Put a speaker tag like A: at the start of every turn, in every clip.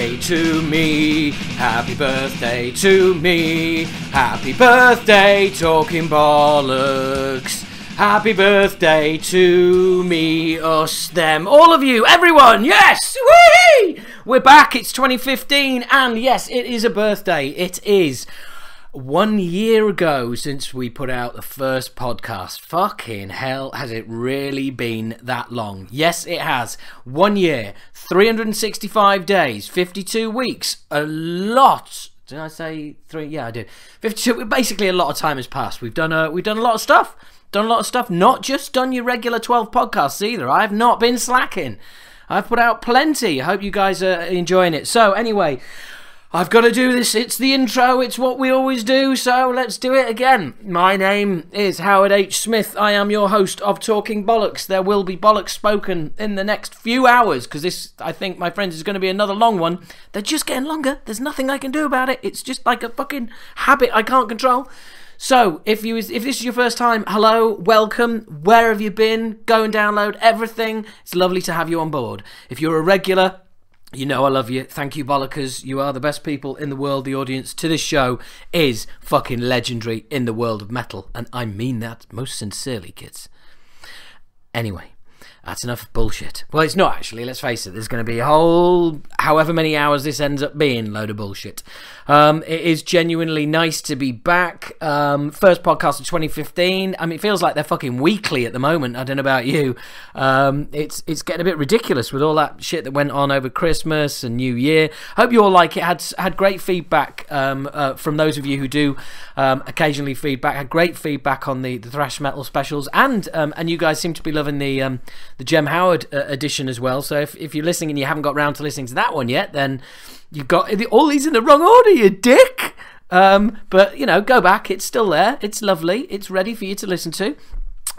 A: birthday to me. Happy birthday to me. Happy birthday, Talking Bollocks. Happy birthday to me, us, them, all of you, everyone. Yes, whee! We're back. It's 2015, and yes, it is a birthday. It is 1 year ago since we put out the first podcast. Fucking hell, has it really been that long? Yes, it has. 1 year, 365 days, 52 weeks, a lot. Did I say three? Yeah, I did. 52. Basically, a lot of time has passed. We've done a lot of stuff. Not just done your regular 12 podcasts either. I have not been slacking. I've put out plenty. I hope you guys are enjoying it. So anyway, I've got to do this. It's the intro. It's what we always do. So let's do it again. My name is Howard H. Smith. I am your host of Talking Bollocks. There will be bollocks spoken in the next few hours because this, I think, my friends, is going to be another long one. They're just getting longer. There's nothing I can do about it. It's just like a fucking habit I can't control. So, if this is your first time, hello, welcome, where have you been? Go and download everything. It's lovely to have you on board. If you're a regular, you know I love you. Thank you, Bollockers. You are the best people in the world. The audience to this show is fucking legendary in the world of metal. And I mean that most sincerely, kids. Anyway, that's enough bullshit. Well, it's not actually, let's face it. There's going to be a whole, however many hours this ends up being, load of bullshit. It is genuinely nice to be back. First podcast of 2015. I mean, it feels like they're fucking weekly at the moment. I don't know about you. It's getting a bit ridiculous with all that shit that went on over Christmas and New Year. Hope you all like it. Had great feedback from those of you who do occasionally feedback. Had great feedback on the thrash metal specials, and you guys seem to be loving the Jem Howard edition as well. So if you're listening and you haven't got round to listening to that one yet, then you've got all these in the wrong order, you dick. But you know, go back. It's still there. It's lovely. It's ready for you to listen to,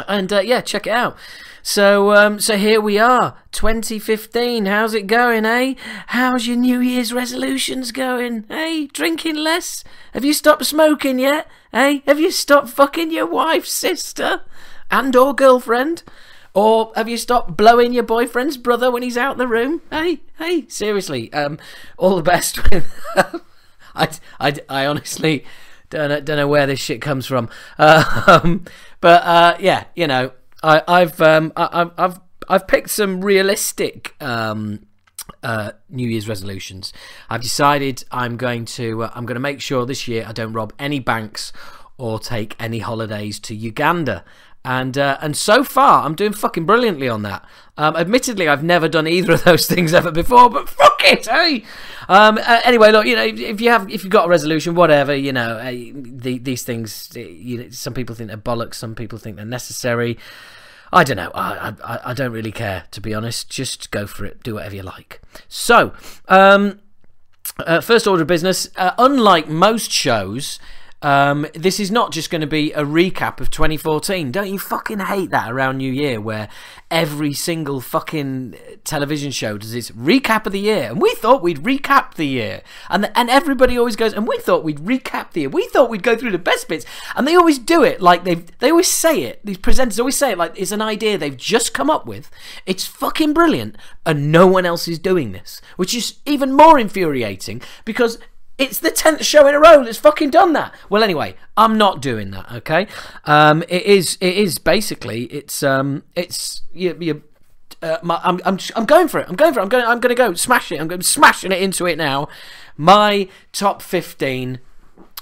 A: and yeah, check it out. So here we are, 2015. How's it going, eh? How's your New Year's resolutions going? Hey, drinking less? Have you stopped smoking yet? Hey, have you stopped fucking your wife's sister and or girlfriend? Or have you stopped blowing your boyfriend's brother when he's out the room? Hey, seriously. All the best. I honestly don't know where this shit comes from. But yeah, you know, I've picked some realistic New Year's resolutions. I've decided I'm going to make sure this year I don't rob any banks or take any holidays to Uganda. And so far, I'm doing fucking brilliantly on that. Admittedly, I've never done either of those things ever before, but fuck it, hey! Anyway, look, you know, if you've got a resolution, whatever, you know, these things, you know, some people think they're bollocks, some people think they're necessary. I don't know. I don't really care, to be honest. Just go for it. Do whatever you like. So, first order of business. Unlike most shows, this is not just going to be a recap of 2014. Don't you fucking hate that around New Year where every single fucking television show does this recap of the year? And we thought we'd recap the year. And everybody always goes, and we thought we'd recap the year. We thought we'd go through the best bits. And they always do it like they always say it. These presenters always say it like it's an idea they've just come up with. It's fucking brilliant. And no one else is doing this. Which is even more infuriating because it's the 10th show in a row that's fucking done that. Well, anyway, I'm not doing that. Okay, it is basically I'm going for it. I'm going to go smash it. I'm going smashing it into it now. My top 15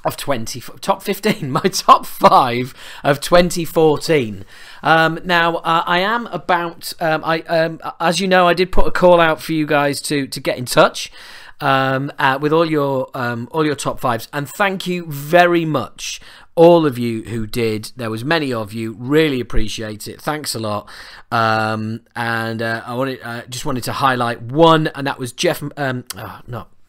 A: of 20. Top 15. My top 5 of 2014. Now I am about. As you know, I did put a call out for you guys to get in touch. With all your top fives, and thank you very much, all of you who did. There was many of you. Really appreciate it. Thanks a lot. I just wanted to highlight one, and that was Jeff. No,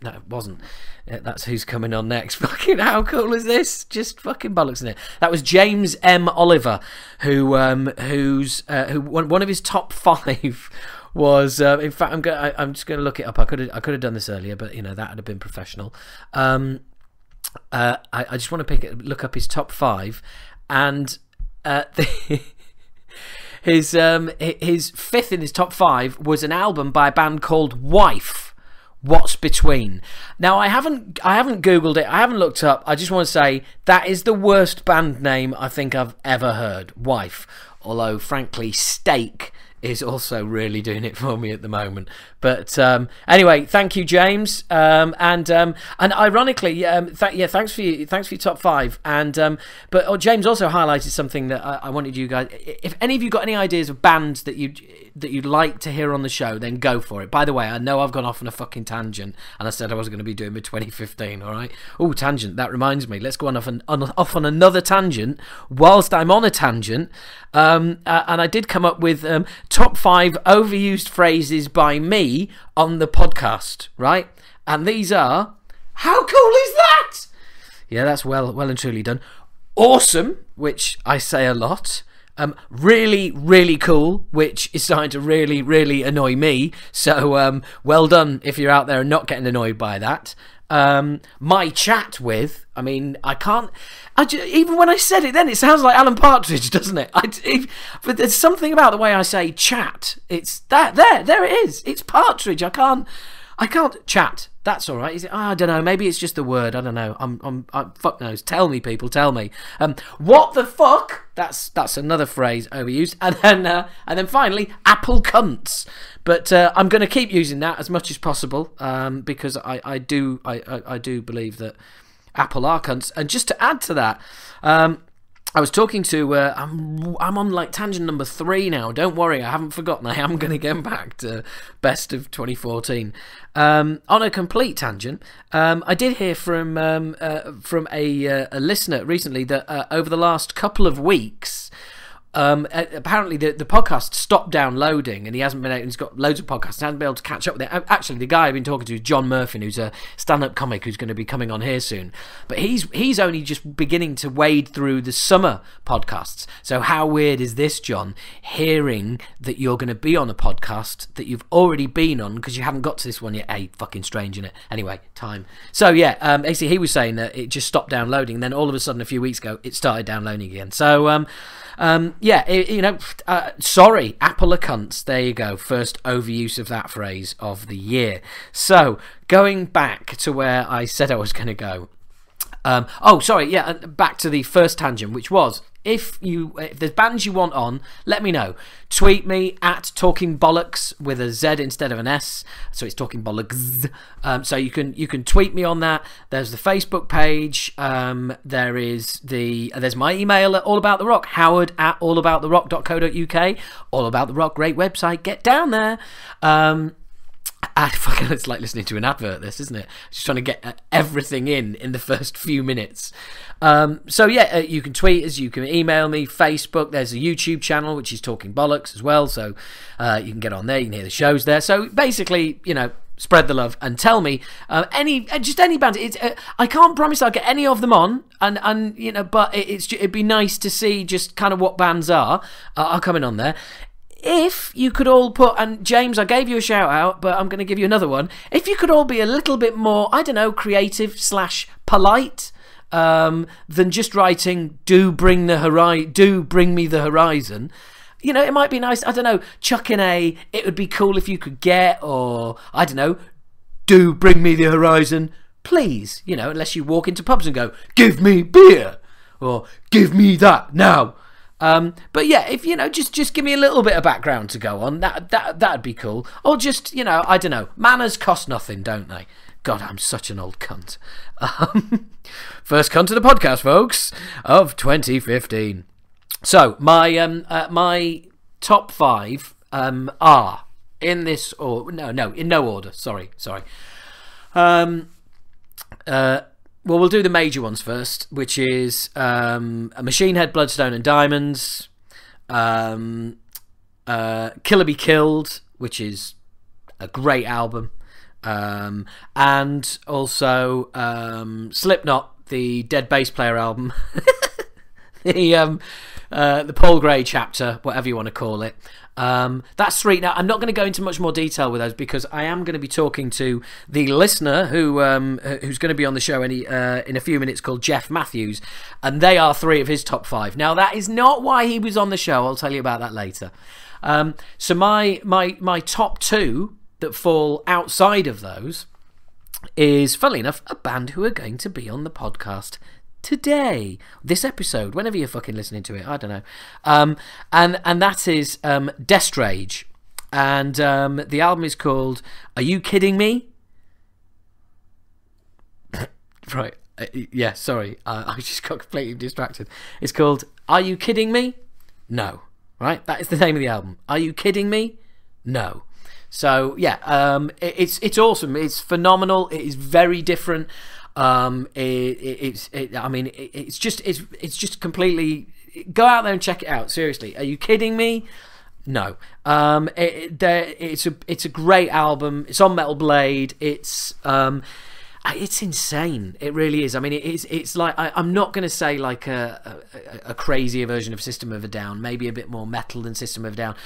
A: it wasn't. That's who's coming on next. Fucking how cool is this? Just fucking bollocks in it. That was James M. Oliver, who one of his top 5. Was in fact I'm just going to look it up. I could have done this earlier, but you know that would have been professional. I just want to look up his top 5, and his 5th in his top 5 was an album by a band called Wife, What's Between. Now, I haven't Googled it. I haven't looked up. I just want to say that is the worst band name I think I've ever heard. Wife. Although, frankly, Steak is also really doing it for me at the moment. But anyway, thank you, James. And ironically, thanks for your top 5. And but James also highlighted something that I wanted you guys. If any of you got any ideas of bands that you'd like to hear on the show, then go for it. By the way, I know I've gone off on a fucking tangent, and I said I was going to be doing with 2015. All right. Oh, tangent. That reminds me. Let's go off on another tangent. Whilst I'm on a tangent, and I did come up with top 5 overused phrases by me on the podcast, right? And these are, how cool is that? Yeah, that's well and truly done. Awesome, which I say a lot. Really, really cool, which is starting to really, really annoy me. So, well done if you're out there and not getting annoyed by that. My chat with, I mean, even when I said it then, it sounds like Alan Partridge, doesn't it? But there's something about the way I say chat. It's that, there it is. It's Partridge. I can't chat. That's all right. Is it? I don't know. Maybe it's just the word. I don't know. I'm fuck knows. Tell me, people. Tell me. What the fuck? That's another phrase overused. And then finally, apple cunts. But I'm going to keep using that as much as possible because I do believe that Apple are cunts. And just to add to that, I was talking to I'm on like tangent number 3 now. Don't worry, I haven't forgotten. I am going to get back to best of 2014. On a complete tangent, I did hear from a listener recently that over the last couple of weeks, apparently the podcast stopped downloading, and he's got loads of podcasts and hasn't been able to catch up with it. Actually, the guy I've been talking to is John Murphy, who's a stand-up comic who's going to be coming on here soon, but he's only just beginning to wade through the summer podcasts. So how weird is this, John, hearing that you're going to be on a podcast that you've already been on because you haven't got to this one yet? Hey, fucking strange, innit? Anyway, time. So yeah, actually he was saying that it just stopped downloading, and then all of a sudden a few weeks ago it started downloading again. So sorry, Apple are cunts. There you go. First overuse of that phrase of the year. So, going back to where I said I was going to go. Back to the first tangent, which was, if there's bands you want on, let me know. Tweet me at Talking Bollocks with a Z instead of an S, so it's Talking Bollocks. So you can tweet me on that. There's the Facebook page. There's my email at All About the Rock, Howard at allabouttherock.co.uk. All About the Rock, great website. Get down there. It's like listening to an advert, this, isn't it? Just trying to get everything in the first few minutes. You can tweet us, you can email me, Facebook. There's a YouTube channel, which is Talking Bollocks as well, so you can get on there, you can hear the shows there. So basically, spread the love and tell me any band. I can't promise I'll get any of them on, but it'd be nice to see just kind of what bands are coming on there. If you could all put, and James, I gave you a shout out, but I'm going to give you another one. If you could all be a little bit more, I don't know, creative / polite than just writing, do bring me the horizon. It might be nice, I don't know, chuck in it would be cool if you could get, or I don't know, do bring me the horizon, please. Unless you walk into pubs and go, give me beer, or give me that now. But yeah, if just give me a little bit of background to go on, that'd be cool. Or just I don't know, manners cost nothing, don't they? God, I'm such an old cunt. First cunt of the podcast, folks, of 2015. So my top 5 are in this, or in no order. Sorry. Well, we'll do the major ones first, which is Machine Head, Bloodstone and Diamonds, Killer Be Killed, which is a great album, and also Slipknot, the Dead Bass Player album, the Paul Gray chapter, whatever you want to call it. That's 3. Now, I'm not going to go into much more detail with those because I am going to be talking to the listener who's going to be on the show in a few minutes, called Jeff Matthews, and they are 3 of his top 5. Now, that is not why he was on the show. I'll tell you about that later. So my top 2 that fall outside of those is, funnily enough, a band who are going to be on the podcast today, this episode, whenever you're fucking listening to it, I don't know. And that is Destrage, and the album is called Are You Kidding Me? Right, yeah, sorry, I just got completely distracted. It's called Are You Kidding Me? No. Right, that is the name of the album. Are You Kidding Me? No. So yeah, it's awesome. It's phenomenal. It is very different. It's just completely. Go out there and check it out. Seriously, are you kidding me? No. It's a great album. It's on Metal Blade. It's insane. It really is. I mean, it's like I'm not going to say like a crazier version of System of a Down, maybe a bit more metal than System of a Down,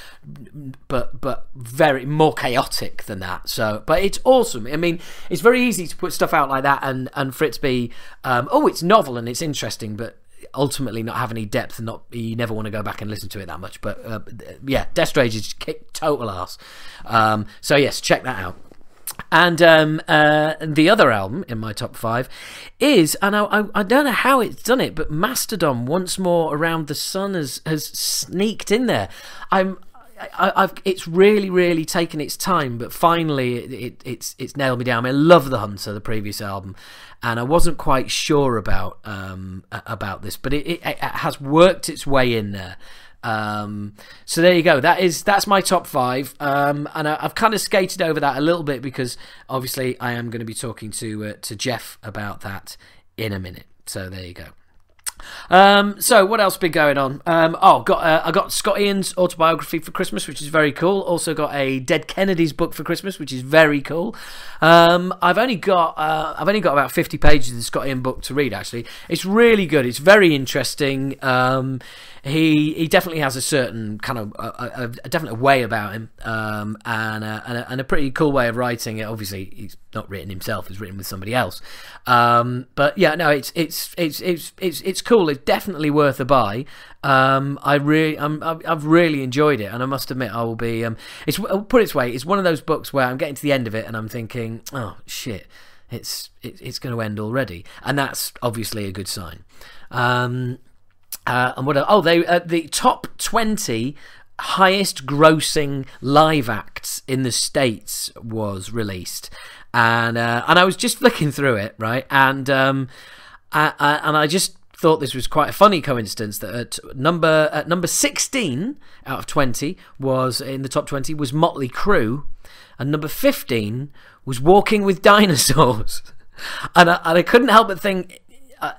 A: but very more chaotic than that. So, but it's awesome. I mean, it's very easy to put stuff out like that and for it to be it's novel and it's interesting, but ultimately not have any depth and you never want to go back and listen to it that much. But yeah, Destrage is kick total ass. So yes, check that out. And the other album in my top 5 is, and I don't know how it's done it, but Mastodon, Once More Around the Sun has sneaked in there. It's really taken its time, but finally it's nailed me down. I love The Hunter, the previous album, and I wasn't quite sure about this, but it has worked its way in there. So there you go. That's my top 5, and I've kind of skated over that a little bit because obviously I am going to be talking to Jeff about that in a minute. So there you go. So what else has been going on? I got Scott Ian's autobiography for Christmas, which is very cool. Also got a Dead Kennedys book for Christmas, which is very cool. I've only got about 50 pages of the Scott Ian book to read. Actually, it's really good. It's very interesting. He definitely has a certain kind of a definite way about him, and a pretty cool way of writing it. Obviously, he's not written himself; it's written with somebody else. But yeah, no, it's cool. It's definitely worth a buy. I've really enjoyed it, and I must admit, I will be. I'll put it this way: it's one of those books where I'm getting to the end of it, and I'm thinking, oh shit, it's going to end already, and that's obviously a good sign. And what? The top 20 highest grossing live acts in the States was released, and I was just flicking through it, right, and I just thought this was quite a funny coincidence that at number 16 out of 20 was in the top 20 was Motley Crue, and number 15 was Walking with Dinosaurs, and I couldn't help but think,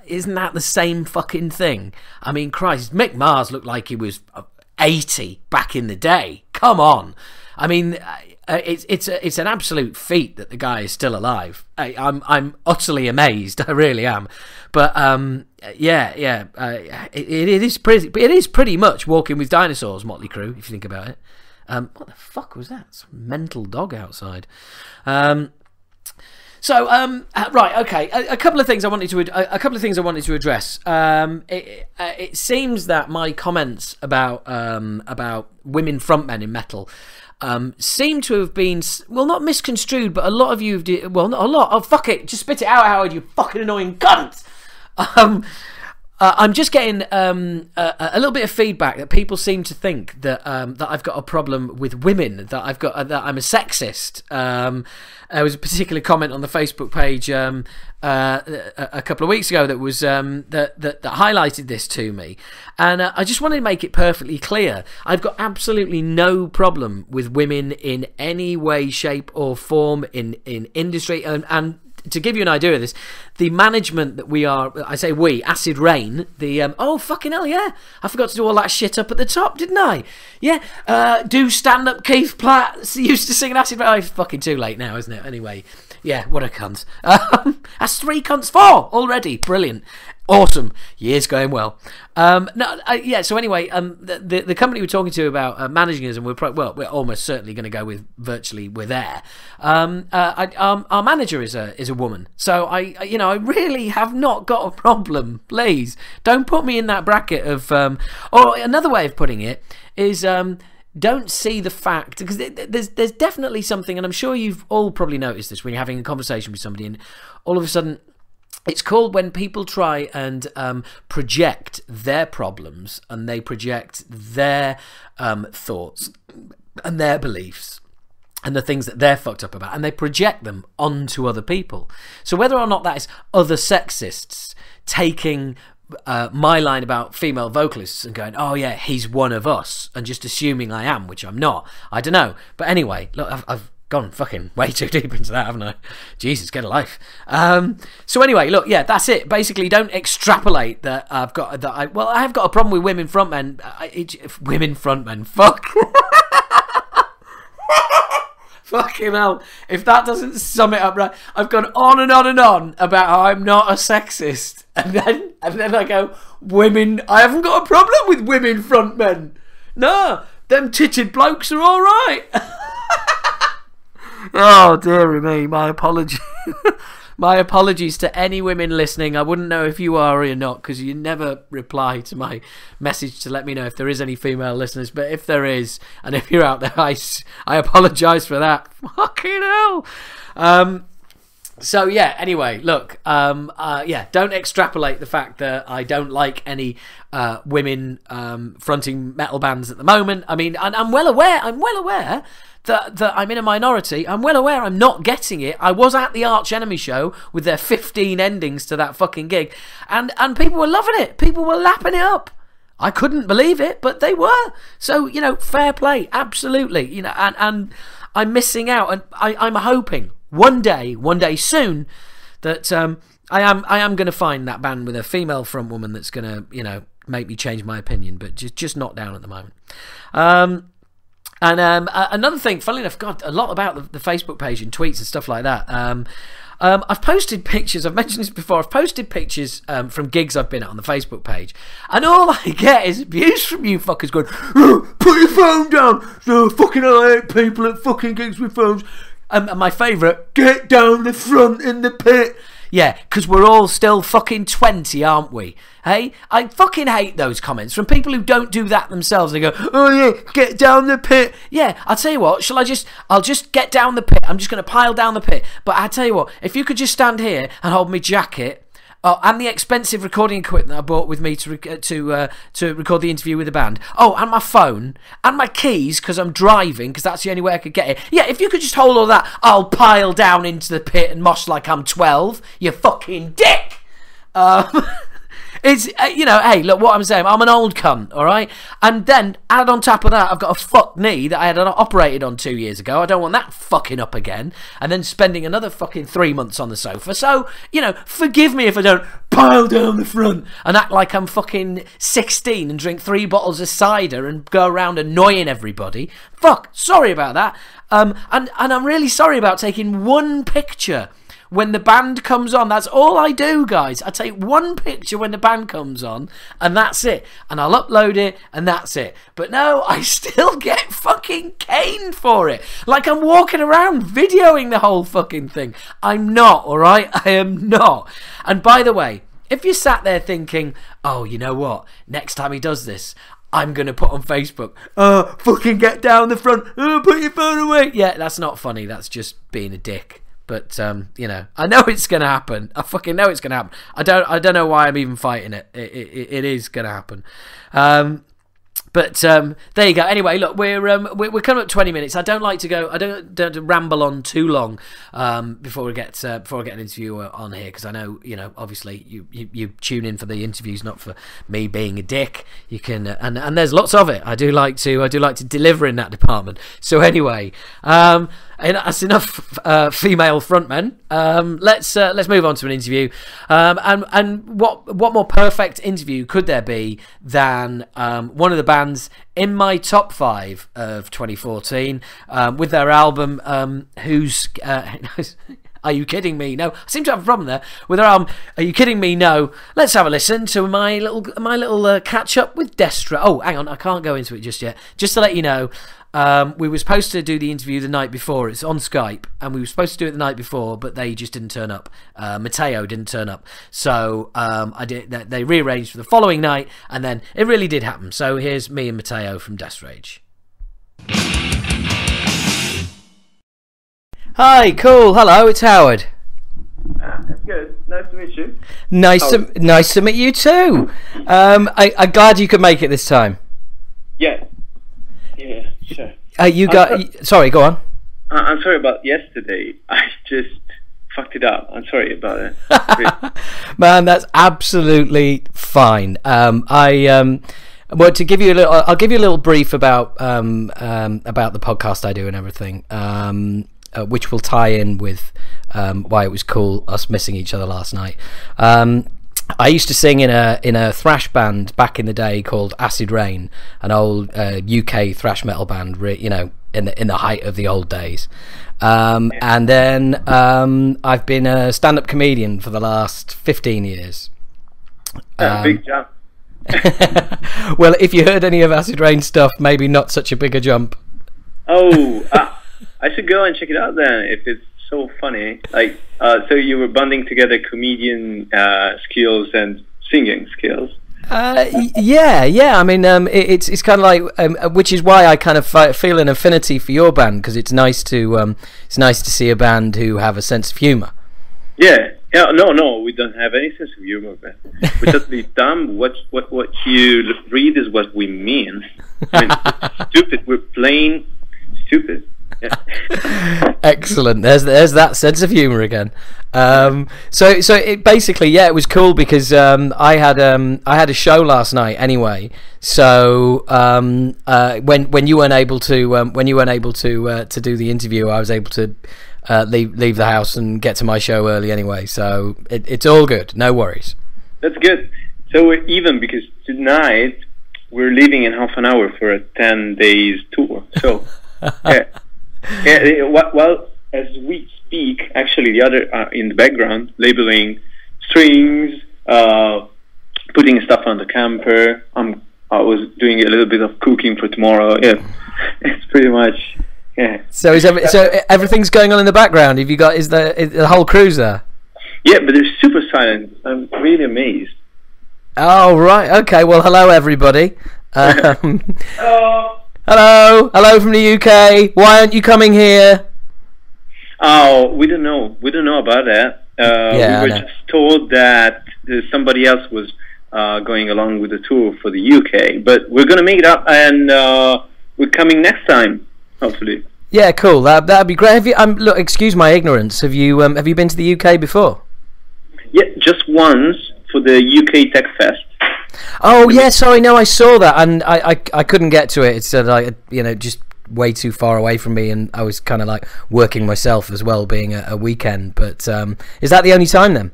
A: isn't that the same fucking thing? I mean, Christ, Mick Mars looked like he was 80 back in the day. Come on. I mean, it's an absolute feat that the guy is still alive. I'm utterly amazed. I really am. But it is pretty much Walking with Dinosaurs, Motley Crue, if you think about it. What the fuck was that? Some mental dog outside. So right, okay. A couple of things I wanted to address. It seems that my comments about women frontmen in metal seem to have been, well, not misconstrued, but a lot of you have well, not a lot. Oh, fuck it, just spit it out, Howard, you fucking annoying cunt. I'm just getting a little bit of feedback that people seem to think that that I've got a problem with women, that I'm a sexist. There was a particular comment on the Facebook page a couple of weeks ago that was that highlighted this to me, and I just wanted to make it perfectly clear. I've got absolutely no problem with women in any way, shape, or form in industry, and to give you an idea of this, the management that we are, I say we, Acid Rain, the, oh, fucking hell, yeah, I forgot to do all that shit up at the top, didn't I? Yeah, do stand-up Keith Platt, used to sing an Acid Rain, oh, it's fucking too late now, isn't it? Anyway, yeah, what a cunt. That's 3 cunts 4 already, brilliant. Awesome, year's going well. Yeah. So anyway, the company we're talking to about managing us, and we're almost certainly going to go with virtually we're there. Our manager is a woman, so I really have not got a problem. Please don't put me in that bracket of. Or another way of putting it is, don't see the fact, because there's definitely something, and I'm sure you've all probably noticed this when you're having a conversation with somebody, and all of a sudden, it's called when people try and project their problems, and they project their thoughts and their beliefs and the things that they're fucked up about, and they project them onto other people. So whether or not that is other sexists taking my line about female vocalists and going, oh yeah, he's one of us, and just assuming I am, which I'm not. I don't know. But anyway, look, I've gone fucking way too deep into that, haven't I? Jesus, get a life. So anyway, look, yeah, that's it. Basically, don't extrapolate that I have got a problem with women frontmen. Women frontmen, fuck. Fucking hell. If that doesn't sum it up right, I've gone on and on and on about how I'm not a sexist. And then I go, women, I haven't got a problem with women frontmen. No, them titted blokes are all right. Oh, dearie me, my apologies. My apologies to any women listening. I wouldn't know if you are or not, because you never reply to my message to let me know if there is any female listeners. But if there is, and if you're out there, I apologise for that. Fucking hell. So yeah, anyway, look, yeah, don't extrapolate the fact that I don't like any women fronting metal bands at the moment. I mean, I'm well aware that I'm in a minority. I'm well aware I'm not getting it. I was at the Arch Enemy show with their 15 endings to that fucking gig, and people were loving it. People were lapping it up. I couldn't believe it, but they were. So, you know, fair play, absolutely. You know, and I'm missing out, and I'm hoping one day soon that I am going to find that band with a female front woman that's going to, you know, make me change my opinion, but just not down at the moment. And another thing, funnily enough, God, a lot about the Facebook page and tweets and stuff like that. I've posted pictures, I've mentioned this before, I've posted pictures from gigs I've been at on the Facebook page, and all I get is abuse from you fuckers going, oh, put your phone down, fucking I hate people at fucking gigs with phones. And my favourite, get down the front in the pit. Yeah, because we're all still fucking 20, aren't we? Hey? I fucking hate those comments from people who don't do that themselves. They go, oh yeah, get down the pit. Yeah, I'll tell you what, I'll just get down the pit. I'm just going to pile down the pit. But I tell you what, if you could just stand here and hold my jacket, and the expensive recording equipment that I bought with me to record the interview with the band. Oh, and my phone. And my keys, because I'm driving, because that's the only way I could get it. Yeah, if you could just hold all that, I'll pile down into the pit and mosh like I'm 12. You fucking dick! It's, you know, hey, look what I'm saying. I'm an old cunt, all right? And then, add on top of that, I've got a fucked knee that I had operated on 2 years ago. I don't want that fucking up again. And then spending another fucking 3 months on the sofa. So, you know, forgive me if I don't pile down the front and act like I'm fucking 16 and drink 3 bottles of cider and go around annoying everybody. Fuck, sorry about that. And I'm really sorry about taking one picture when the band comes on. That's all I do, guys. I take one picture when the band comes on, and that's it. And I'll upload it, and that's it. But no, I still get fucking caned for it. Like I'm walking around videoing the whole fucking thing. I'm not, alright? I am not. And by the way, if you sat there thinking, oh, you know what? Next time he does this, I'm going to put on Facebook, oh, fucking get down the front, oh, put your phone away. Yeah, that's not funny. That's just being a dick. But, you know, I know it's going to happen. I fucking know it's going to happen. I don't know why I'm even fighting it. It is going to happen. But there you go. Anyway, look, we're coming up 20 minutes. I don't like to go. I don't ramble on too long before we get an interview on here, because I know, you know, obviously you tune in for the interviews, not for me being a dick. You can and there's lots of it. I do like to deliver in that department. So anyway, that's enough female frontmen. Let's move on to an interview. And what more perfect interview could there be than one of the bands in my top 5 of 2014 with their album who's Are You Kidding Me? No, I seem to have a problem there with their album Are You Kidding Me? No. Let's have a listen to my little catch up with Destrage. Oh, hang on, I can't go into it just yet. Just to let you know, we were supposed to do the interview the night before. It's on Skype, and we were supposed to do it the night before, but they just didn't turn up. Matteo didn't turn up, so they rearranged for the following night, and then it really did happen. So here's me and Matteo from Destrage. Hi, cool. Hello, it's Howard.
B: That's good. Nice to meet you.
A: Nice to meet you too. I'm glad you could make it this time.
B: Yeah, sure.
A: Sorry, go on.
B: I'm sorry about yesterday. I just fucked it up. I'm sorry about it.
A: Man, that's absolutely fine. Well, to give you I'll give you a little brief about the podcast I do and everything. Which will tie in with why it was cool us missing each other last night. I used to sing in a thrash band back in the day called Acid Rain, an old UK thrash metal band, in the height of the old days. And then I've been a stand-up comedian for the last 15 years.
B: Big jump.
A: Well, if you heard any of Acid Rain stuff, maybe not such a bigger jump.
B: Oh, I should go and check it out then, if it's so funny. Like, so you were bonding together comedian skills and singing skills.
A: Yeah. I mean, it's kind of like, which is why I kind of feel an affinity for your band, because it's nice to see a band who have a sense of humour.
B: Yeah. No, we don't have any sense of humor, man. We're totally dumb. What you read is what we mean. I mean, stupid. We're plain stupid. Yeah.
A: Excellent. There's that sense of humor again. So it basically, it was cool because I had a show last night anyway. So when you weren't able to do the interview, I was able to leave the house and get to my show early anyway. So it's all good. No worries.
B: That's good. So we're even, because tonight we're leaving in half an hour for a 10 days tour. So yeah. Well, as we speak, actually, the other in the background, labeling strings, putting stuff on the camper. I was doing a little bit of cooking for tomorrow. Yeah, it's pretty much. Yeah.
A: So everything's going on in the background. Have you got? Is the whole crew's there?
B: Yeah, but they're super silent. I'm really amazed.
A: Oh right, okay. Well, hello everybody. Hello from the UK. Why aren't you coming here?
B: Oh, we don't know. We don't know about that. We were just told that somebody else was going along with the tour for the UK, but we're gonna make it up, and we're coming next time, hopefully. Yeah,
A: cool. That'd be great. Have you? Look, excuse my ignorance. Have you been to the UK before?
B: Yeah, just once for the UK Tech Fest.
A: Oh yeah, sorry. No, I saw that, and I couldn't get to it. It's just way too far away from me, and I was kind of like working myself as well, being a weekend. But is that the only time then?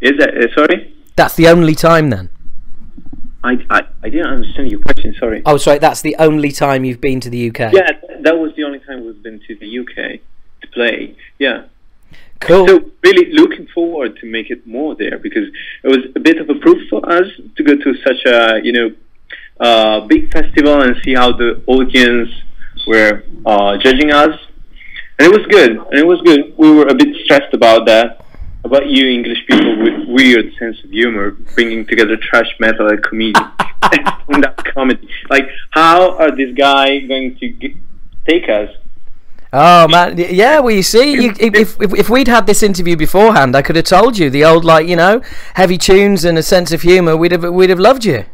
B: Is that sorry?
A: That's the only time then.
B: I didn't understand your question. Sorry.
A: Oh, sorry. That's the only time you've been to the UK.
B: Yeah, that was the only time we've been to the UK to play. Yeah.
A: Cool.
B: So really looking forward to make it more there, because it was a bit of a proof for us to go to such a big festival and see how the audience were judging us, and it was good. We were a bit stressed about that, about you English people with weird sense of humor bringing together thrash metal and comedy and that comedy. Like, how are this guy going to take us?
A: Oh man, yeah. Well, you see, if we'd had this interview beforehand, I could have told you the old, heavy tunes and a sense of humour. We'd have loved you.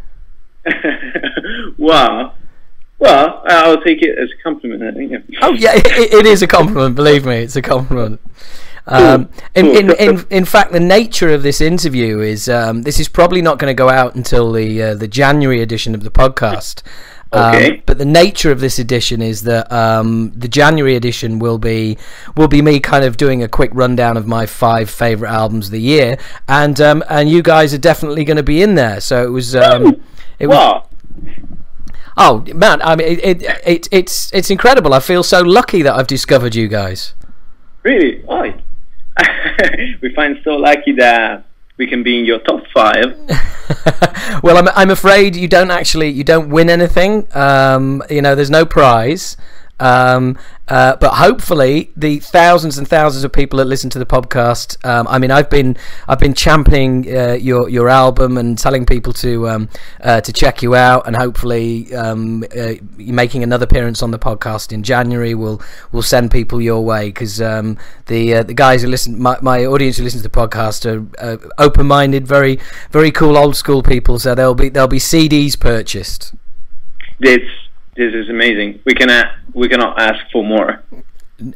B: Wow. Well, I'll take it as a compliment, I think.
A: Oh yeah, it is a compliment. Believe me, it's a compliment. In fact, the nature of this interview is this is probably not going to go out until the January edition of the podcast.
B: Okay.
A: But the nature of this edition is that the January edition will be me kind of doing a quick rundown of my 5 favourite albums of the year, and you guys are definitely going to be in there. So it was.
B: Wow.
A: Oh man, I mean it's incredible. I feel so lucky that I've discovered you guys.
B: Really? Oh. We find so lucky that we can be in your top 5.
A: Well, I'm afraid you don't win anything. There's no prize. But hopefully, the thousands and thousands of people that listen to the podcast. I mean, I've been championing your album and telling people to check you out, and hopefully, making another appearance on the podcast in January. We'll send people your way, because the guys who listen, my audience who listens to the podcast are open-minded, very very cool old school people. So there'll be CDs purchased.
B: This is amazing. We cannot ask for more.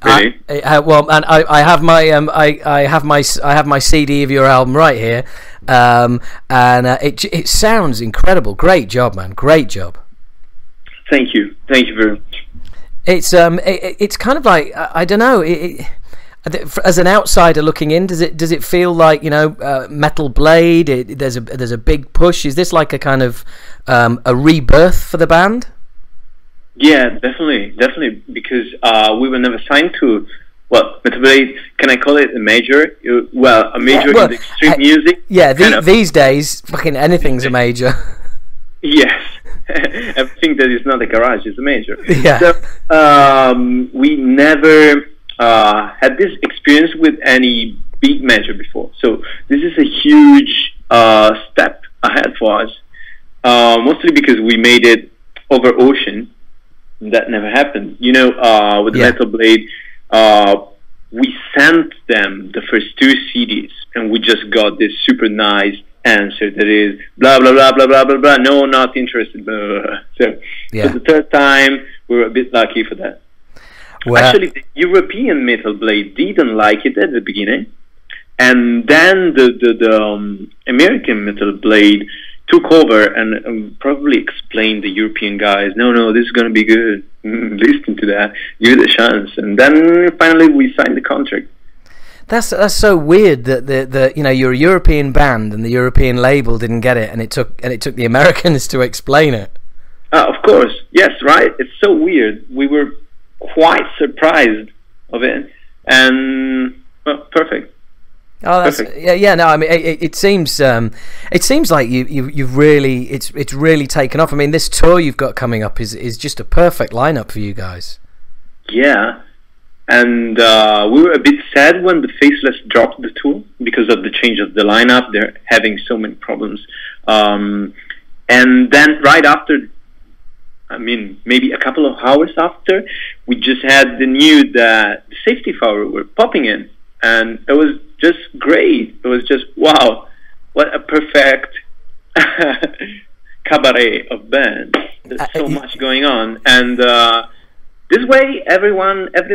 B: Really?
A: Well, and I have my CD of your album right here, and it sounds incredible. Great job, man. Great job. Thank you
B: very much.
A: It's kind of like, I don't know. As an outsider looking in, does it feel like, Metal Blade? There's a big push. Is this like a kind of a rebirth for the band?
B: Yeah, definitely, because we were never signed to, Metal Blade. Can I call it a major? Well, a major in the extreme music.
A: Yeah, these days, fucking anything's a major.
B: Yes, everything that is not a garage is a major.
A: Yeah.
B: So we never had this experience with any big major before. So this is a huge step ahead for us. Mostly because we made it over ocean. That never happened. With Metal Blade, we sent them the first 2 CDs, and we just got this super nice answer that is blah blah blah blah blah blah blah. No, not interested. Blah, blah, blah. So the third time, we were a bit lucky for that. Well, actually, the European Metal Blade didn't like it at the beginning, and then the American Metal Blade took over and probably explained the European guys, no, this is going to be good. Listen to that, give it a chance, and then finally we signed the contract.
A: That's so weird that you're a European band and the European label didn't get it, and it took the Americans to explain it.
B: Of course, yes, right. It's so weird. We were quite surprised of it, and perfect.
A: Oh, that's yeah. No, I mean, it seems like you've really it's really taken off. I mean, this tour you've got coming up is just a perfect lineup for you guys.
B: Yeah, and we were a bit sad when the Faceless dropped the tour because of the change of the lineup. They're having so many problems, and then right after, I mean, maybe a couple of hours after, we just had the news that the Safety Flower were popping in, and it was just great. It was just, wow, what a perfect cabaret of bands. There's so much going on, and this way, every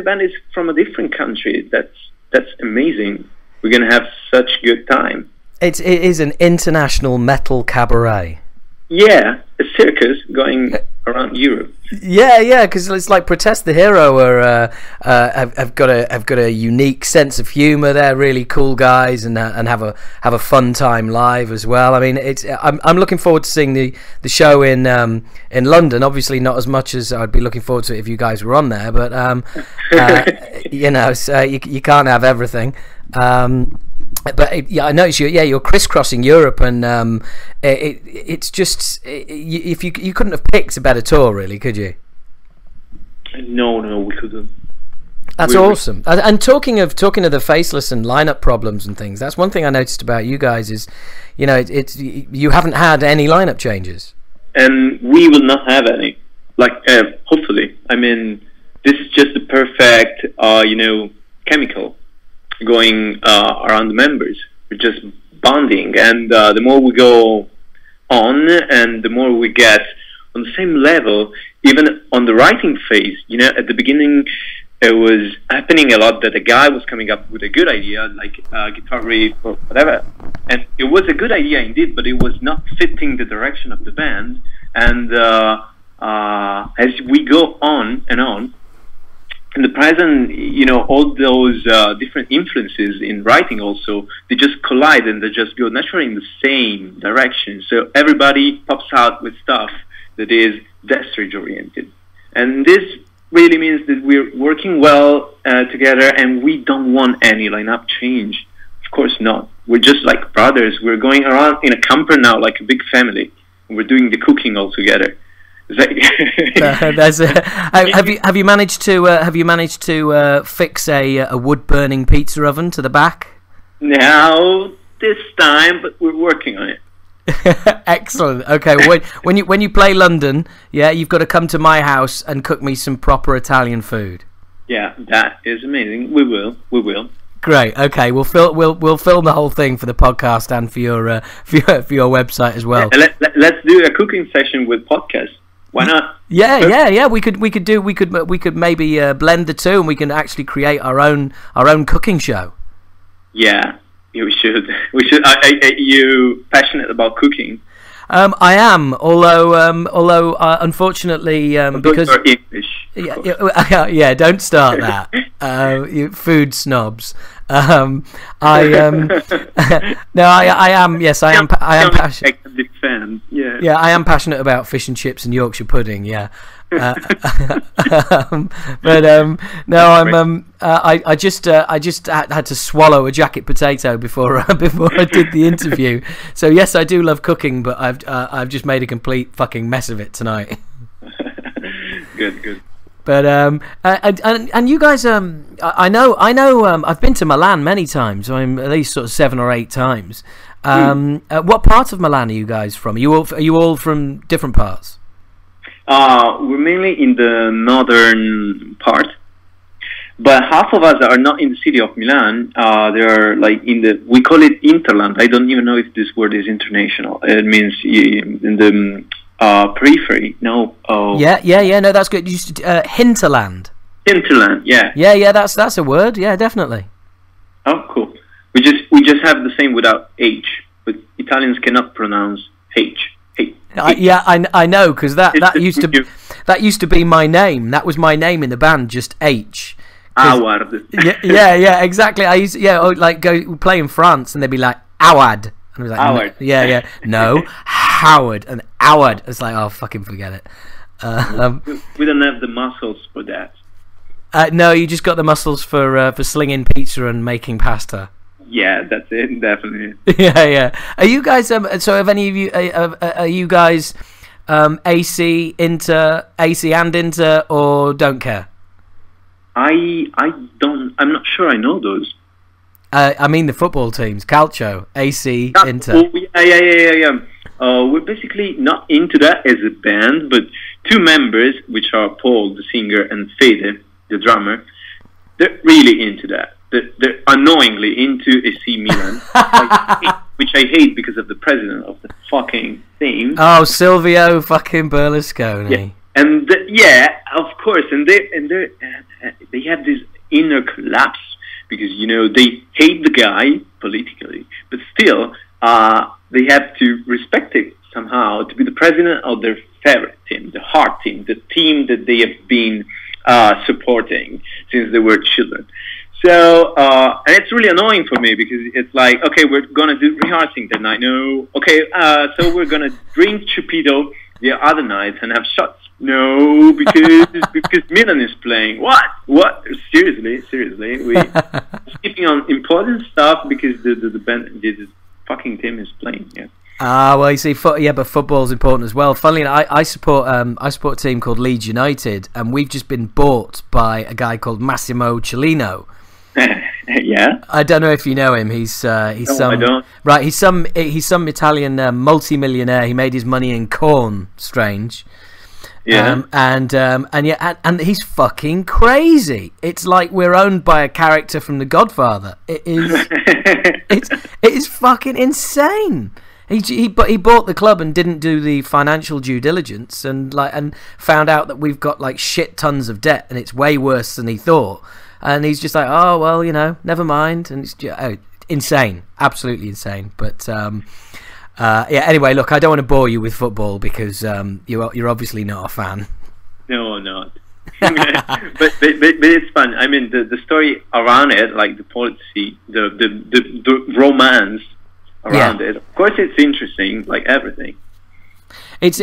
B: band is from a different country. That's amazing. We're gonna have such good time.
A: It is an international metal cabaret.
B: Yeah, a circus going around Europe.
A: Yeah, because it's like Protest the Hero have got a unique sense of humour. They're really cool guys and have a fun time live as well. I mean, I'm looking forward to seeing the show in London. Obviously, not as much as I'd be looking forward to it if you guys were on there, but so you can't have everything. But I noticed you're crisscrossing Europe, and it's just if you couldn't have picked a better tour, really, could you?
B: No, we couldn't.
A: That's awesome. And talking of the Faceless and lineup problems and things, that's one thing I noticed about you guys is, you haven't had any lineup changes,
B: and we will not have any. Hopefully, I mean, this is just the perfect, chemical going around the members. We're just bonding, and the more we go on and the more we get on the same level, even on the writing phase. At the beginning it was happening a lot that a guy was coming up with a good idea, like guitar riff or whatever, and it was a good idea indeed, but it was not fitting the direction of the band. And as we go on and on, in the present, all those different influences in writing also, they just collide and they just go naturally in the same direction. So everybody pops out with stuff that is Destrage oriented. And this really means that we're working well together, and we don't want any lineup change. Of course not. We're just like brothers. We're going around in a camper now like a big family. We're doing the cooking all together.
A: Have you managed to fix a wood burning pizza oven to the back?
B: No, this time, but we're working on it.
A: Excellent. Okay, well, when you play London, yeah, you've got to come to my house and cook me some proper Italian food.
B: Yeah, that is amazing. We will.
A: Great. Okay, we'll film the whole thing for the podcast and for your website as well.
B: Yeah, let's do a cooking session with podcast. Why not?
A: Yeah. We could maybe blend the two, and we can actually create our own cooking show.
B: Yeah, we should. Are you passionate about cooking?
A: I am, although unfortunately, because
B: you're English.
A: Yeah, don't start that. You food snobs. I am. Yes, I am passionate.
B: Big fan. Yeah.
A: Yeah, I am passionate about fish and chips and Yorkshire pudding. Yeah. But no, I just had to swallow a jacket potato before I did the interview. So yes, I do love cooking, but I've just made a complete fucking mess of it tonight.
B: Good.
A: But and you guys, I know, I've been to Milan many times. I'm at least sort of 7 or 8 times. What part of Milan are you guys from? Are you all from different parts?
B: We're mainly in the northern part, but half of us are not in the city of Milan. They are like we call it Interland. I don't even know if this word is international. It means in the periphery. No. Oh.
A: Yeah. No, that's good. Hinterland.
B: Hinterland. Yeah.
A: Yeah. That's a word. Yeah, definitely.
B: Oh, cool. We just have the same without H, but Italians cannot pronounce H.
A: I know, because that used to be my name. That was my name in the band, just H.
B: Award.
A: Yeah, exactly. I used like go play in France, and they'd be like Awad, and I was like,
B: Howard.
A: Yeah, no, Howard and Awad. It's like, oh, fucking forget it.
B: We don't have the muscles for that.
A: No, you just got the muscles for slinging pizza and making pasta.
B: Yeah, that's it, definitely.
A: Yeah. Are you guys? So, have any of you? Are you guys AC and Inter, or don't care?
B: I don't. I'm not sure I know those.
A: I mean the football teams: Calcio, AC, Inter.
B: Oh, yeah. We're basically not into that as a band, but 2 members, which are Paul, the singer, and Fede, the drummer, they're really into that. They're annoyingly into AC Milan, which I hate because of the president of the fucking team.
A: Oh, Silvio fucking Berlusconi.
B: Yeah. And of course, and they have this inner collapse because they hate the guy politically, but still they have to respect it somehow to be the president of their favorite team, the heart team, the team that they have been supporting since they were children. So, and it's really annoying for me because it's like, okay, we're going to do rehearsing that night. No. Okay, so we're going to drink Chupito the other nights and have shots. No, because Milan is playing. What? Seriously? We're skipping on important stuff because the band, the fucking team is playing, yeah.
A: Well, you see, but football's important as well. Funnily enough, I support a team called Leeds United, and we've just been bought by a guy called Massimo Cellino.
B: Yeah.
A: I don't know if you know him. He's some Italian multi-millionaire. He made his money in corn. Strange.
B: Yeah.
A: And he's fucking crazy. It's like we're owned by a character from The Godfather. It is fucking insane. He bought the club and didn't do the financial due diligence and found out that we've got like shit tons of debt and it's way worse than he thought. And he's just like, oh well, never mind. And it's just, insane, absolutely insane. But anyway, look, I don't want to bore you with football because you're obviously not a fan.
B: No, I'm not. but it's fun. I mean, the story around it, like the policy, the romance around it. Of course, it's interesting, like everything.
A: It's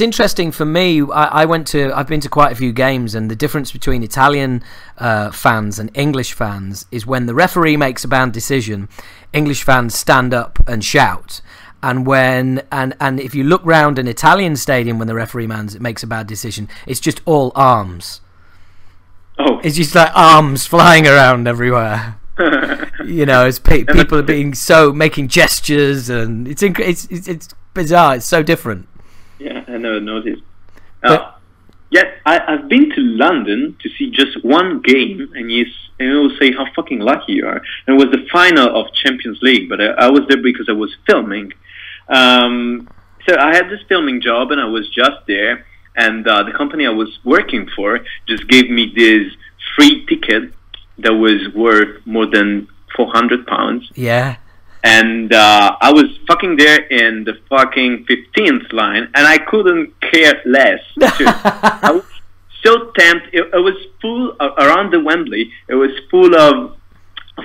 A: interesting for me. I've been to quite a few games, and the difference between Italian fans and English fans is when the referee makes a bad decision, English fans stand up and shout, and if you look round an Italian stadium when the referee makes a bad decision, it's just all arms.
B: Oh,
A: it's just like arms flying around everywhere. As people are making gestures, and it's bizarre. It's so different.
B: Yeah, I never noticed. I've been to London to see just one game, and you will say how fucking lucky you are. And it was the final of Champions League, but I was there because I was filming. So I had this filming job, and I was just there, and the company I was working for just gave me this free ticket that was worth more than £400.
A: Yeah.
B: And I was fucking there in the fucking 15th line, and I couldn't care less. I was so tempted. It was full around the Wembley. It was full of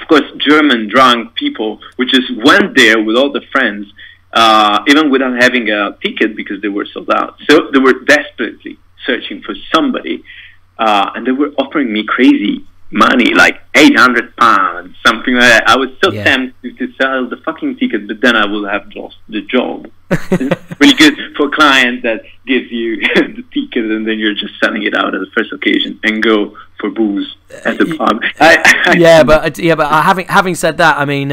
B: course, German drunk people who just went there with all the friends, even without having a ticket because they were sold out. So they were desperately searching for somebody, and they were offering me crazy money, like £800, something like that. I was so tempted to sell the fucking ticket, but then I would have lost the job. It's really good for a client that gives you the ticket and then you're just selling it out at the first occasion and go for booze at the pub.
A: But having said that, I mean,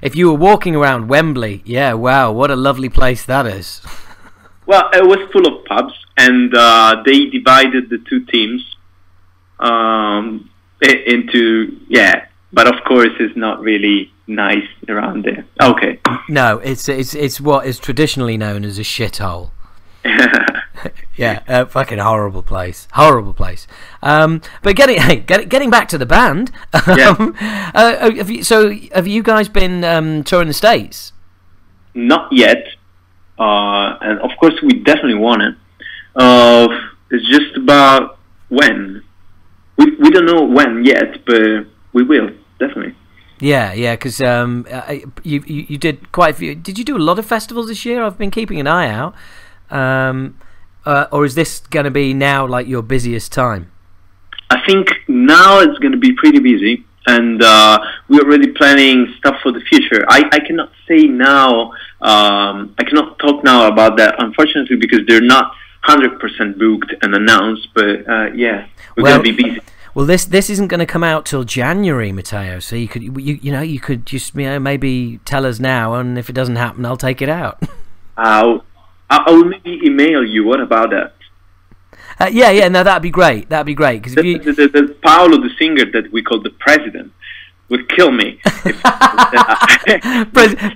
A: if you were walking around Wembley, wow, what a lovely place that is.
B: Well, it was full of pubs, and they divided the two teams into but of course it's not really nice around there. Okay.
A: No, it's what is traditionally known as a shithole. Fucking horrible place. But getting back to the band. Have you guys been touring the States?
B: Not yet, and of course we definitely want it. It's just about when. We don't know when yet, but we will, definitely.
A: Yeah, because you did quite a few. Did you do a lot of festivals this year? I've been keeping an eye out. Or is this going to be now like your busiest time?
B: I think now it's going to be pretty busy, and we're already planning stuff for the future. I cannot say now, I cannot talk now about that, unfortunately, because they're not 100% booked and announced, but we're going to be busy.
A: Well, this isn't going to come out till January, Matteo. So you could just maybe tell us now, and if it doesn't happen, I'll take it out.
B: I will maybe email you. What about that?
A: No, that'd be great. Because
B: the Paolo, the singer that we call the president, would kill me.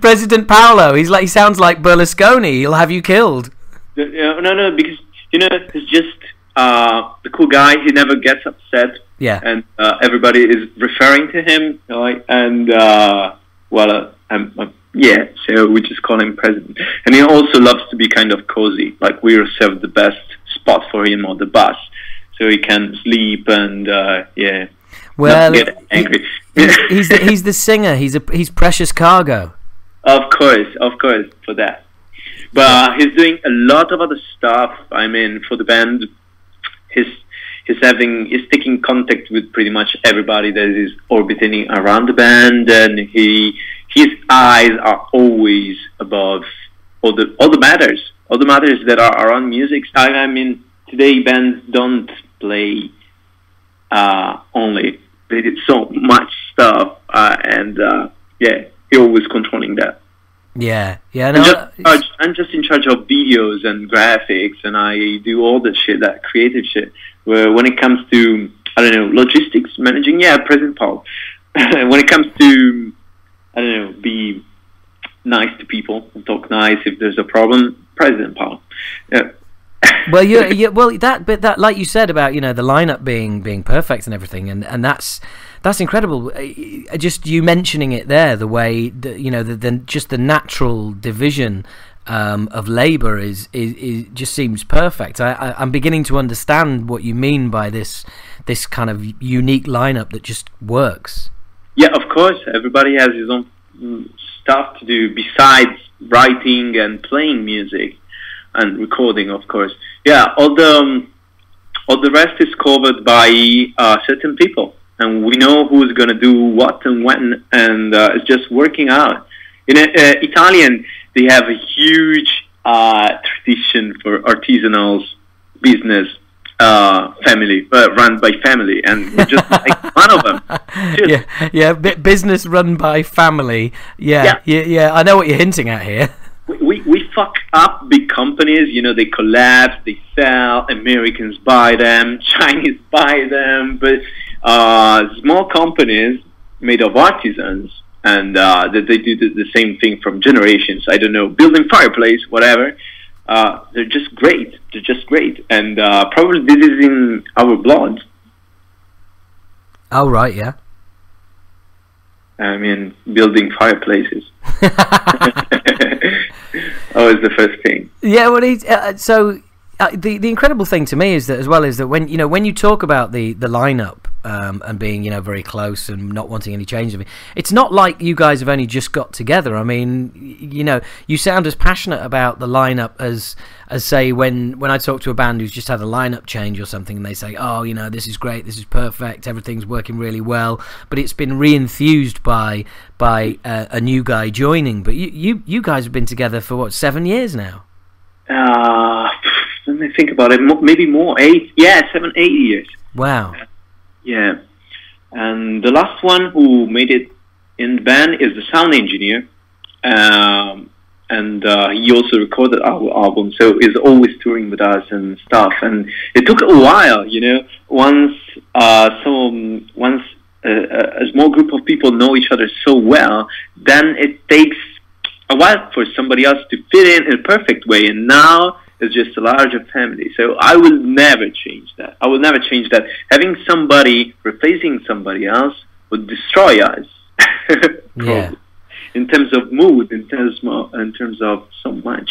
A: President Paolo. He sounds like Berlusconi. He'll have you killed.
B: No, because he's just the cool guy. He never gets upset.
A: Yeah,
B: and everybody is referring to him, so we just call him president. And he also loves to be kind of cozy. Like, we reserve the best spot for him on the bus, so he can sleep and
A: well,
B: not get angry.
A: he's the singer. He's Precious Cargo.
B: Of course, for that. But he's doing a lot of other stuff. I mean, for the band, he's taking contact with pretty much everybody that is orbiting around the band, and his eyes are always above all the matters that are around music. I mean, today bands don't play only; they did so much stuff, he's always controlling that.
A: Yeah.
B: No, I'm just in charge of videos and graphics, and I do all that shit, that creative shit. Where when it comes to, logistics, managing, President Paul. When it comes to, be nice to people and talk nice if there's a problem, President Paul. Yeah.
A: Well, that like you said about the lineup being perfect and everything, and that's incredible. Just you mentioning it there, the way just the natural division of labour is just seems perfect. I'm beginning to understand what you mean by this kind of unique lineup that just works.
B: Yeah, of course. Everybody has his own stuff to do besides writing and playing music and recording, of course. Yeah, all the rest is covered by certain people, and we know who's gonna do what and when, and it's just working out. In Italian, they have a huge tradition for artisanal business family, run by family, and we're just like one of them.
A: Business run by family. Yeah, I know what you're hinting at here.
B: We fuck up big companies, you know, they collapse, they sell, Americans buy them, Chinese buy them, but small companies made of artisans, and that they do the same thing from generations, I don't know, building fireplace, whatever, they're just great, and probably this is in our blood.
A: Oh, right, yeah.
B: I mean, building fireplaces. Always the first thing.
A: Yeah, well, the incredible thing to me is that, as well, is that when you talk about the lineup and being, you know, very close and not wanting any change of it, it's not like you guys have only just got together. I mean, you know, you sound as passionate about the lineup as say when I talk to a band who's just had a lineup change or something, and they say, oh, you know, this is great, this is perfect, everything's working really well, but it's been re-enthused by a new guy joining. But you guys have been together for what, 7 years now?
B: Let me think about it. Maybe more, 8. Yeah, 7, 8 years.
A: Wow.
B: Yeah, and the last one who made it in the band is the sound engineer, and he also recorded our album, so he's always touring with us and stuff. And it took a while, you know. Once a small group of people know each other so well, then it takes a while for somebody else to fit in a perfect way. And now it's just a larger family. So I will never change that. Having somebody replacing somebody else would destroy us.
A: Yeah.
B: In terms of mood, in terms of so much.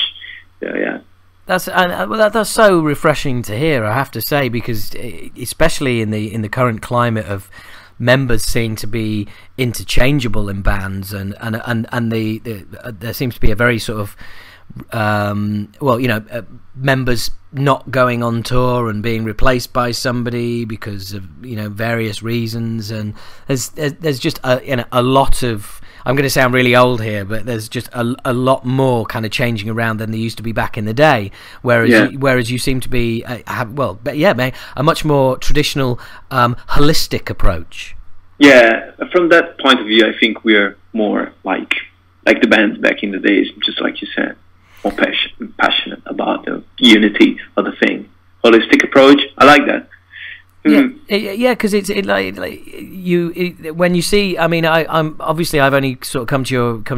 B: Yeah.
A: That's so refreshing to hear, I have to say, because especially in the current climate of members seem to be interchangeable in bands, and there seems to be a very sort of members not going on tour and being replaced by somebody because of, you know, various reasons, and there's just a lot of, I'm going to sound really old here, but there's just a lot more kind of changing around than there used to be back in the day, whereas you seem to be a much more traditional, holistic approach.
B: Yeah, from that point of view, I think we're more like the bands back in the days, just like you said, more passionate about the unity of the thing. Holistic approach, I like that.
A: Yeah, because when you see, I mean, I'm obviously, I've only sort of come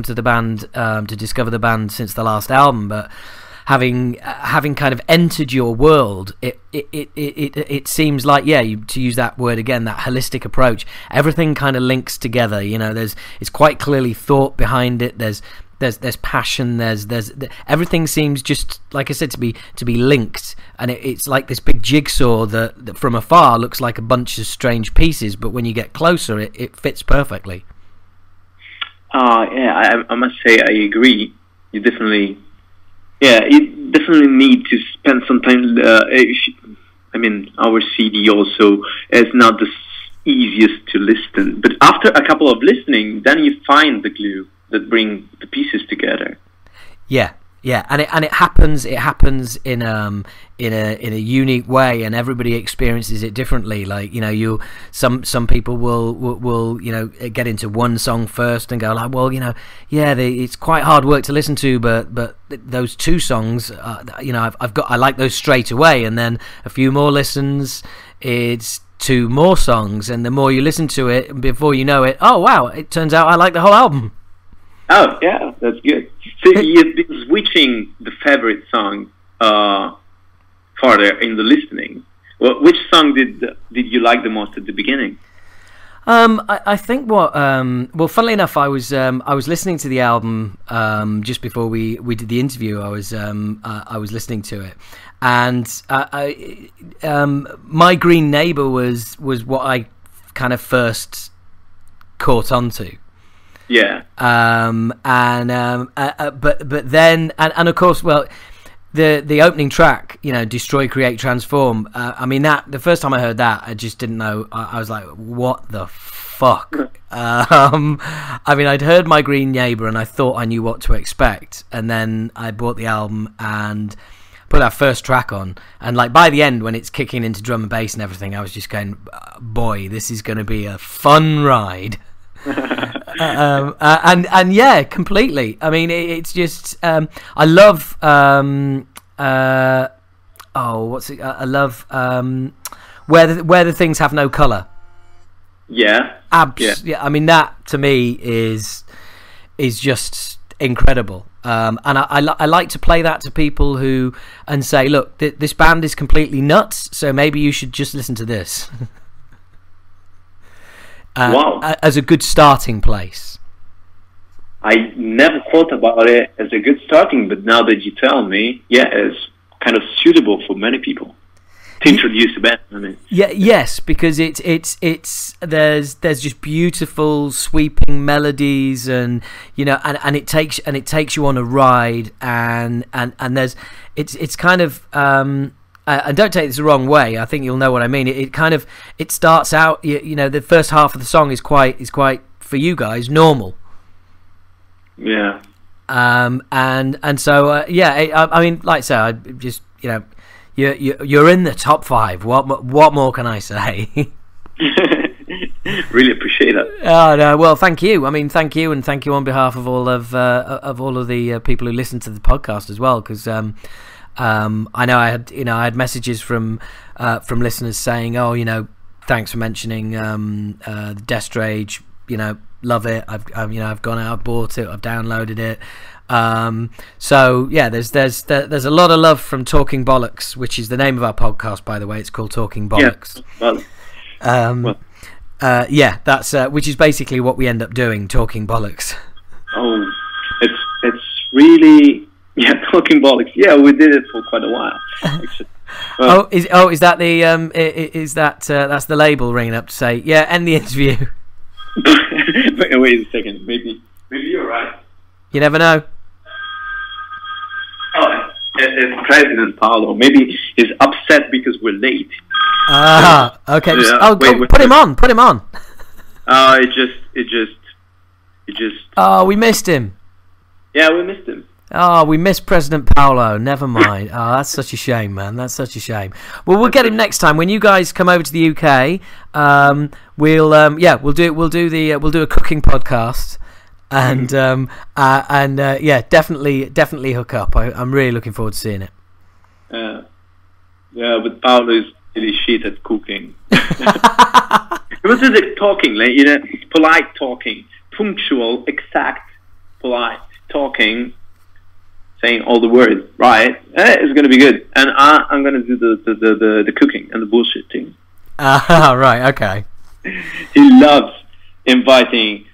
A: to the band to discover the band since the last album, but having kind of entered your world, it seems like, to use that word again, that holistic approach, everything kind of links together. You know, it's quite clearly thought behind it. There's passion. There's everything seems, just like I said, to be linked, and it's like this big jigsaw that from afar looks like a bunch of strange pieces, but when you get closer, it fits perfectly.
B: I must say I agree. You definitely need to spend some time. I mean, our CD also is not the easiest to listen, but after a couple of listening, then you find the glue that bring the pieces together. Yeah, and it happens in a unique way, and everybody experiences it differently. Like, you know, some people will you know, get into one song first and go like, well, you know, it's quite hard work to listen to, but those two songs, you know, I like those straight away, and then a few more listens, it's 2 more songs, and the more you listen to it, before you know it, oh wow, it turns out I like the whole album. Oh, yeah, that's good. So you've been switching the favorite song further in the listening. Well, which song did you like the most at the beginning? I think well, funnily enough, I was listening to the album just before we did the interview. I was listening to it, and My Green Neighbor was what I kind of first caught onto. Yeah. But then, and of course, well,
A: the opening track, you know, Destroy, Create, Transform. I mean, that the first time I heard that, I just didn't know. I was like, what the fuck? I mean, I'd heard My Green Neighbor and I thought I knew what to expect, and then I bought the album and put that first track on, and like by the end when it's kicking into drum and bass and everything, I was just going, boy, this is going to be a fun ride. And yeah, completely. I mean, it's just I love I love where the things have no color.
B: Yeah.
A: Yeah. I mean, that to me is just incredible. And I like to play that to people who and say, look, this band is completely nuts, so maybe you should just listen to this.
B: Wow.
A: As a good starting place.
B: I never thought about it as a good starting, but now that you tell me, yeah, it's kind of suitable for many people to introduce the band. I mean,
A: yes, because it's there's just beautiful sweeping melodies, and you know, and it takes you on a ride, and there's it's kind of and don't take this the wrong way. I think you'll know what I mean. It starts out, you know, the first half of the song is quite for you guys normal.
B: Yeah.
A: And so yeah. I mean, like I say, I just, you know, you're in the top 5. What more can I say?
B: Really appreciate that.
A: Oh no, well, thank you. I mean, thank you, and thank you on behalf of all of the people who listen to the podcast as well, because I know I had messages from listeners saying, oh, you know, thanks for mentioning the Destrage, you know, love it. I've gone out, I've bought it, I've downloaded it. So yeah, there's a lot of love from Talking Bollocks, which is the name of our podcast, by the way. It's called Talking Bollocks.
B: Yeah.
A: Yeah, that's which is basically what we end up doing, talking bollocks.
B: Oh, it's really. Yeah, Talking Bollocks. Yeah, we did it for quite a while. Actually.
A: Is that the that's the label ringing up to say, yeah, end the interview?
B: Wait a second. Maybe you're right.
A: You never know.
B: Oh, it's President Paolo. Maybe he's upset because we're late.
A: Ah, okay.
B: Yeah,
A: put him on. Put him on.
B: It just.
A: Oh, we missed him.
B: Yeah, we missed him.
A: Oh, we missed President Paolo. Never mind. Oh, that's such a shame, man. That's such a shame. Well, we'll get him next time when you guys come over to the UK. We'll do a cooking podcast, and yeah, definitely hook up. I'm really looking forward to seeing it.
B: Yeah, but Paolo is really shit at cooking. It was the talking, like, you know, polite talking, punctual, exact, polite talking. Saying all the words right, it's gonna be good, and I'm gonna do the cooking and the bullshitting.
A: Right, okay.
B: He loves inviting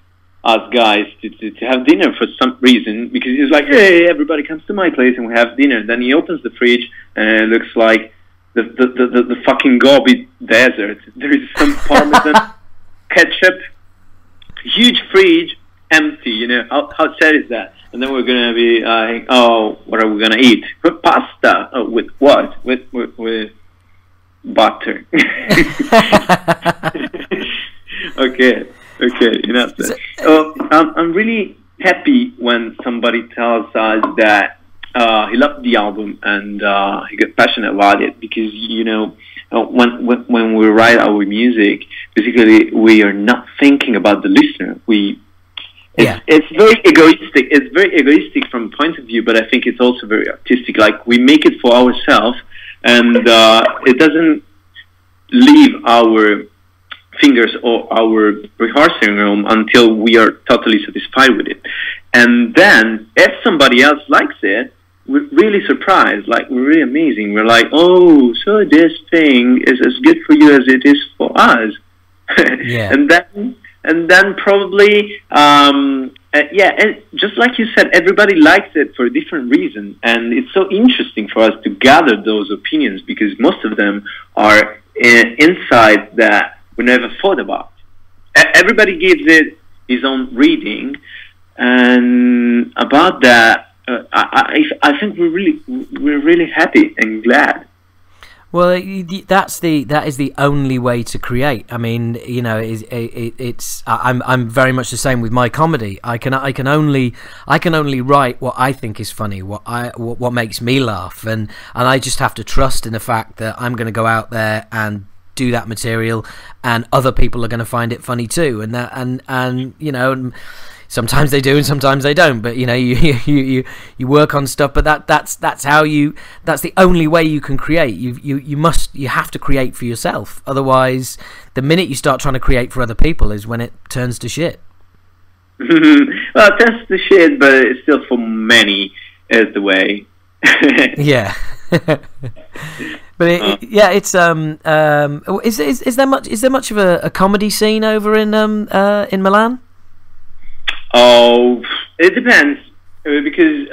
B: us guys to have dinner for some reason, because he's like, hey, everybody comes to my place and we have dinner. Then he opens the fridge and it looks like the fucking Gobi desert. There is some Parmesan ketchup, huge fridge, empty. You know how sad is that? And then we're gonna be what are we gonna eat? Pasta. Oh, with what? With butter. Okay. Enough. I'm really happy when somebody tells us that he loved the album and he got passionate about it, because you know, when we write our music, basically we are not thinking about the listener. It's very egoistic. It's very egoistic from a point of view, but I think it's also very artistic. Like, we make it for ourselves, and it doesn't leave our fingers or our rehearsing room until we are totally satisfied with it. And then, if somebody else likes it, we're really surprised. Like, we're really amazing. We're like, oh, so this thing is as good for you as it is for us.
A: Yeah.
B: And then probably, and just like you said, everybody likes it for a different reason. And it's so interesting for us to gather those opinions, because most of them are insights that we never thought about. Everybody gives it his own reading. And about that, I think we're really happy and glad.
A: Well, that is the only way to create. I mean, you know, I'm very much the same with my comedy. I can only write what I think is funny, what makes me laugh, and I just have to trust in the fact that I'm going to go out there and do that material, and other people are going to find it funny too, and you know. Sometimes they do, and sometimes they don't. But you know, you work on stuff. But that's the only way you can create. You have to create for yourself. Otherwise, the minute you start trying to create for other people is when it turns to shit.
B: Well, it turns to shit, but it's still for many is the way.
A: Yeah. But it's is there much of a comedy scene over in Milan?
B: Oh, it depends because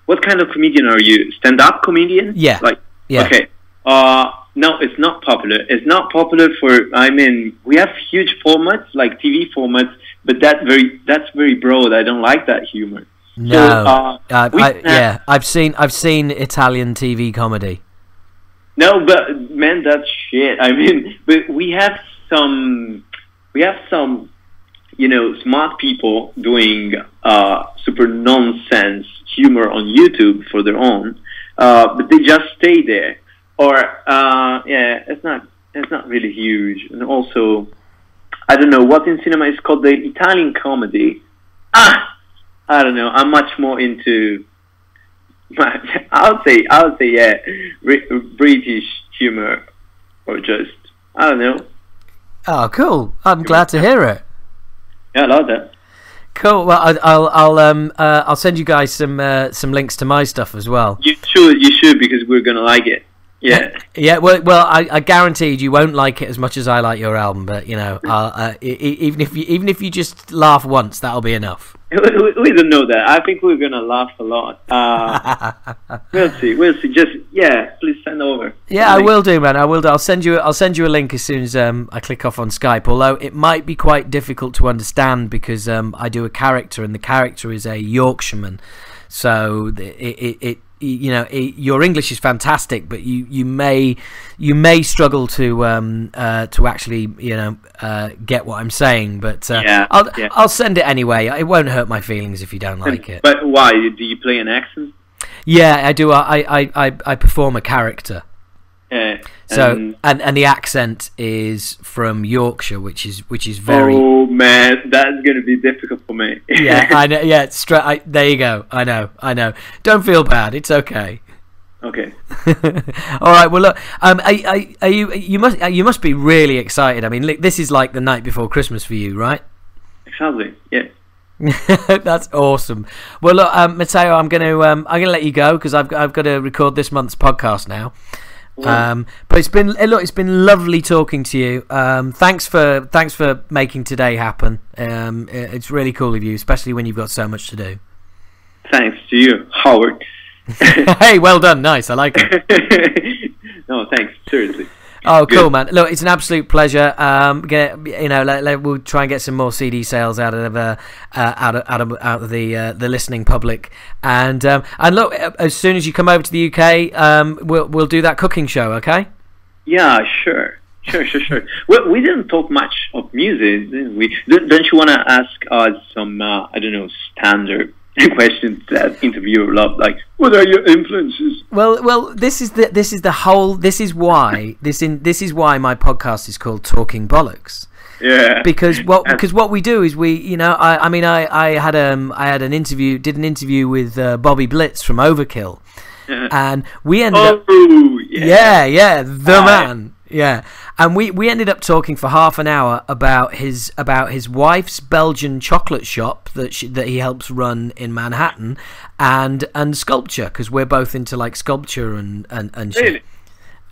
B: what kind of comedian are you? Stand-up comedian?
A: Yeah. Yeah.
B: Okay. No, it's not popular. It's not popular for. I mean, we have huge formats like TV formats, but that's very broad. I don't like that humor.
A: No. So, I've seen Italian TV comedy.
B: No, but man, that's shit. I mean, but we have some. You know, smart people doing super nonsense humor on YouTube for their own, but they just stay there. Or it's not really huge. And also, I don't know what in cinema is called the Italian comedy. I don't know. I'm much more into. I would say British humor, or just I don't know.
A: Oh, cool! I'm glad to hear it.
B: Yeah, I love that.
A: Cool. Well, I'll send you guys some links to my stuff as well.
B: You should because we're gonna like it. Yeah.
A: Yeah. Well, I guaranteed you won't like it as much as I like your album, but you know, even if you just laugh once, that'll be enough.
B: We don't know that. I think we're gonna laugh a lot. We'll see. Just please send over.
A: Yeah, I will do, man. I will do. I'll send you a link as soon as I click off on Skype. Although it might be quite difficult to understand because I do a character, and the character is a Yorkshireman. So your English is fantastic, but you may struggle to actually get what I'm saying. But I'll send it anyway. It won't hurt my feelings if you don't like it.
B: But why do you play an accent?
A: Yeah, I do. I perform a character. So and the accent is from Yorkshire, which is very.
B: Oh man, that's gonna be difficult for me.
A: Yeah, I know. Yeah, there you go. I know. Don't feel bad. It's okay.
B: Okay.
A: All right. Well, look. You must be really excited. I mean, this is like the night before Christmas for you, right?
B: Exactly. Yeah.
A: That's awesome. Well, look, Matteo, I'm gonna let you go because I've got to record this month's podcast now. But it's been lovely talking to you. Thanks for making today happen. It's really cool of you, especially when you've got so much to do.
B: Thanks to you, Howard.
A: Hey, well done. Nice. I like it.
B: No, thanks. Seriously.
A: Oh, cool, man. Look, it's an absolute pleasure. We'll try and get some more CD sales out of the listening public, and look, as soon as you come over to the UK, we'll do that cooking show. Okay?
B: Yeah, sure. Well, we didn't talk much of music, didn't we? Don't you want to ask us some standard questions that interviewer love, like what are your influences?
A: Well, this is why my podcast is called Talking Bollocks.
B: Yeah.
A: Because what we do is I had an interview with Bobby Blitz from Overkill, and we ended up man. Yeah, and we ended up talking for half an hour about his wife's Belgian chocolate shop that he helps run in Manhattan, and sculpture, because we're both into like sculpture and shit.
B: Really?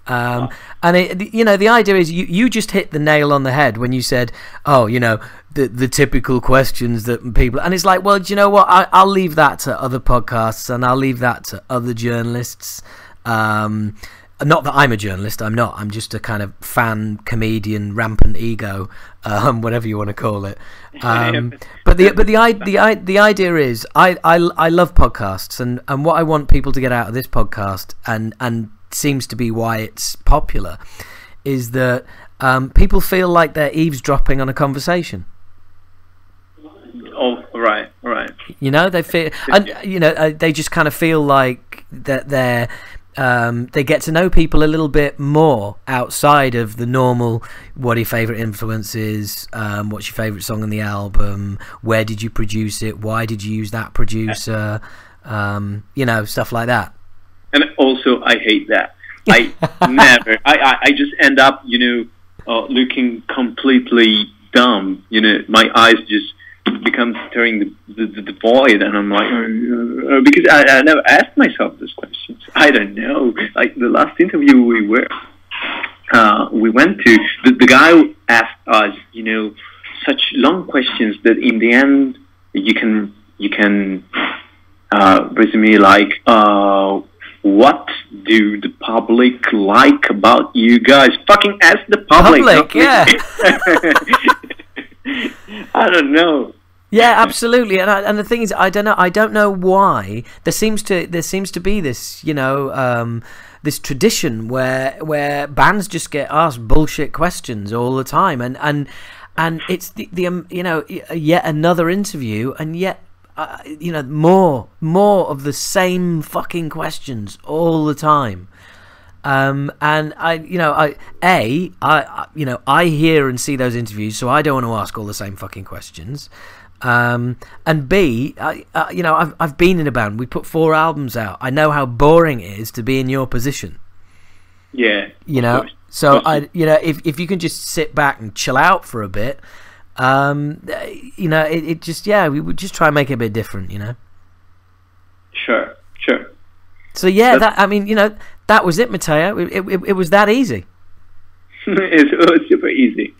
A: And the idea is you just hit the nail on the head when you said, the typical questions that people, and it's like, well, do you know what? I'll leave that to other podcasts, and I'll leave that to other journalists. not that I'm a journalist. I'm not. I'm just a kind of fan, comedian, rampant ego, whatever you want to call it. But the idea is, I love podcasts, and what I want people to get out of this podcast, and seems to be why it's popular, is that people feel like they're eavesdropping on a conversation.
B: Oh, right.
A: You know, they feel, and you know, they just kind of feel like that they get to know people a little bit more outside of the normal. What are your favourite influences? What's your favourite song on the album? Where did you produce it? Why did you use that producer? You know, stuff like that.
B: And also, I hate that. I just end up, you know, looking completely dumb. You know, my eyes just become staring the void, and I'm like, because I never asked myself these questions. I don't know. Like the last interview we went to, the guy asked us, you know, such long questions that in the end you can resume like, what do the public like about you guys? Fucking ask the public.
A: Yeah.
B: I don't know.
A: Yeah, absolutely. And the thing is, I don't know why there seems to be this, you know, this tradition where bands just get asked bullshit questions all the time, and it's the you know, yet another interview, and yet you know, more of the same fucking questions all the time. And I hear and see those interviews, so I don't want to ask all the same fucking questions. And B, you know, I've been in a band. We put 4 albums out. I know how boring it is to be in your position.
B: Yeah,
A: you know. So you know, if you can just sit back and chill out for a bit, you know, it just, yeah, we would just try and make it a bit different, you know.
B: Sure.
A: So yeah, I mean, you know, that was it, Matteo. It was that easy.
B: It was super easy.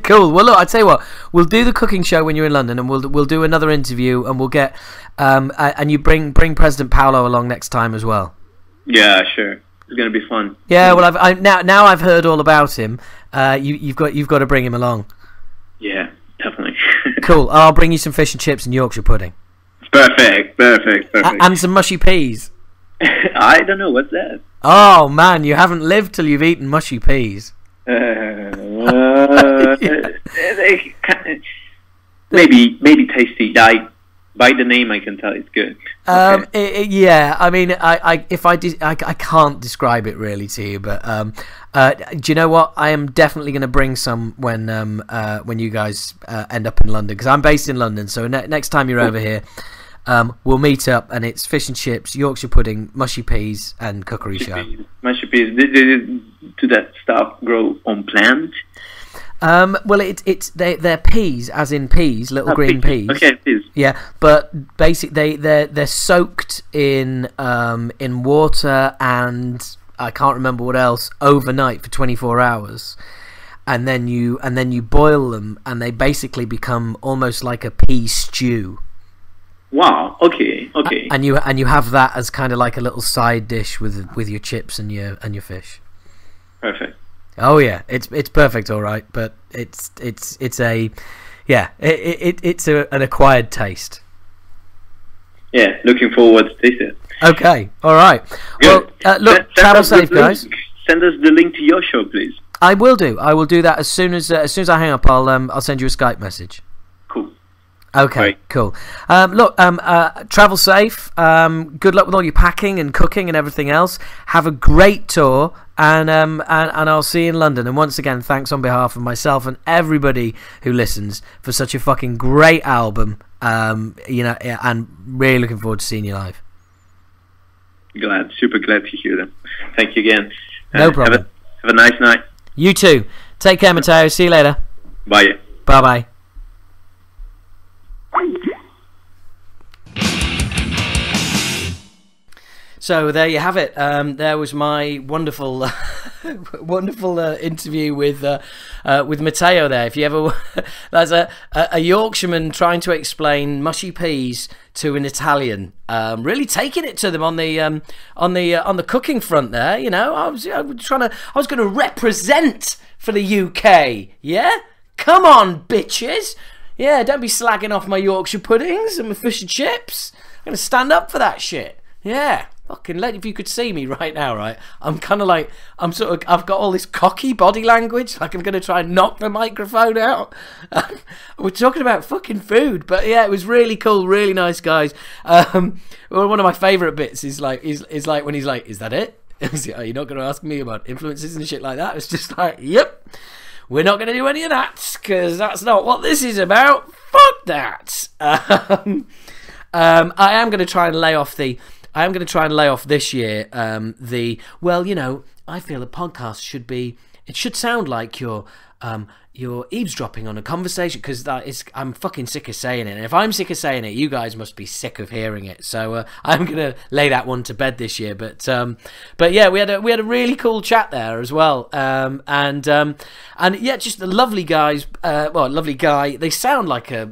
A: Cool. Well, look, I'll tell you what. We'll do the cooking show when you're in London, and we'll do another interview, and we'll get and you bring President Paolo along next time as well.
B: Yeah, sure. It's gonna be fun.
A: Yeah. Well, now I've heard all about him. You've got to bring him along.
B: Yeah, definitely.
A: Cool. I'll bring you some fish and chips and Yorkshire pudding.
B: Perfect.
A: And some mushy peas.
B: I don't know what's that.
A: Oh man, you haven't lived till you've eaten mushy peas.
B: Maybe tasty. By the name, I can tell it's good. Okay.
A: Yeah, I mean, I can't describe it really to you, but do you know what? I am definitely going to bring some when you guys end up in London, because I'm based in London. So next time you're over here, we'll meet up, and it's fish and chips, Yorkshire pudding, mushy peas, and cookery show.
B: Mushy peas. Do that stuff grow on plants?
A: Well, they're peas, as in peas, little green peas.
B: Okay, peas.
A: Yeah, but basically they're soaked in water and I can't remember what else overnight for 24 hours, and then you boil them, and they basically become almost like a pea stew.
B: Wow. Okay.
A: And you have that as kind of like a little side dish with your chips and your fish.
B: Perfect.
A: Oh yeah, it's perfect, all right, but it's an acquired taste.
B: Yeah, looking forward to taste it.
A: Okay, all right.
B: Good.
A: Well, look, travel safe, guys.
B: Send us the link to your show, please.
A: I will do that as soon as I hang up. I'll send you a Skype message.
B: Cool.
A: Okay,
B: right.
A: Cool. Look, travel safe. Good luck with all your packing and cooking and everything else. Have a great tour, and I'll see you in London. And once again, thanks on behalf of myself and everybody who listens for such a fucking great album. You know, and really looking forward to seeing you live.
B: Super glad to hear them. Thank you again.
A: No problem.
B: Have a nice night.
A: You too. Take care, Matteo. See you later.
B: Bye.
A: Bye. So there you have it. There was my wonderful wonderful interview with Matteo there. If you ever, there's a Yorkshireman trying to explain mushy peas to an Italian, really taking it to them on the cooking front there. You know, I was going to represent for the UK. Yeah, come on, bitches. Yeah, don't be slagging off my Yorkshire puddings and my fish and chips. I'm going to stand up for that shit. Yeah. Fucking if you could see me right now, right? I'm kind of like, I've got all this cocky body language, like I'm going to try and knock the microphone out. We're talking about fucking food, but yeah, it was really cool, really nice guys. One of my favourite bits is like when he's like, is that it? Are you not going to ask me about influences and shit like that? It's just like, yep. We're not going to do any of that, because that's not what this is about. Fuck that. I am going to try and lay off this year well, you know, I feel a podcast should sound like you're eavesdropping on a conversation, because I'm fucking sick of saying it, and if I'm sick of saying it, you guys must be sick of hearing it. So I'm gonna lay that one to bed this year. But yeah, we had a really cool chat there as well, and yeah, just the lovely guys. Lovely guy. They sound like a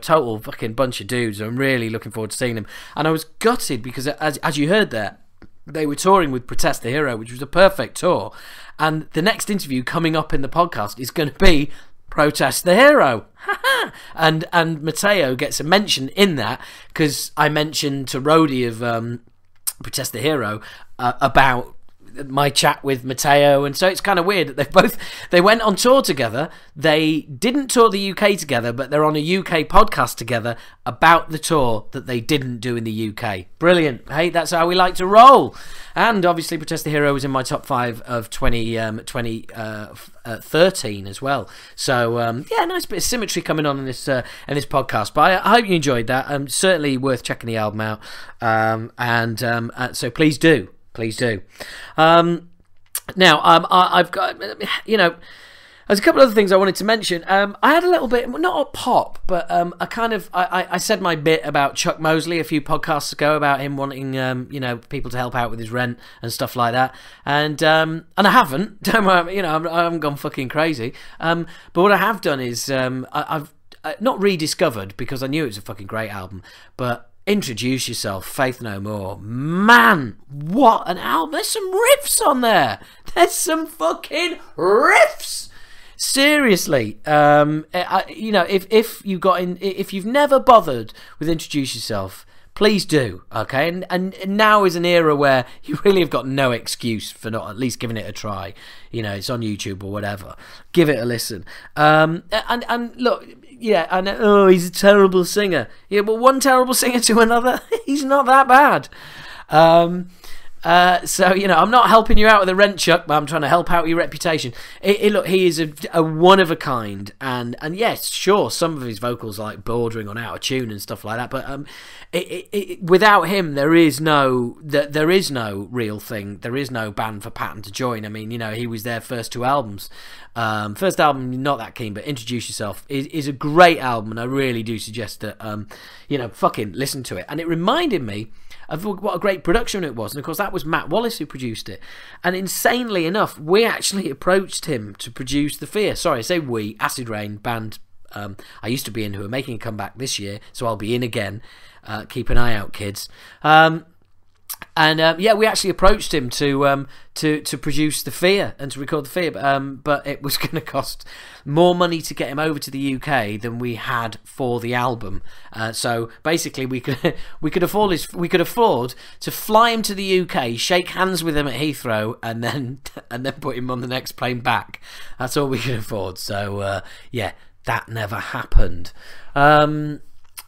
A: total fucking bunch of dudes. I'm really looking forward to seeing them, and I was gutted because as you heard there, they were touring with Protest the Hero, which was a perfect tour. And the next interview coming up in the podcast is going to be Protest the Hero. and Matteo gets a mention in that, because I mentioned to Rody of Protest the Hero about my chat with Matteo, and so it's kind of weird that they went on tour together. They didn't tour the UK together, but they're on a UK podcast together about the tour that they didn't do in the UK. Brilliant. Hey, that's how we like to roll. And obviously Protest the Hero was in my top 5 of 2013 as well. So yeah, nice bit of symmetry coming on in this podcast. But I hope you enjoyed that. Certainly worth checking the album out. So please do. Please do. Now, I've got, there's a couple of other things I wanted to mention. I had a little bit, not a pop, but I said my bit about Chuck Mosley a few podcasts ago about him wanting, people to help out with his rent and stuff like that. And I haven't. Don't worry, I haven't gone fucking crazy. But what I have done is I've not rediscovered, because I knew it was a fucking great album, but Introduce Yourself, Faith No More. Man, what an album. There's some riffs on there. There's some fucking riffs. Seriously. If you've never bothered with Introduce Yourself, please do, okay? And now is an era where you really have got no excuse for not at least giving it a try. It's on YouTube or whatever. Give it a listen. And look, yeah, and he's a terrible singer. Yeah, but one terrible singer to another, he's not that bad. So, I'm not helping you out with the rent, Chuck, but I'm trying to help out your reputation. Look, he is a one of a kind, and yes, sure, some of his vocals are like bordering on out of tune and stuff like that, but without him, there is no real thing. There is no band for Patton to join. I mean, he was their first 2 albums. First album, not that keen, but Introduce Yourself is a great album, and I really do suggest that fucking listen to it. And it reminded me of what a great production it was, and of course that was Matt Wallace who produced it. And insanely enough, we actually approached him to produce The Fear. Sorry, I say we, Acid Rain band I used to be in, who are making a comeback this year, so I'll be in again. Keep an eye out, kids. We actually approached him to produce The Fear and to record The Fear, but it was going to cost more money to get him over to the UK than we had for the album. So basically, we could afford to fly him to the UK, shake hands with him at Heathrow, and then put him on the next plane back. That's all we could afford. So yeah, that never happened.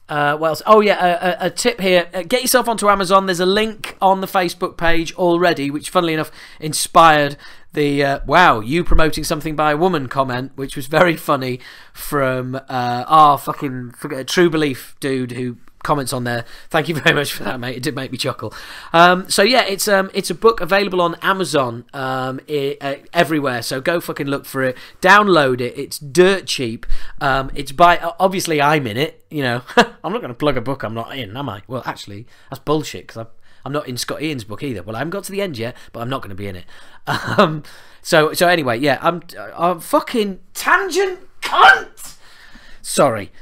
A: What else? Oh yeah, a tip here. Get yourself onto Amazon. There's a link on the Facebook page already, which funnily enough inspired the wow, you promoting something by a woman comment, which was very funny, from our fucking True Belief dude who comments on there. Thank you very much for that, mate. It did make me chuckle. So yeah, it's a book available on Amazon everywhere. So go fucking look for it. Download it. It's dirt cheap. It's by obviously I'm in it. You know, I'm not going to plug a book I'm not in, am I? Well, actually, that's bullshit because I'm not in Scott Ian's book either. Well, I haven't got to the end yet, but I'm not going to be in it. So anyway, yeah, I'm fucking tangent cunt. Sorry.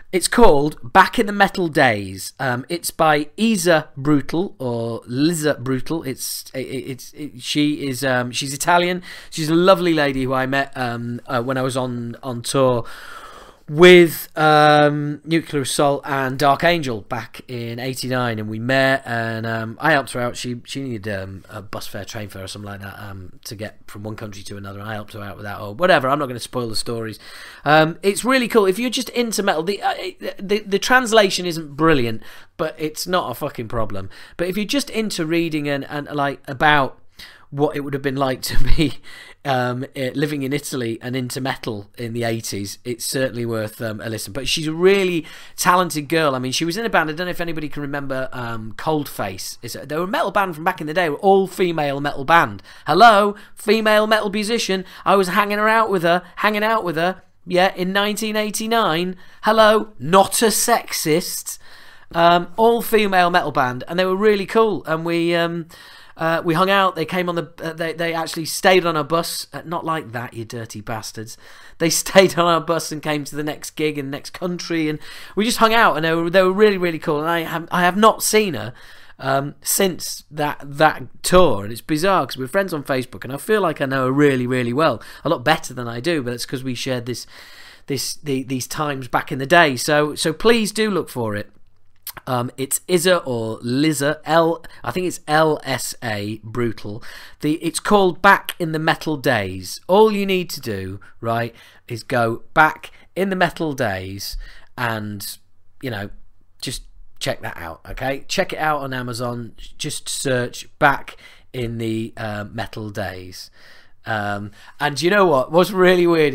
A: It's called Back in the Metal Days. It's by Isa Brutal or Liza Brutal. She's Italian. She's a lovely lady who I met when I was on tour with Nuclear Assault and Dark Angel back in '89, and we met, and I helped her out. She needed a bus fare, train fare or something like that to get from one country to another, and I helped her out with that or whatever. I'm not going to spoil the stories. It's really cool if you're just into metal. The translation isn't brilliant, but it's not a fucking problem. But if you're just into reading and like about what it would have been like to be living in Italy and into metal in the 80s, it's certainly worth a listen. But she's a really talented girl. I mean, she was in a band, I don't know if anybody can remember Coldface. They were a metal band from back in the day, all female metal band. Hello, female metal musician. I was hanging out with her, yeah, in 1989. Hello, not a sexist. All female metal band, and they were really cool, and we hung out. They came on they actually stayed on our bus. Not like that, you dirty bastards. They stayed on our bus and came to the next gig in the next country, and we just hung out. And they were really, really cool. And I have not seen her since that tour. And it's bizarre because we're friends on Facebook, and I feel like I know her really, really well, a lot better than I do. But it's because we shared these times back in the day. So please do look for it. It's Isa or Liza, I think it's LSA Brutal. It's called Back in the Metal Days. All you need to do, right, is go Back in the Metal Days and, you know, just check that out, okay? Check it out on Amazon. Just search Back in the Metal Days. And you know what? What's really weird?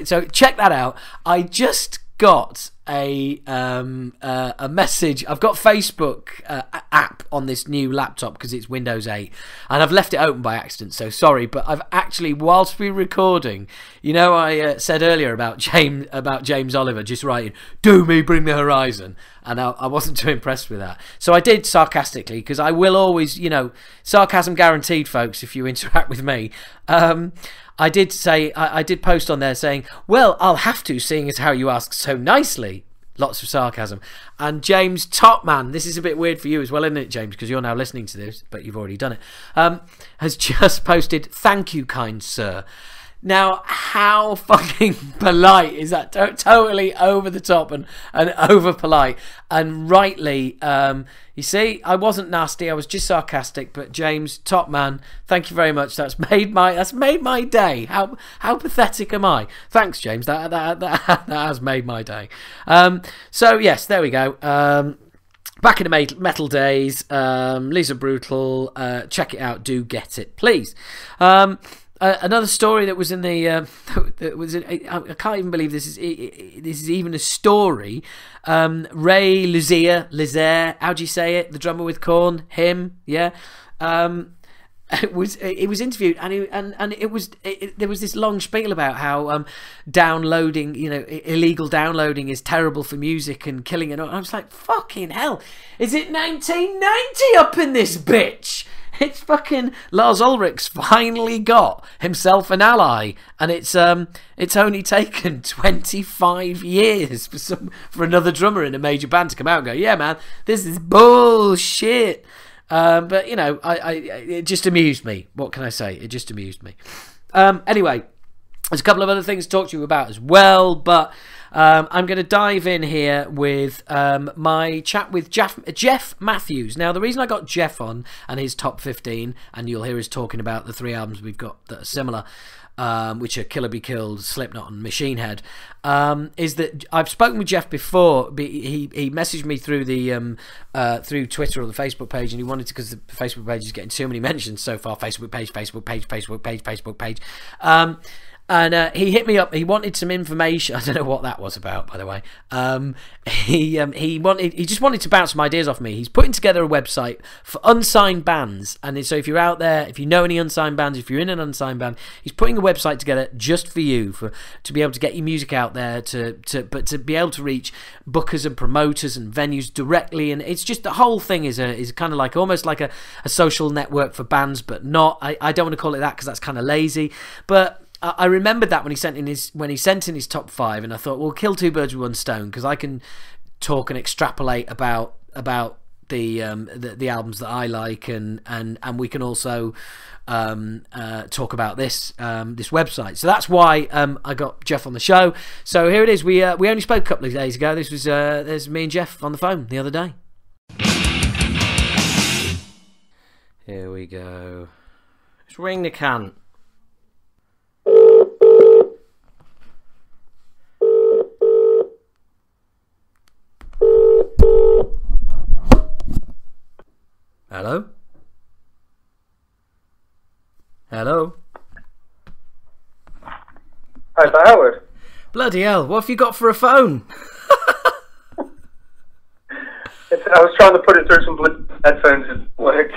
A: So check that out. I just got a message. I've got Facebook app on this new laptop because it's Windows 8, and I've left it open by accident, so sorry. But I've actually, whilst we're recording, you know, I said earlier about James Oliver just writing "Do me, bring the horizon," and I wasn't too impressed with that. So I did sarcastically, because I will always, you know, sarcasm guaranteed, folks. If you interact with me. I did say, I did post on there saying, well, I'll have to, seeing as how you asked so nicely. Lots of sarcasm. And James Topman, this is a bit weird for you as well, isn't it, James? Because you're now listening to this, but you've already done it. Has just posted, "Thank you, kind sir." Now, how fucking polite is that? Totally over the top and over polite. And rightly, you see, I wasn't nasty, I was just sarcastic. But James, top man, thank you very much. That's made my day. How pathetic am I? Thanks, James. That has made my day. So yes, there we go. Back in the Metal Days, Lisa Brutal. Check it out. Do get it, please. Another story that was in the I can't even believe this is even a story. Ray Luzier, how do you say it? The drummer with Korn, him, yeah. It was interviewed, and there was this long spiel about how downloading, you know, illegal downloading is terrible for music and killing it. And I was like, fucking hell, is it 1990 up in this bitch? It's fucking Lars Ulrich's finally got himself an ally, and it's only taken 25 years for another drummer in a major band to come out and go, yeah, man, this is bullshit. But you know, it just amused me. What can I say? It just amused me. Anyway, there's a couple of other things to talk to you about as well, but I'm going to dive in here with my chat with Jeff Matthews. Now, the reason I got Jeff on and his top 15, and you'll hear us talking about the 3 albums we've got that are similar, which are Killer Be Killed, Slipknot and Machine Head, is that I've spoken with Jeff before. He messaged me through the through Twitter or the Facebook page, and he wanted to, because the Facebook page is getting too many mentions so far. Facebook page. And he hit me up. He wanted some information. I don't know what that was about, by the way. He just wanted to bounce some ideas off me. He's putting together a website for unsigned bands. And so if you're out there, if you know any unsigned bands, if you're in an unsigned band, he's putting a website together just for you, to be able to get your music out there, but to be able to reach bookers and promoters and venues directly. And it's just, the whole thing is kind of like almost like a social network for bands, but not. I don't want to call it that because that's kind of lazy. But I remembered that when he sent in his top 5, and I thought, well, kill two birds with one stone, because I can talk and extrapolate about the albums that I like, and we can also talk about this website. So that's why I got Jeff on the show. So here it is. We only spoke a couple of days ago. This was there's me and Jeff on the phone the other day. Here we go. Let's ring the can. Hello? Hello?
C: Hi, it's Howard.
A: Bloody hell, what have you got for a phone?
C: I was trying to put it through some Bluetooth headphones. It worked.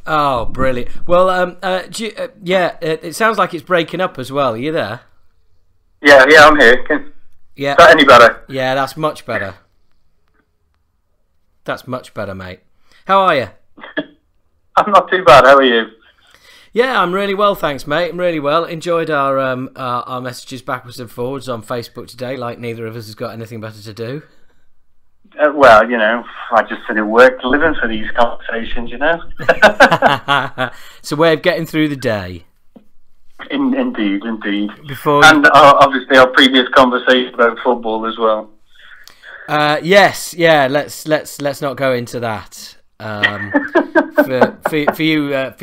A: Oh, brilliant. Well, it sounds like it's breaking up as well. Are you there?
C: Yeah, I'm here.
A: Yeah.
C: Is that any better?
A: Yeah, that's much better. That's much better, mate. How are you?
C: I'm not too bad. How are you?
A: Yeah, I'm really well, thanks, mate. I'm really well. Enjoyed our messages backwards and forwards on Facebook today, like neither of us has got anything better to do.
C: Well, I just sit at work living for these conversations,
A: It's a way of getting through the day.
C: Indeed.
A: Before
C: obviously our previous conversation about football as well.
A: Yes, yeah. Let's not go into that. For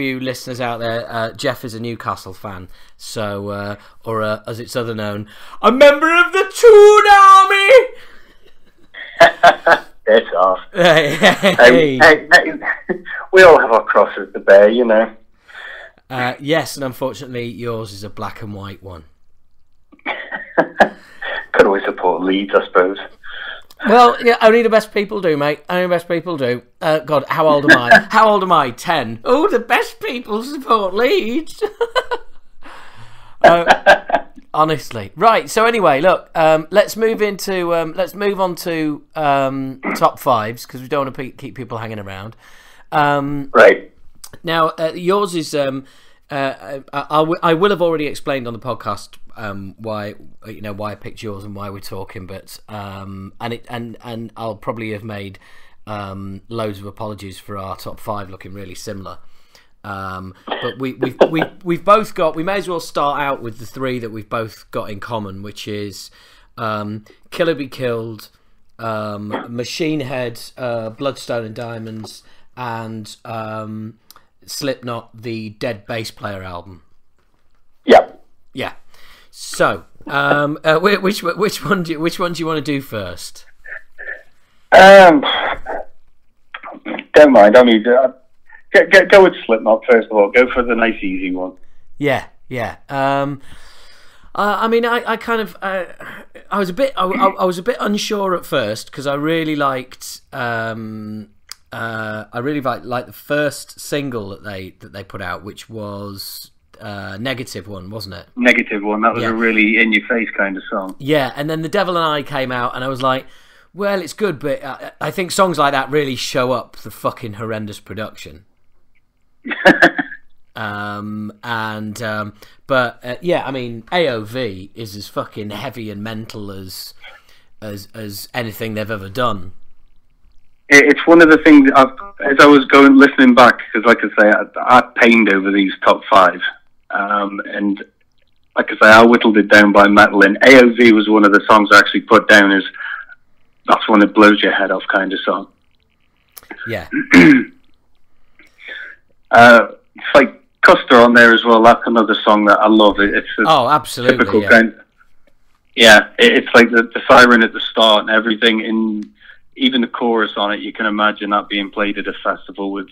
A: you listeners out there, Jeff is a Newcastle fan, so or as it's other known, a member of the Toon Army.
C: It's off.
A: Hey.
C: We all have our crosses to bear,
A: Yes, and unfortunately, yours is a black and white one.
C: Could always support Leeds, I suppose.
A: Well, yeah, only the best people do, mate. Only the best people do. God, how old am I? How old am I? 10. Oh, the best people support Leeds. Honestly, right. So anyway, look, let's move on to top fives, because we don't want to keep people hanging around.
C: Right.
A: Now, yours is. I will have already explained on the podcast why I picked yours and why we're talking, but and I'll probably have made loads of apologies for our top 5 looking really similar. But we've both got. We may as well start out with the 3 that we've both got in common, which is Killer Be Killed, Machine Head, Bloodstone and Diamonds, and Slipknot, the Dead Bass Player album. Yeah. So, which one do you want to do first?
C: Don't mind. I mean, go with Slipknot first of all. Go for the nice, easy one.
A: Yeah. I mean, I kind of, I was a bit unsure at first, because I really liked, the first single that they put out, which was Negative One, wasn't it?
C: Negative One. That was a really in your face kind of song.
A: Yeah, and then The Devil and I came out, and I was like, well, it's good, but I think songs like that really show up the fucking horrendous production. I mean, AOV is as fucking heavy and mental as anything they've ever done.
C: It's one of the things as I was listening back, because like I say, I pained over these top 5, and like I say, I whittled it down by metal, and AOV was one of the songs I actually put down as that's one that blows your head off kind of song.
A: Yeah.
C: It's like Custer on there as well. That's another song that I love. It's
A: absolutely
C: typical
A: yeah.
C: kind. Yeah, it's like the siren at the start and everything, and even the chorus on it. You can imagine that being played at a festival with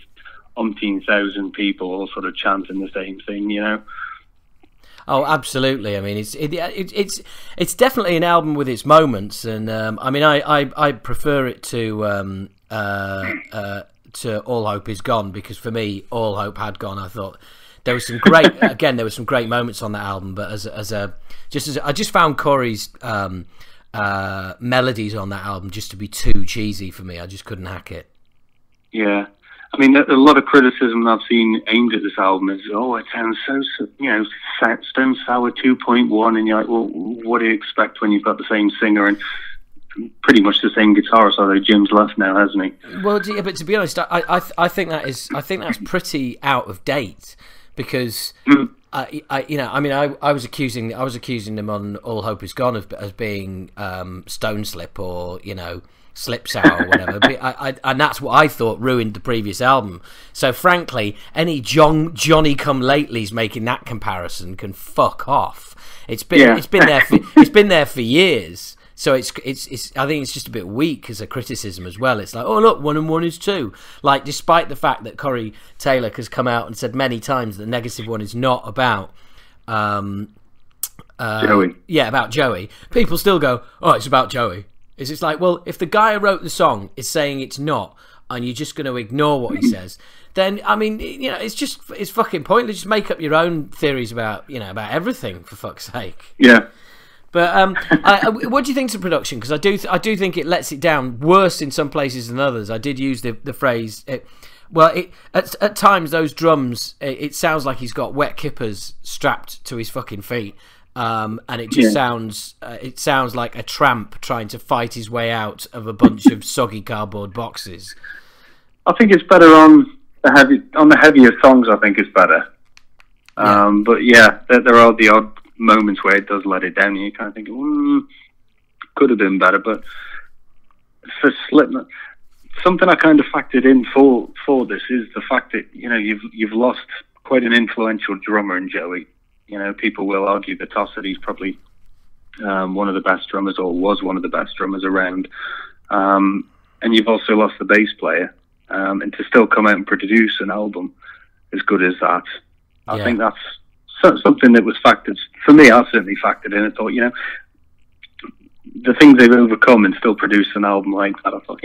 C: umpteen thousand people all sort of chanting the same thing.
A: Oh, absolutely. I mean, it's definitely an album with its moments, and I mean, I prefer it to All Hope Is Gone, because for me, All Hope Had Gone. I thought there was some great there were some great moments on that album, but I just found Corey's melodies on that album just to be too cheesy for me. I just couldn't hack it.
C: Yeah. I mean, a lot of criticism I've seen aimed at this album is, it sounds so, Stone Sour 2.1, and you're like, well, what do you expect when you've got the same singer and pretty much the same guitarist, although Jim's left now, hasn't he?
A: Well, yeah, but to be honest, I think that's pretty out of date, because I was accusing them on All Hope Is Gone as being Stone Slip, or Slip Sour or whatever, but and that's what I thought ruined the previous album. So frankly, any Johnny Come Latelys making that comparison can fuck off. It's been there for years. So it's I think it's just a bit weak as a criticism as well. It's like, oh look, 1 and 1 is 2. Like, despite the fact that Corey Taylor has come out and said many times that Negative One is not about
C: Joey.
A: Yeah, about Joey. People still go, oh, it's about Joey. It's like, well, if the guy who wrote the song is saying it's not, and you're just going to ignore what he says, then, I mean, it's fucking pointless. Just make up your own theories about everything, for fuck's sake.
C: Yeah.
A: But what do you think of production? Because I do think it lets it down worse in some places than others. I did use the phrase. At times those drums, it sounds like he's got wet kippers strapped to his fucking feet. And it just sounds like a tramp trying to fight his way out of a bunch of soggy cardboard boxes.
C: I think it's better on the heavier songs. I think it's better. But yeah, there are the odd moments where it does let it down, and you kind of think, could have been better. But for Slipknot, something I kind of factored in for this is the fact that you've lost quite an influential drummer in Joey. People will argue that Tossidy's probably one of the best drummers, or was one of the best drummers around. And you've also lost the bass player. And to still come out and produce an album as good as that, I think that's something that was factored. For me, I certainly factored in. I thought, the things they've overcome and still produce an album like that, I thought,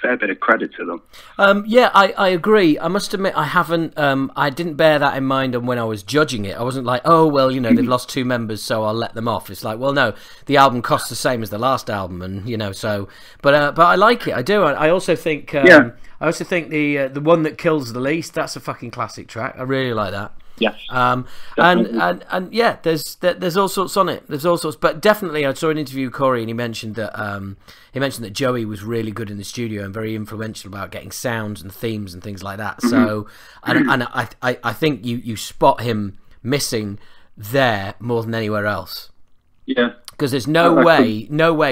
C: fair bit of credit to them.
A: I agree. I must admit, I didn't bear that in mind when I was judging it. I wasn't like, oh, well, they've lost 2 members, so I'll let them off. It's like, well, no, the album costs the same as the last album, and, so, but I like it. I do. I also think, the one that kills the least, that's a fucking classic track. I really like that.
C: Yes.
A: And yeah, there's all sorts on it. There's all sorts, but definitely I saw an interview with Corey, and he mentioned that Joey was really good in the studio and very influential about getting sounds and themes and things like that. So, and I think you spot him missing there more than anywhere else.
C: Yeah.
A: Because there's no way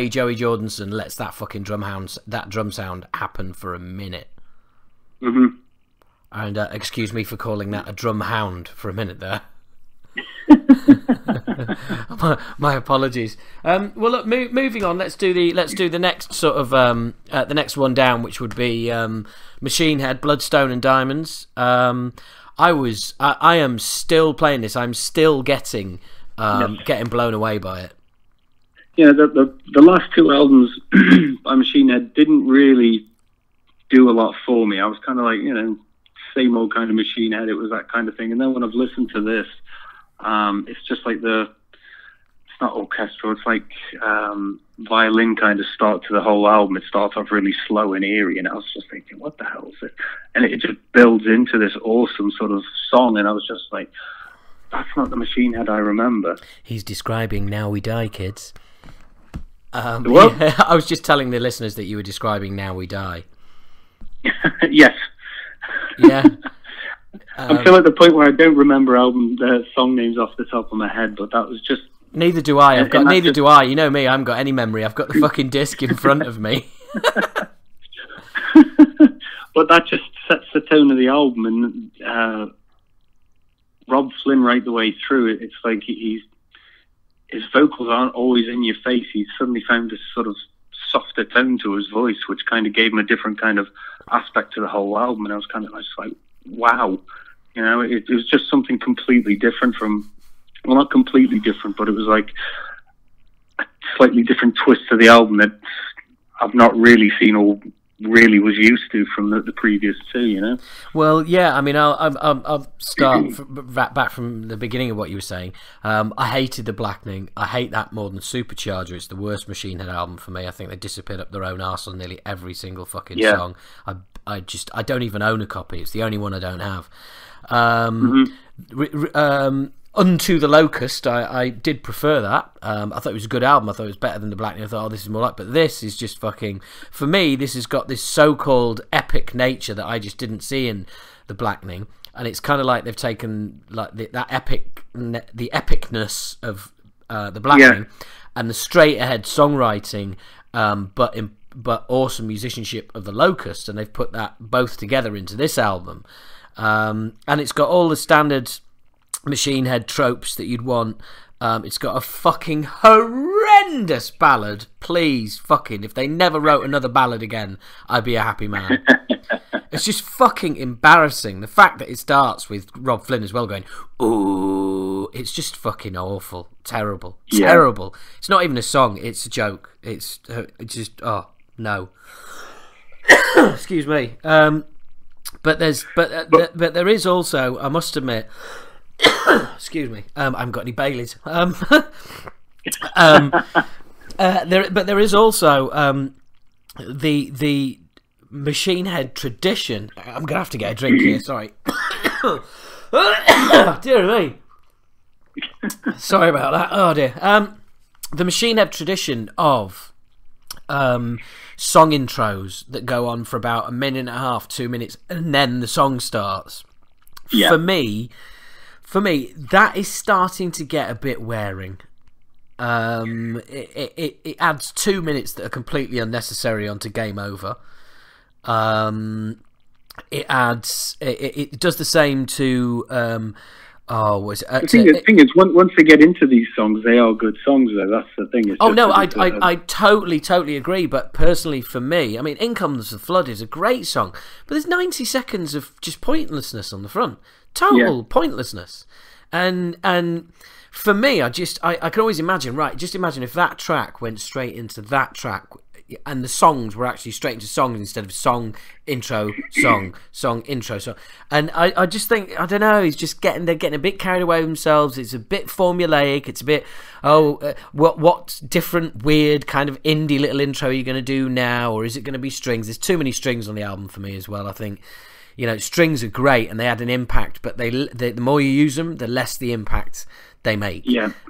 A: Joey Jordison lets that fucking drum sound happen for a minute.
C: Mm-hmm.
A: And excuse me for calling that a drum hound for a minute there. my apologies. Well, look, moving on. Let's do the next sort of the next one down, which would be Machine Head, Bloodstone and Diamonds. I am still playing this. I'm still getting blown away by it.
C: Yeah, the last 2 albums by Machine Head didn't really do a lot for me. I was kind of like, same old kind of Machine Head. It was that kind of thing. And then when I've listened to this, it's just like it's not orchestral. It's like violin kind of start to the whole album. It starts off really slow and eerie, and I was just thinking, what the hell is it? And it just builds into this awesome sort of song, and I was just like, that's not the Machine Head I remember.
A: He's describing Now We Die, kids.
C: What?
A: Yeah, I was just telling the listeners that you were describing Now We Die.
C: Yes.
A: Yeah.
C: I'm still at the point where I don't remember song names off the top of my head, but that was just...
A: Neither do I. Neither do I. You know me, I haven't got any memory. I've got the fucking disc in front of me.
C: But that just sets the tone of the album, and Rob Flynn right the way through it. It's like his vocals aren't always in your face. He's suddenly found this sort of softer tone to his voice, which kind of gave him a different kind of aspect to the whole album, and I was kind of just like, wow, it was just something completely different from well, not completely different, but it was like a slightly different twist to the album that I've not really seen or really was used to from the previous two, you know.
A: Well, yeah, I mean, I'll start back from the beginning of what you were saying. I hated the Blackening. I hate that more than Supercharger. It's the worst Machine Head album for me. I think they disappeared up their own arse on nearly every single fucking song. I don't even own a copy. It's the only one I don't have. Unto the Locust, I did prefer that. I thought it was a good album. I thought it was better than the Blackening. I thought, oh, this is more like... But this is just fucking... For me, this has got this so-called epic nature that I just didn't see in the Blackening. And it's kind of like they've taken like the epicness of the Blackening and the straight-ahead songwriting, but awesome musicianship of the Locust, and they've put that both together into this album. And it's got all the standard Machine Head tropes that you'd want. It's got a fucking horrendous ballad. Please, fucking, if they never wrote another ballad again, I'd be a happy man. It's just fucking embarrassing. The fact that it starts with Rob Flynn as well going, ooh, it's just fucking awful. Terrible. Terrible. It's not even a song, it's a joke. It's just, oh, no. Excuse me. But there is also, I must admit, excuse me, I haven't got any Baileys. There is also the Machine Head tradition. I'm gonna have to get a drink here. Sorry. Dear me. Sorry about that. Oh dear. The Machine Head tradition of song intros that go on for about a minute and a half, 2 minutes, and then the song starts. Yeah. For me, that is starting to get a bit wearing. It adds 2 minutes that are completely unnecessary onto Game Over. It does the same to the
C: thing is, once they get into these songs, they are good songs, though. That's the thing.
A: I totally agree. But personally, for me, I mean, "In Comes the Flood" is a great song, but there's 90 seconds of just pointlessness on the front, total pointlessness, and for me, I can always imagine. Right, just imagine if that track went straight into that track, and the songs were actually straight into songs instead of song intro song intro song. And I just think, I don't know, they're getting a bit carried away with themselves. It's a bit formulaic. It's a bit what different weird kind of indie little intro are you going to do now, or is it going to be strings? There's too many strings on the album for me as well. I think, you know, strings are great and they add an impact, but the more you use them, the less the impact they make.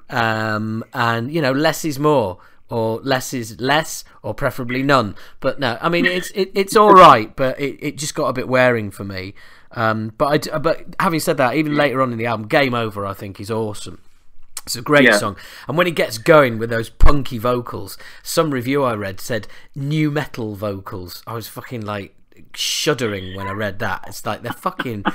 A: And you know, less is more, or less is less, or preferably none. But no, I mean, it's all right, but it just got a bit wearing for me. But having said that, even later on in the album, "Game Over" I think is awesome. It's a great song, and when it gets going with those punky vocals, some review I read said new metal vocals. I was fucking like shuddering when I read that. It's like they're fucking.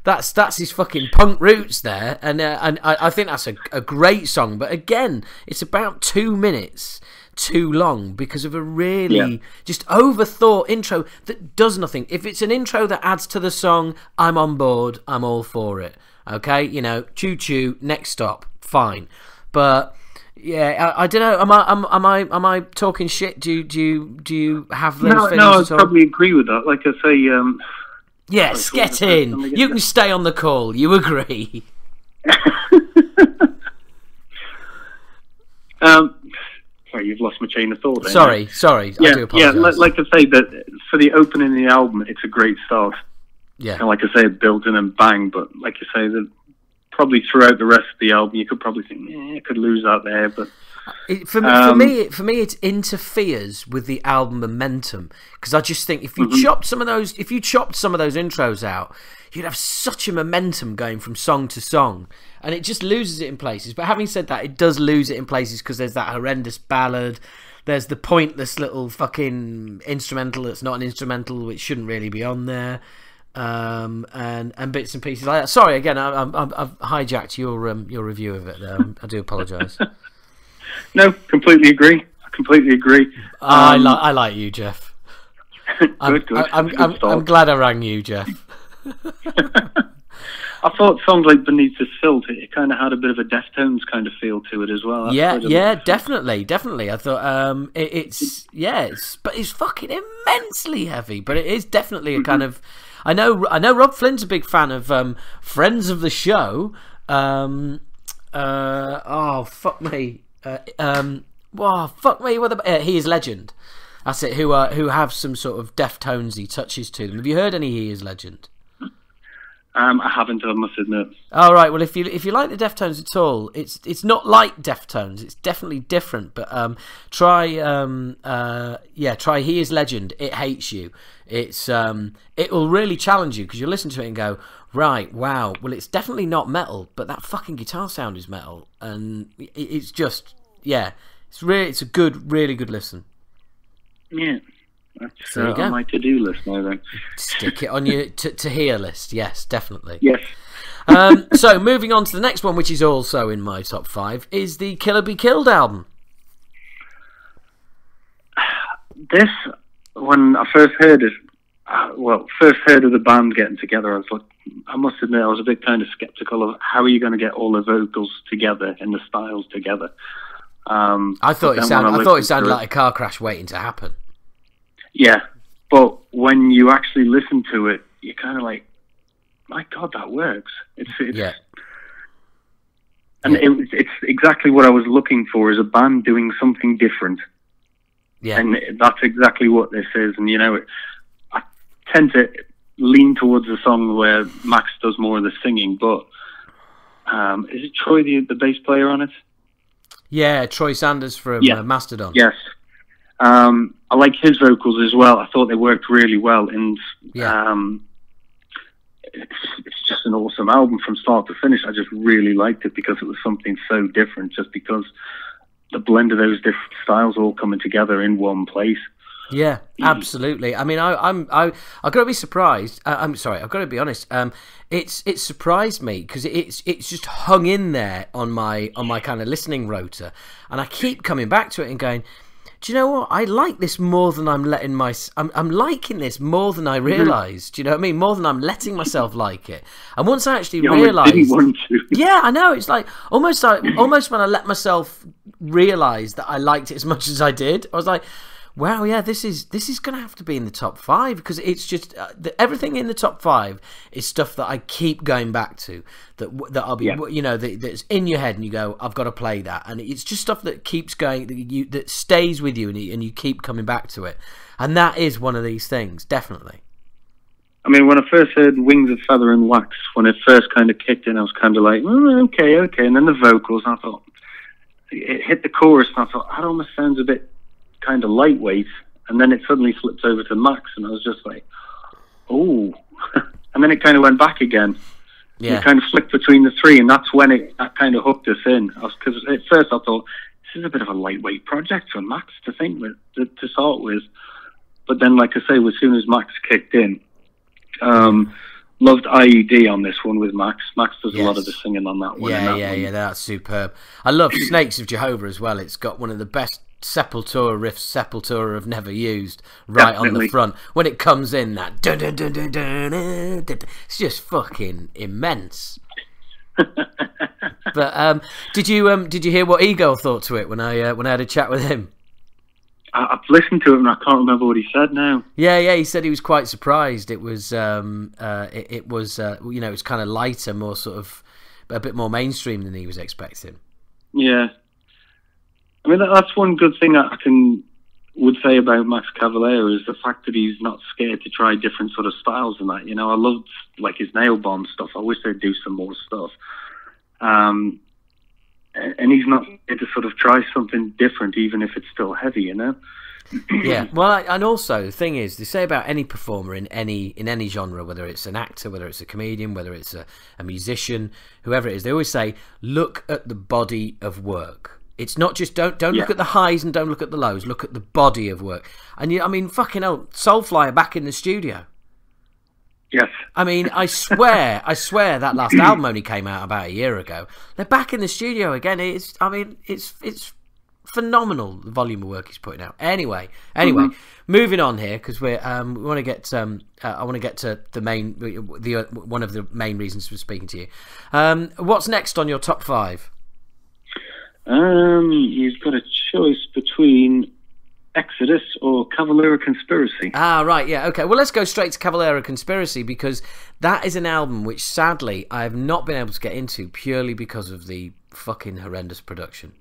A: That's his fucking punk roots there, and I think that's a great song. But again, it's about 2 minutes too long because of a really just overthought intro that does nothing. If it's an intro that adds to the song, I'm on board. I'm all for it. Okay, you know, choo choo, next stop, fine. But yeah, I don't know. Am I talking shit? Do you have those feelings?
C: No, I probably agree with that. Like I say.
A: Yes, get in. You can stay on the call. You agree.
C: Sorry, you've lost my chain of thought there.
A: Sorry. I do apologise.
C: Yeah, like I say, that for the opening of the album, it's a great start.
A: Yeah.
C: And like I say, it builds in and bang, but like you say, that probably throughout the rest of the album, you could probably think, I could lose that there, but...
A: For me, it interferes with the album momentum, because I just think if you chopped some of those intros out, you'd have such a momentum going from song to song, and it just loses it in places. But having said that, it does lose it in places because there's that horrendous ballad, there's the pointless little fucking instrumental that's not an instrumental, which shouldn't really be on there, and bits and pieces like that. Sorry again, I've hijacked your review of it there. I do apologise.
C: No, completely agree.
A: I like you, Jeff.
C: Good.
A: I'm glad I rang you, Jeff.
C: I thought songs like Beneath the Silt, it kind of had a bit of a Deftones kind of feel to it as well.
A: Definitely. I thought but it's fucking immensely heavy. But it is definitely a kind of. I know Rob Flynn's a big fan of friends of the show. Fuck me. He Is Legend. That's it. Who have some sort of Deftonesy touches to them. Have you heard any He Is Legend?
C: I haven't, I must admit.
A: All right. Well, if you like the Deftones at all, it's not like Deftones. It's definitely different. But try He Is Legend. It Hates You. It will really challenge you because you listen to it and go, right, wow. Well, it's definitely not metal, but that fucking guitar sound is metal, and it's just it's a really good listen.
C: Yeah. That's on my to-do list now, then.
A: Stick it on your to hear list. Yes, definitely.
C: Yes.
A: So moving on to the next one, which is also in my top 5, is the Killer Be Killed album.
C: This, when I first heard it, first heard of the band getting together, I must admit, I was a bit kind of skeptical of how are you going to get all the vocals together and the styles together.
A: I thought it sounded like a car crash waiting to happen.
C: Yeah, but when you actually listen to it, you're kind of like, my God, that works. It's exactly what I was looking for, is a band doing something different. Yeah, and that's exactly what this is. And I tend to lean towards the song where Max does more of the singing. But is it Troy, the bass player on it? Yeah,
A: Troy Sanders from Mastodon.
C: Yes. I like his vocals as well. I thought they worked really well, and it's just an awesome album from start to finish. I just really liked it because it was something so different, just because the blend of those different styles all coming together in one place.
A: Yeah, absolutely. I mean, I've got to be surprised. I'm sorry, I've got to be honest. It surprised me because it's just hung in there on my kind of listening rotor, and I keep coming back to it and going, do you know what? I like this more than I'm letting I'm liking this more than I realised. Do you know what I mean? More than I'm letting myself like it. And once I actually realised,
C: didn't want to.
A: Yeah, I know. It's like almost when I let myself realise that I liked it as much as I did, I was like, wow, yeah, this is going to have to be in the top 5 because it's just everything in the top 5 is stuff that I keep going back to, that I'll be that's in your head and you go, I've got to play that, and it's just stuff that keeps going, that stays with you and you keep coming back to it, and that is one of these things, definitely.
C: I mean, when I first heard Wings of Feather and Wax, when it first kind of kicked in, I was kind of like, okay, and then the vocals, and I thought, it hit the chorus, and I thought, that almost sounds a bit kind of lightweight, and then it suddenly flips over to Max, and I was just like, oh. And then it kind of went back again. Yeah. It kind of flicked between the three, and that's when that kind of hooked us in. Because at first I thought, this is a bit of a lightweight project for Max to to start with. But then, like I say, as soon as Max kicked in, loved IED on this one with Max. Max does a lot of the singing on that one.
A: Yeah, that's superb. I love Snakes of Jehovah as well. It's got one of the best Sepultura riffs Sepultura have never used on the front. When it comes in, that dun, dun, dun, dun, dun, dun, dun, it's just fucking immense. But did you hear what Eagle thought to it when I had a chat with him?
C: I've listened to it and I can't remember what he said now.
A: Yeah, he said he was quite surprised. It was it was kind of lighter, more sort of a bit more mainstream than he was expecting. Yeah.
C: I mean, that's one good thing I would say about Max Cavalera, is the fact that he's not scared to try different sort of styles and that. I loved like his nail bomb stuff. I wish they'd do some more stuff. And he's not scared to sort of try something different, even if it's still heavy,
A: Yeah, well, and also the thing is, they say about any performer in any genre, whether it's an actor, whether it's a comedian, whether it's a musician, whoever it is, they always say, look at the body of work. It's not just don't look at the highs and don't look at the lows. Look at the body of work. And fucking hell, Soulfly are back in the studio.
C: Yes.
A: I mean, I swear that last album only came out about a year ago. They're back in the studio again. It's phenomenal, the volume of work he's putting out. Anyway, moving on here, because we want to get I want to get to the main, one of the main reasons for speaking to you. What's next on your top 5?
C: You've got a choice between Exodus or Cavalera Conspiracy.
A: Ah, right, yeah, okay. Well, let's go straight to Cavalera Conspiracy, because that is an album which, sadly, I have not been able to get into purely because of the fucking horrendous production.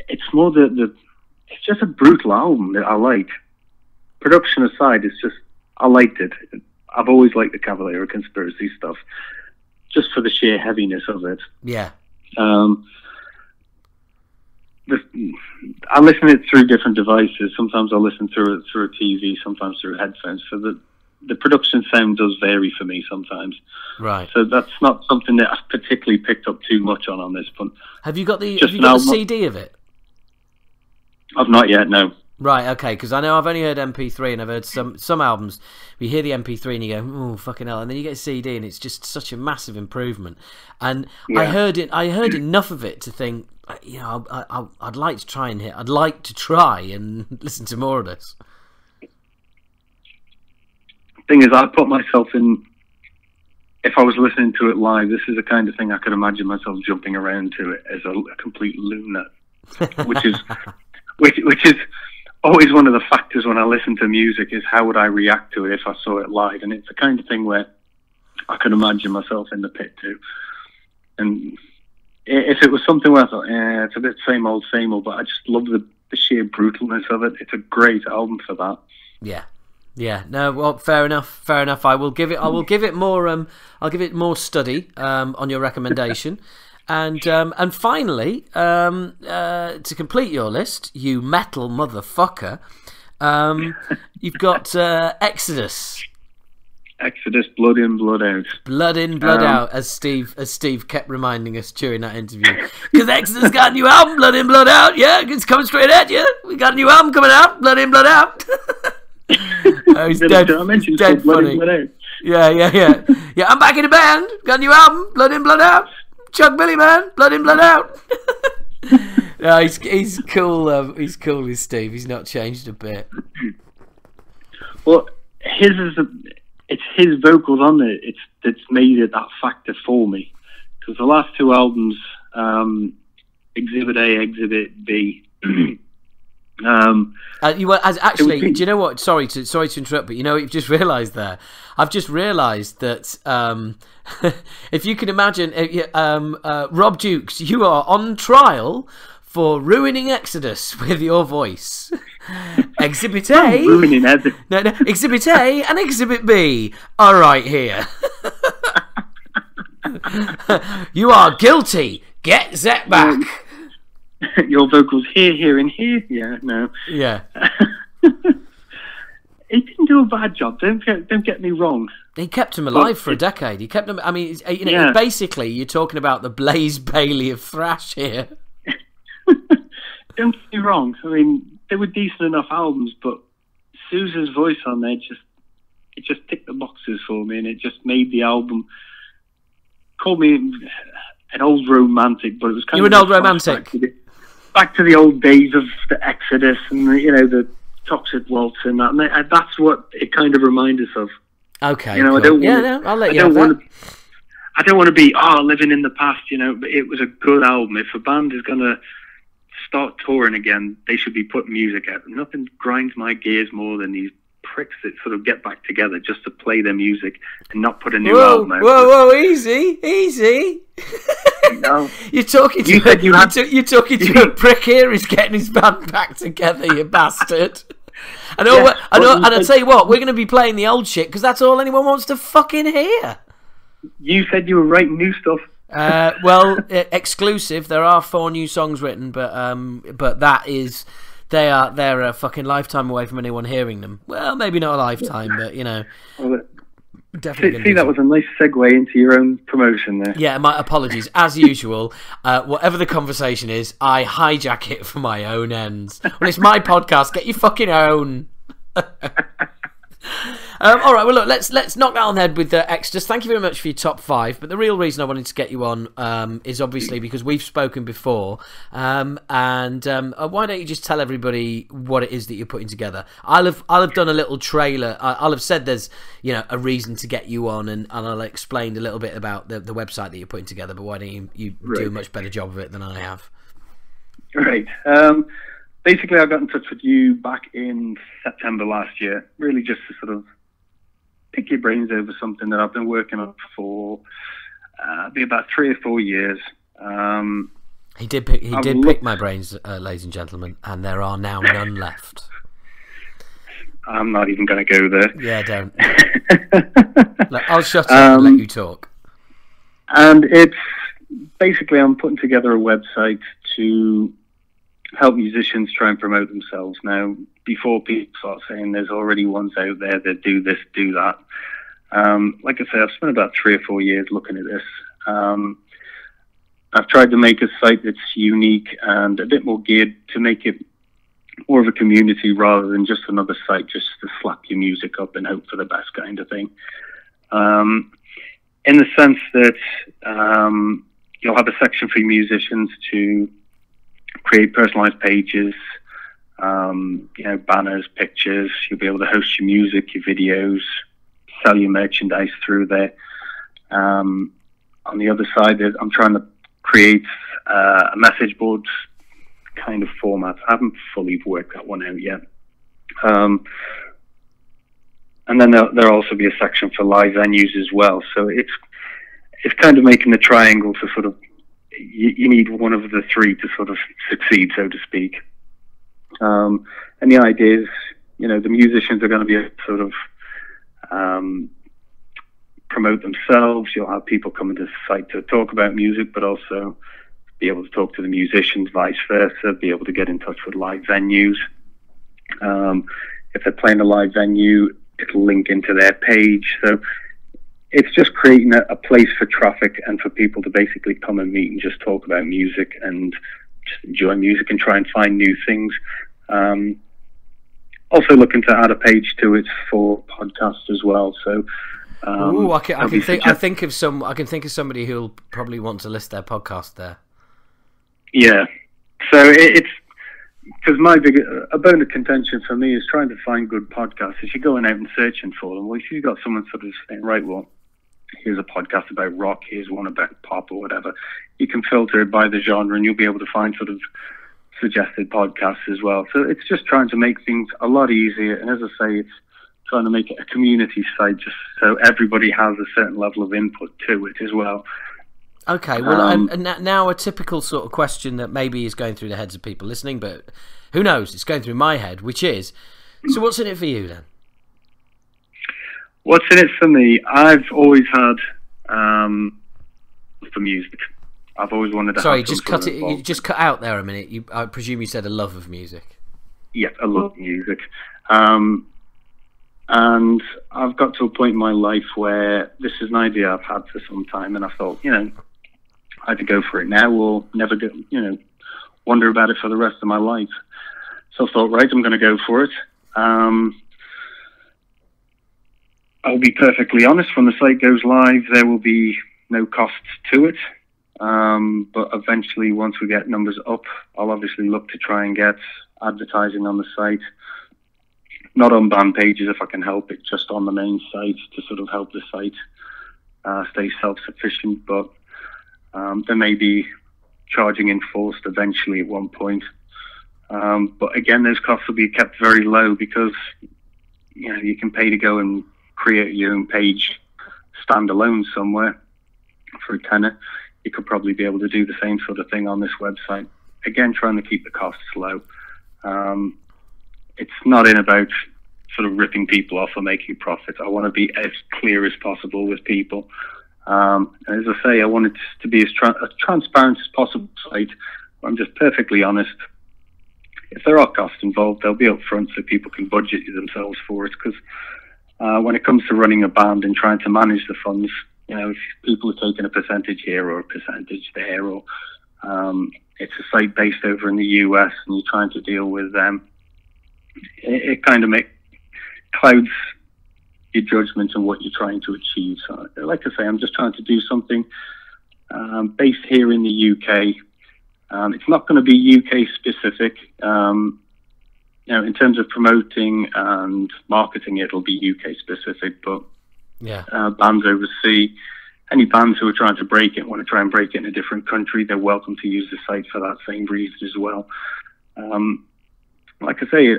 C: It's more it's just a brutal album that I like. Production aside, I liked it. I've always liked the Cavalera Conspiracy stuff, just for the sheer heaviness of it.
A: Yeah.
C: I listen to it through different devices. Sometimes I listen through it through a TV, sometimes through headphones. So the production sound does vary for me sometimes.
A: Right.
C: So that's not something that I've particularly picked up too much on this. But
A: have you got the CD of it?
C: I've not yet, no.
A: Right, okay, because I know I've only heard MP3 and I've heard some albums. You hear the MP3 and you go, oh, fucking hell, and then you get a CD and it's just such a massive improvement. And yeah. I heard enough of it to think, you know, I'd like to try and listen to more of this.
C: Thing is, I put myself in. If I was listening to it live, this is the kind of thing I could imagine myself jumping around to it as a complete lunatic, which is always one of the factors when I listen to music, is how would I react to it if I saw it live. And it's the kind of thing where I could imagine myself in the pit too. And if it was something where I thought, it's a bit same old, but I just love the sheer brutalness of it. It's a great album for that.
A: Yeah. No, well, fair enough. I will give it more study on your recommendation. And finally, to complete your list, you metal motherfucker, you've got Exodus.
C: Exodus, Blood In, Blood Out.
A: Blood In, Blood Out, as Steve kept reminding us during that interview. Because Exodus got a new album, Blood In, Blood Out. Yeah, it's coming straight at you. We got a new album coming out, Blood In, Blood Out. He's dead funny.
C: Blood Out.
A: Yeah. Yeah, I'm back in the band. Got a new album, Blood In, Blood Out. Chuck Billy, man, Blood In, Blood Out. No, he's cool. He's cool with Steve. He's not changed a bit.
C: Well, it's his vocals on there. It's made it that factor for me, because the last two albums, Exhibit A, Exhibit B.
A: Do you know what? Sorry to interrupt, but you know what you've just realised there? I've just realised that if you can imagine, Rob Dukes, you are on trial for ruining Exodus with your voice. Exhibit A, no, Exhibit A and Exhibit B are right here. You are guilty. Get Zet back.
C: Your vocals here, and here. Yeah, no.
A: Yeah.
C: He didn't do a bad job. Don't get me wrong.
A: He kept him alive for a decade. He kept him. I mean, basically, you're talking about the Blaze Bailey of thrash here.
C: Don't get me wrong. I mean, they were decent enough albums, but Sousa's voice on there just ticked the boxes for me, and it just made the album. Called me an old romantic, but it was kind of an old romantic. Back to the old days of the Exodus and the Toxic Waltz and that. And that's what it kind of reminds us of.
A: Okay,
C: cool.
A: I don't want. I'll let you have that.
C: I don't want to be living in the past. But it was a good album. If a band is going to start touring again, they should be putting music out. Nothing grinds my gears more than these pricks that sort of get back together just to play their music and not put a new album out.
A: Whoa, easy.
C: No.
A: You're talking to a prick here who's getting his band back together, you bastard. I tell you what, we're going to be playing the old shit because that's all anyone wants to fucking hear.
C: You said you were writing new stuff.
A: Exclusive. There are 4 new songs written, but they're a fucking lifetime away from anyone hearing them. Well, maybe not a lifetime, but definitely.
C: See, that was a nice segue into your own promotion there.
A: Yeah, my apologies. As usual, whatever the conversation is, I hijack it for my own ends. Well, it's my podcast. Get your fucking own. All right, well, look, let's knock that on the head with Exodus. Thank you very much for your top 5. But the real reason I wanted to get you on is obviously because we've spoken before. And why don't you just tell everybody what it is that you're putting together? I'll have done a little trailer. I'll have said there's a reason to get you on, and I'll explain a little bit about the website that you're putting together. But why don't you do a much better job of it than I have?
C: Right. Basically, I got in touch with you back in September last year, really just to sort of pick your brains over something that I've been working on for be about 3 or 4 years.
A: He did pick my brains, ladies and gentlemen, and there are now none left.
C: I'm not even going to go there.
A: Yeah, don't. Look, I'll shut up and let you talk.
C: And it's basically, I'm putting together a website to help musicians try and promote themselves. Now, before people start saying there's already ones out there that do this, do that. Like I say, I've spent about 3 or 4 years looking at this. I've tried to make a site that's unique and a bit more geared to make it more of a community rather than just another site just to slap your music up and hope for the best kind of thing. In the sense that you'll have a section for musicians to create personalized pages, banners, pictures. You'll be able to host your music, your videos, sell your merchandise through there. On the other side, I'm trying to create a message board kind of format. I haven't fully worked that one out yet. And then there'll also be a section for live venues as well. So it's kind of making the triangle to sort of, you need one of the 3 to sort of succeed, so to speak. And the idea is, the musicians are going to be able to sort of promote themselves. You'll have people coming to the site to talk about music, but also be able to talk to the musicians, vice versa, be able to get in touch with live venues. If they're playing a live venue, it'll link into their page. So it's just creating a place for traffic and for people to basically come and meet and just talk about music and just enjoy music and try and find new things. Also looking to add a page to it for podcasts as well. So,
A: I can think of somebody who'll probably want to list their podcast there.
C: Yeah. So it's because a bone of contention for me is trying to find good podcasts. If you're going out and searching for them, well, if you've got someone sort of saying, right, well, here's a podcast about rock, here's one about pop or whatever, you can filter it by the genre and you'll be able to find sort of suggested podcasts as well. So it's just trying to make things a lot easier. And as I say, it's trying to make it a community site just so everybody has a certain level of input to it as well.
A: Okay, well, and now a typical sort of question that maybe is going through the heads of people listening, but who knows, it's going through my head, which is, so what's in it for you then?
C: What's in it for me? I've always had for music. I've always wanted to.
A: Sorry, just cut it. You just cut out there a minute. I presume you said a love of music.
C: Yeah, I love music, and I've got to a point in my life where this is an idea I've had for some time, and I thought, I had to go for it now or never go, wonder about it for the rest of my life. So I thought, right, I'm going to go for it. I'll be perfectly honest, when the site goes live, there will be no costs to it. But eventually, once we get numbers up, I'll obviously look to try and get advertising on the site. Not on band pages if I can help it, just on the main site to sort of help the site stay self-sufficient. But there may be charging enforced eventually at one point. But again, those costs will be kept very low because you can pay to go and create your own page standalone somewhere for a tenner. You could probably be able to do the same sort of thing on this website. Again, trying to keep the costs low. It's not about sort of ripping people off or making profits. I want to be as clear as possible with people. And as I say, I want it to be as transparent as possible site. I'm just perfectly honest. If there are costs involved, they'll be up front so people can budget themselves for it. Because when it comes to running a band and trying to manage the funds, if people are taking a percentage here or a percentage there, or it's a site based over in the US and you're trying to deal with them, it kind of clouds your judgment and what you're trying to achieve. So, like I say, I'm just trying to do something based here in the UK. It's not going to be UK specific. In terms of promoting and marketing, it'll be UK specific. But bands overseas, any bands who are trying to break it, want to try and break it in a different country, they're welcome to use the site for that same reason as well. Like I say,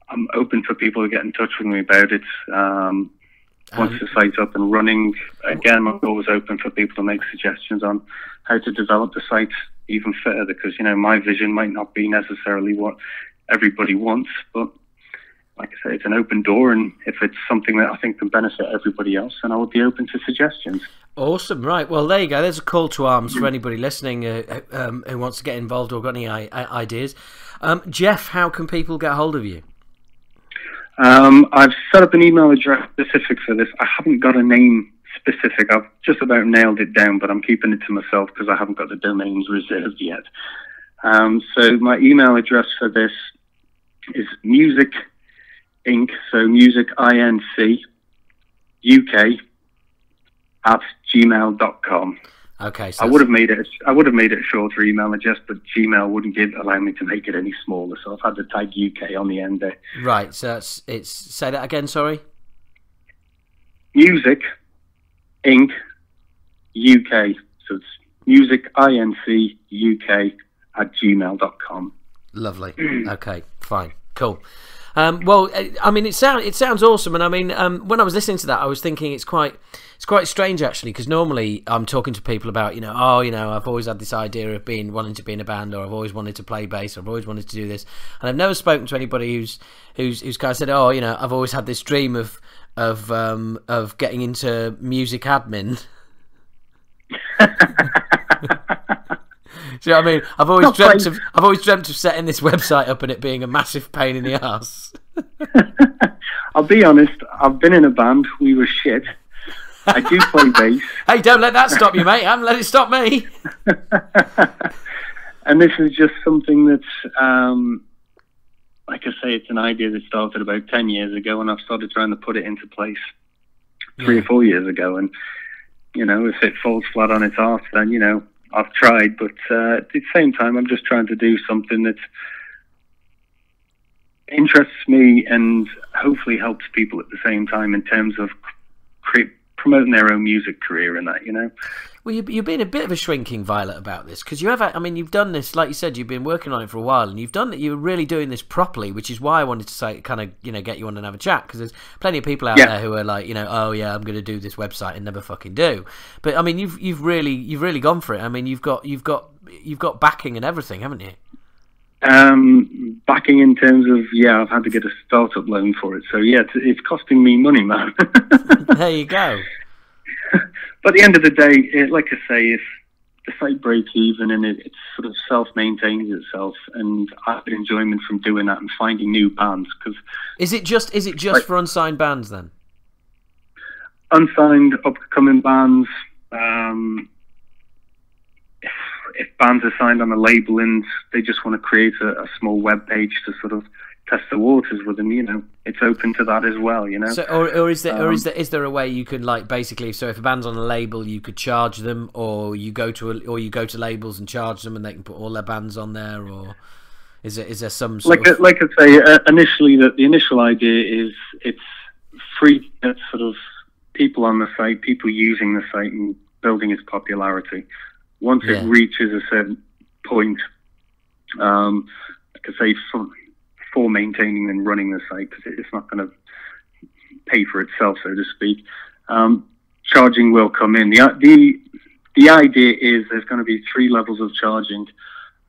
C: I'm open for people to get in touch with me about it. Once the site's up and running, again, I'm always open for people to make suggestions on how to develop the site even further, because, my vision might not be necessarily what everybody wants, but like I say, it's an open door, and if it's something that I think can benefit everybody else, then I would be open to suggestions.
A: Awesome, right. Well, there you go. There's a call to arms for anybody listening who wants to get involved or got any ideas. Jeff, how can people get hold of you?
C: I've set up an email address specific for this. I haven't got a name specific. I've just about nailed it down, but I'm keeping it to myself because I haven't got the domains reserved yet. So my email address for this is Music Inc. So Music INC UK @gmail.com.
A: Okay. So
C: I would have made it a shorter email address, but Gmail wouldn't allow me to make it any smaller. So I've had to tag UK on the end there.
A: Right. So it's say that again. Sorry.
C: Music Inc. UK. So it's Music INC UK @gmail.com.
A: Lovely. Okay. Fine. Cool. Well, I mean, it sounds awesome, and I mean, when I was listening to that, I was thinking it's quite strange actually, because normally I'm talking to people about, I've always had this idea of wanting to be in a band, or I've always wanted to play bass, or I've always wanted to do this, and I've never spoken to anybody who's kind of said, I've always had this dream of getting into music admin. Do you know what I mean? I've always dreamt of setting this website up and it being a massive pain in the ass.
C: I'll be honest, I've been in a band. We were shit. I do play bass.
A: Hey, don't let that stop you, mate. I haven't let it stop me.
C: And this is just something that's, like I say, it's an idea that started about 10 years ago, and I've started trying to put it into place 3 or 4 years ago. And, if it falls flat on its arse, then, I've tried, but at the same time, I'm just trying to do something that interests me and hopefully helps people at the same time in terms of promoting their own music career and that,
A: Well, you're being a bit of a shrinking violet about this, because you've done this, like you said, you've been working on it for a while, and you're really doing this properly, which is why I wanted to say, kind of, get you on and have a chat, because there's plenty of people out there who are like, I'm going to do this website and never fucking do. But I mean, you've really gone for it. I mean, you've got backing and everything, haven't you?
C: Backing in terms of, I've had to get a startup loan for it. So it's costing me money, man.
A: There you go.
C: But at the end of the day, like I say, if the site breaks even and it sort of self-maintains itself, and I have enjoyment from doing that and finding new bands. Cause
A: is it just for unsigned bands then?
C: Unsigned, upcoming bands. If bands are signed on a label and they just want to create a small web page to sort of test the waters with them, it's open to that as well,
A: So, or is there a way you can, like, basically, so if a band's on a label, you could charge them, or you go to labels and charge them, and they can put all their bands on there, or is there some sort of...
C: Like I say, initially, the initial idea is it's free to get sort of people on the site, people using the site and building its popularity. Once it reaches a certain point, like I say, for maintaining and running the site, because it's not going to pay for itself, so to speak, charging will come in. The idea is there's going to be 3 levels of charging.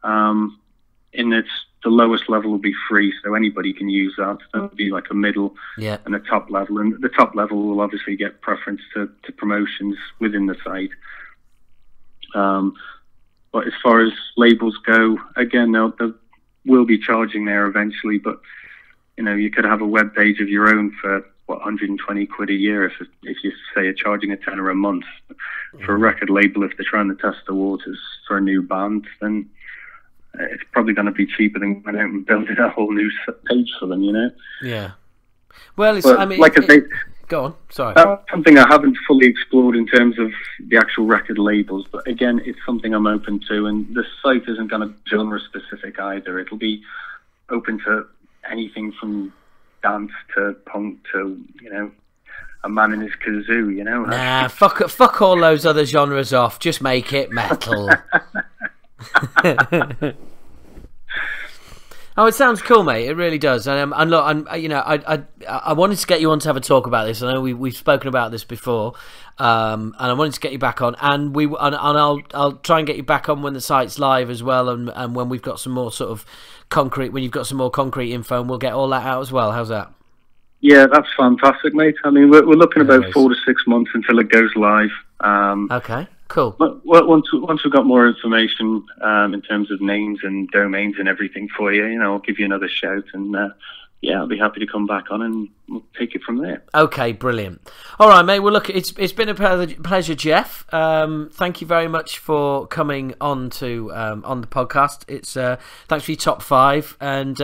C: In that, the lowest level will be free, so anybody can use that. There'll be like a middle and a top level, and the top level will obviously get preference to promotions within the site. But as far as labels go, again, they will be charging there eventually, but you could have a web page of your own for 120 quid a year if you say you're charging a tenner a month. For a record label, if they're trying to test the waters for a new band, then it's probably going to be cheaper than going out and building a whole new page for them,
A: Yeah. Well,
C: like I say,
A: Go on. Sorry.
C: That's something I haven't fully explored in terms of the actual record labels, but again, it's something I'm open to, and the site isn't going to be genre specific either. It'll be open to anything from dance to punk to, you know, a man in his kazoo, you know.
A: Nah, fuck all those other genres off. Just make it metal. Oh, it sounds cool, mate. It really does. And look, I wanted to get you on to have a talk about this. I know we've spoken about this before, and I wanted to get you back on. And I'll try and get you back on when the site's live as well, and when we've got some more sort of concrete, when you've got some more concrete info, and we'll get all that out as well. How's that?
C: Yeah, that's fantastic, mate. I mean, we're looking about 4 to 6 months until it goes live.
A: Okay. Cool.
C: But once we've got more information in terms of names and domains and everything for you, you know, I'll give you another shout, and I'll be happy to come back on and we'll take it from there. Okay, brilliant. All right, mate. Well, look, it's been a pleasure, Jeff. Thank you very much for coming on to on the podcast. It's thanks for your top 5, and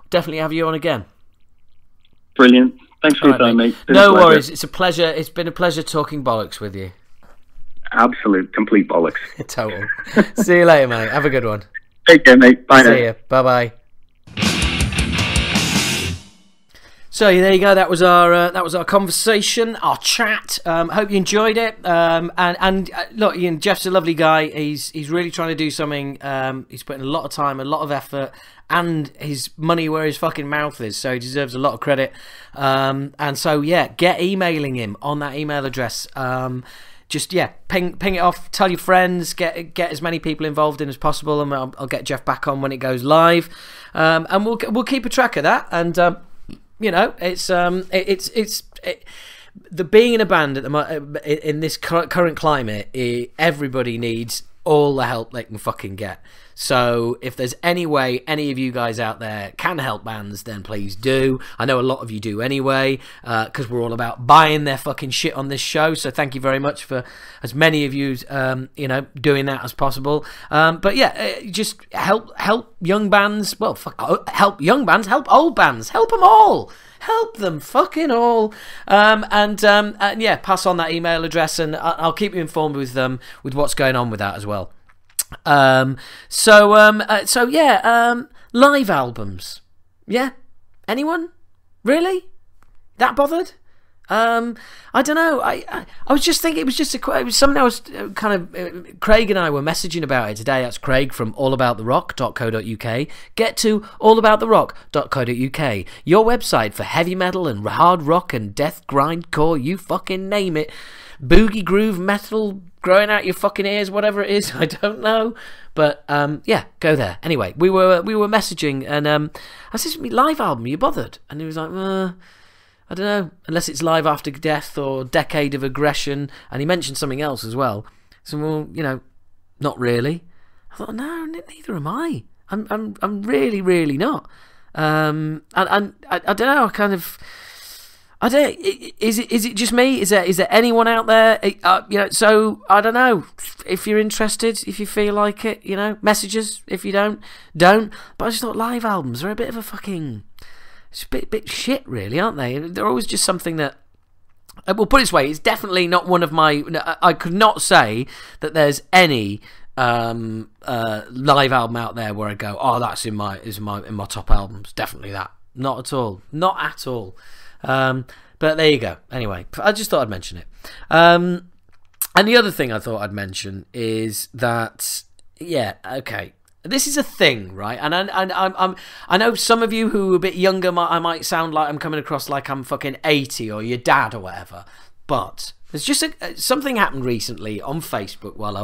C: definitely have you on again. Brilliant. Thanks for your time, mate. No worries. It's a pleasure. It's been a pleasure talking bollocks with you. Absolute, complete bollocks. Total. See you later, mate. Have a good one. Take care, mate. Bye now. See you. Bye-bye. So there you go. That was our conversation, our chat. Hope you enjoyed it. And look, Ian, Jeff's a lovely guy. He's really trying to do something. He's putting a lot of time, a lot of effort, and his money where his fucking mouth is. So he deserves a lot of credit. And so yeah, get emailing him on that email address. Just ping it off. Tell your friends. Get as many people involved in as possible, and I'll get Jeff back on when it goes live. And we'll keep a track of that. And you know, it's the being in a band at the in this current climate. Everybody needs all the help they can fucking get. So if there's any way any of you guys out there can help bands, then please do. I know a lot of you do anyway, because we're all about buying their fucking shit on this show. So thank you very much for as many of you, you know, doing that as possible. But yeah, just help young bands. Well, help young bands, help old bands, help them all. Help them fucking all. And yeah, pass on that email address, and I'll keep you informed with what's going on with that as well. So yeah, live albums. Yeah? Anyone? Really? That bothered? I don't know. I was just thinking it was something I was kind of Craig and I were messaging about it today. That's Craig from allabouttherock.co.uk. Get to allabouttherock.co.uk, your website for heavy metal and hard rock and death grindcore, you fucking name it. Boogie groove metal growing out your fucking ears, whatever it is, I don't know. But yeah, go there. Anyway, we were messaging, and I said, live album, you bothered? And he was like, I don't know, unless it's Live After Death or Decade of Aggression. And he mentioned something else as well. So, well, you know, not really. I thought, no, neither am I. I'm really, really not. And I don't know. I don't. Is it just me? Is there anyone out there? You know. So I don't know. If you're interested, if you feel like it, you know, messages. If you don't. But I just thought live albums are a bit of a fucking. It's a bit shit, really, aren't they? They're always just something that. Well, put it this way, it's definitely not one of my. I could not say that there's any live album out there where I go, oh, that's in my top albums. Definitely that. Not at all. Not at all. But there you go. Anyway, I just thought I'd mention it. And the other thing I thought I'd mention is that, yeah, okay, this is a thing, right? And I know some of you who are a bit younger, I might sound like I'm coming across like I'm fucking 80 or your dad or whatever, but there's just something happened recently on Facebook while I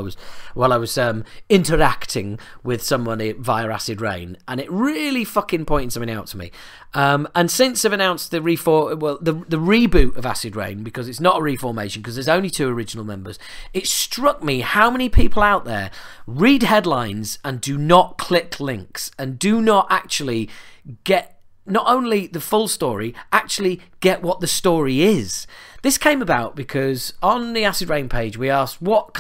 C: was interacting with someone via Acid Rain, and it really fucking pointed something out to me. And since they've announced the reboot of Acid Rain, because it's not a reformation, because there's only 2 original members, it struck me how many people out there read headlines and do not click links and do not actually get not only the full story, actually get what the story is. This came about because on the Acid Rain page we asked what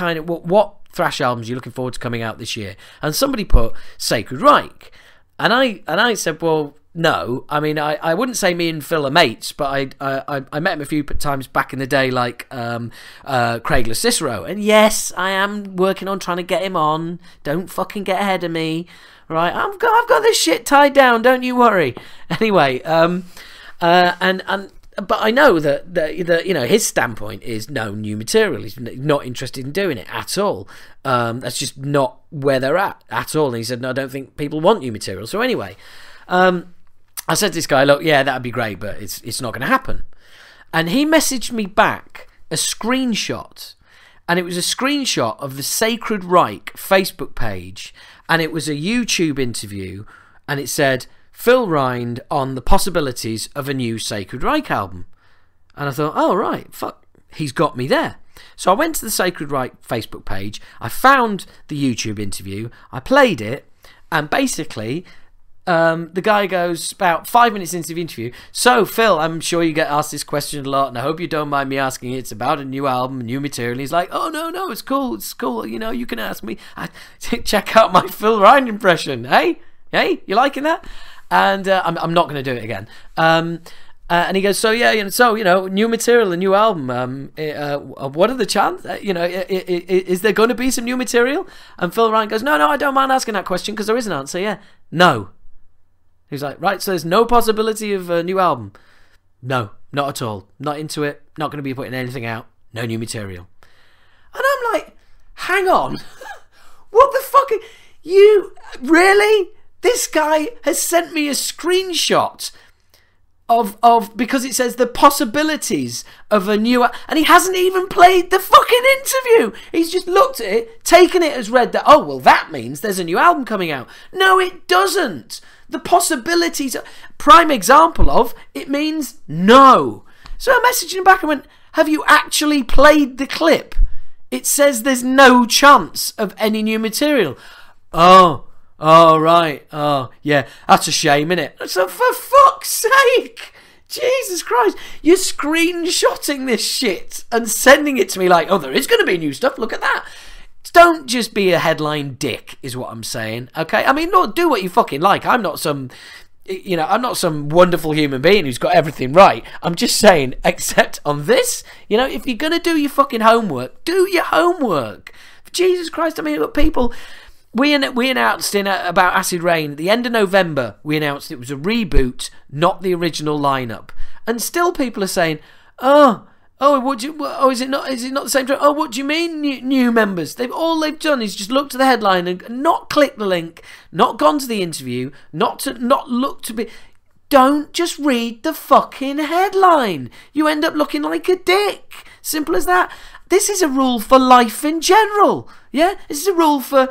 C: thrash albums you're looking forward to coming out this year, and somebody put Sacred Reich, and I said, well,
A: no. I mean, I wouldn't say me and Phil are mates, but I met him a few times back in the day, like Craig Cicero. And yes, I am working on trying to get him on. Don't fucking get ahead of me, right? I've got this shit tied down. Don't you worry. Anyway, but I know that you know, his standpoint is no new material. He's not interested in doing it at all. That's just not where they're at all. And he said, no, I don't think people want new material. So anyway, I said to this guy, look, yeah, that'd be great, but it's not going to happen. And he messaged me back a screenshot, and it was a screenshot of the Sacred Reich Facebook page, and it was a YouTube interview, and it said, Phil Rind on the possibilities of a new Sacred Reich album. And I thought, oh, right, fuck, he's got me there. So I went to the Sacred Reich Facebook page, I found the YouTube interview, I played it, and basically the guy goes about 5 minutes into the interview, so Phil, I'm sure you get asked this question a lot, and I hope you don't mind me asking it. It's about a new album, new material. And he's like, oh, no, it's cool, you know, you can ask me. Check out my Phil Rind impression, hey, you liking that? And I'm not going to do it again. And he goes, so yeah, you know, new material, a new album. What are the chances? You know, is there going to be some new material? And Phil Rind goes, no, I don't mind asking that question because there is an answer. Yeah, no. He's like, right, so there's no possibility of a new album. No, not at all. Not into it. Not going to be putting anything out. No new material. And I'm like, hang on, what the fuck? You really? This guy has sent me a screenshot of because it says the possibilities of a new, and he hasn't even played the fucking interview. He's just looked at it, taken it as read that, oh, well, that means there's a new album coming out. No, it doesn't. The possibilities, prime example of, it means no. So I messaged him back and went, have you actually played the clip? It says there's no chance of any new material. Oh, right. Oh, yeah. That's a shame, innit? So for fuck's sake, Jesus Christ, you're screenshotting this shit and sending it to me like, oh, there is going to be new stuff. Look at that. Don't just be a headline dick, is what I'm saying. Okay? I mean, no, do what you fucking like. I'm not some wonderful human being who's got everything right. I'm just saying, except on this, you know, if you're going to do your fucking homework, do your homework. For Jesus Christ, I mean, look, people, we announced about Acid Rain at the end of November, we announced it was a reboot, not the original lineup. And still people are saying, is it not the same time? Oh, what do you mean new members? All they've done is just look to the headline and not click the link, not gone to the interview, not look to be. Don't just read the fucking headline. You end up looking like a dick. Simple as that. This is a rule for life in general. Yeah? This is a rule for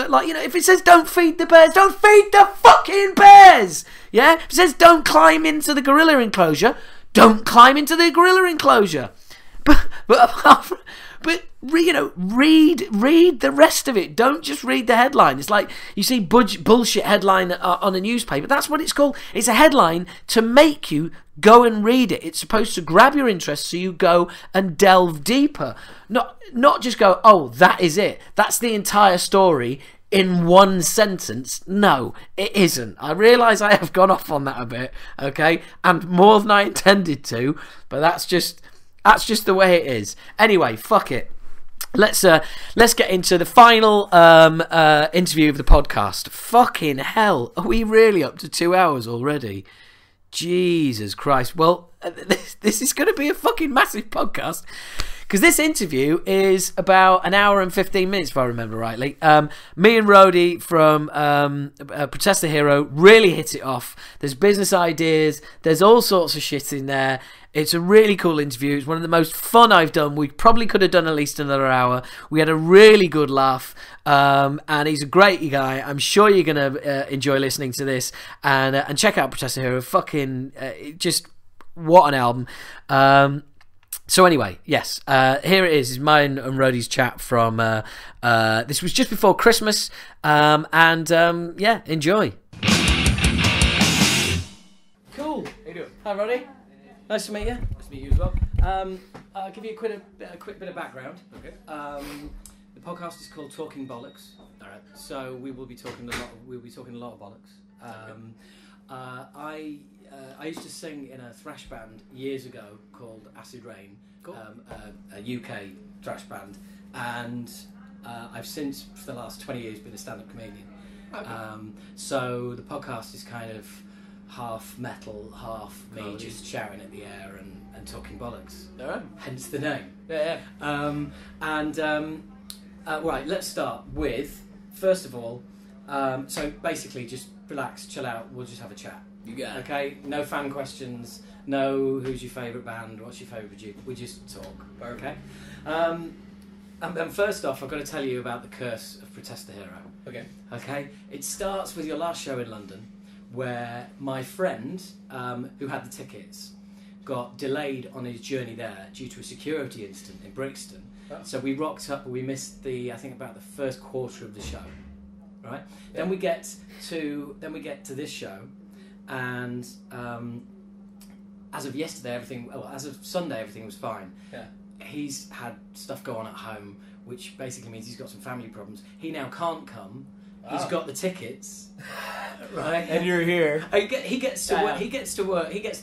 A: like, you know, if it says don't feed the bears, don't feed the fucking bears. Yeah? If it says don't climb into the gorilla enclosure, don't climb into the gorilla enclosure. But you know, read the rest of it. Don't just read the headline. It's like you see bullshit headline on a newspaper. That's what it's called. It's a headline to make you go and read it. It's supposed to grab your interest so you go and delve deeper. Not just go, oh, that is it. That's the entire story in one sentence. No, it isn't. I realise I have gone off on that a bit, okay, and more than I intended to, but that's just the way it is. Anyway, fuck it. Let's get into the final interview of the podcast. Fucking hell, are we really up to 2 hours already? Jesus Christ. Well, this is going to be a fucking massive podcast. Because this interview is about an hour and 15 minutes, if I remember rightly. Me and Rody from Protest the Hero really hit it off. There's business ideas. There's all sorts of shit in there. It's a really cool interview. It's one of the most fun I've done. We probably could have done at least another hour. We had a really good laugh. And he's a great guy. I'm sure you're going to enjoy listening to this. And check out Protest the Hero. Fucking just what an album. So anyway, yes, here it is mine and Rody's chat from, this was just before Christmas, yeah, enjoy. Cool. How you doing? Hi, Rody. Nice to meet you. Nice to meet you as well. I'll give you a quick bit of background. Okay. The podcast is called Talking Bollocks. All right. So we will be talking a lot of bollocks. I used to sing in a thrash band years ago called Acid Rain,
D: Cool.
A: A UK thrash band, and I've since, for the last 20 years, been a stand-up comedian.
D: Okay.
A: So the podcast is kind of half metal, half me
D: Comedy.
A: just shouting at the air and talking bollocks.
D: All right.
A: Hence the name.
D: Yeah.
A: Right, let's start with, first of all, so basically just relax, chill out, we'll just have a chat.
D: You got it.
A: Okay, no fan questions, no who's your favourite band, what's your favourite producer, we just talk, okay? And first off, I've got to tell you about the curse of Protest the Hero.
D: Okay.
A: Okay, it starts with your last show in London, where my friend, who had the tickets, got delayed on his journey there due to a security incident in Brixton.
D: Oh.
A: So we rocked up, we missed I think about the first quarter of the show, right?
D: Yeah.
A: Then we get to this show, and as of yesterday, as of Sunday, everything was fine.
D: Yeah.
A: He's had stuff go on at home, which basically means he's got some family problems. He now can't come. He's got the tickets, right?
D: And you're here.
A: He gets to work. He gets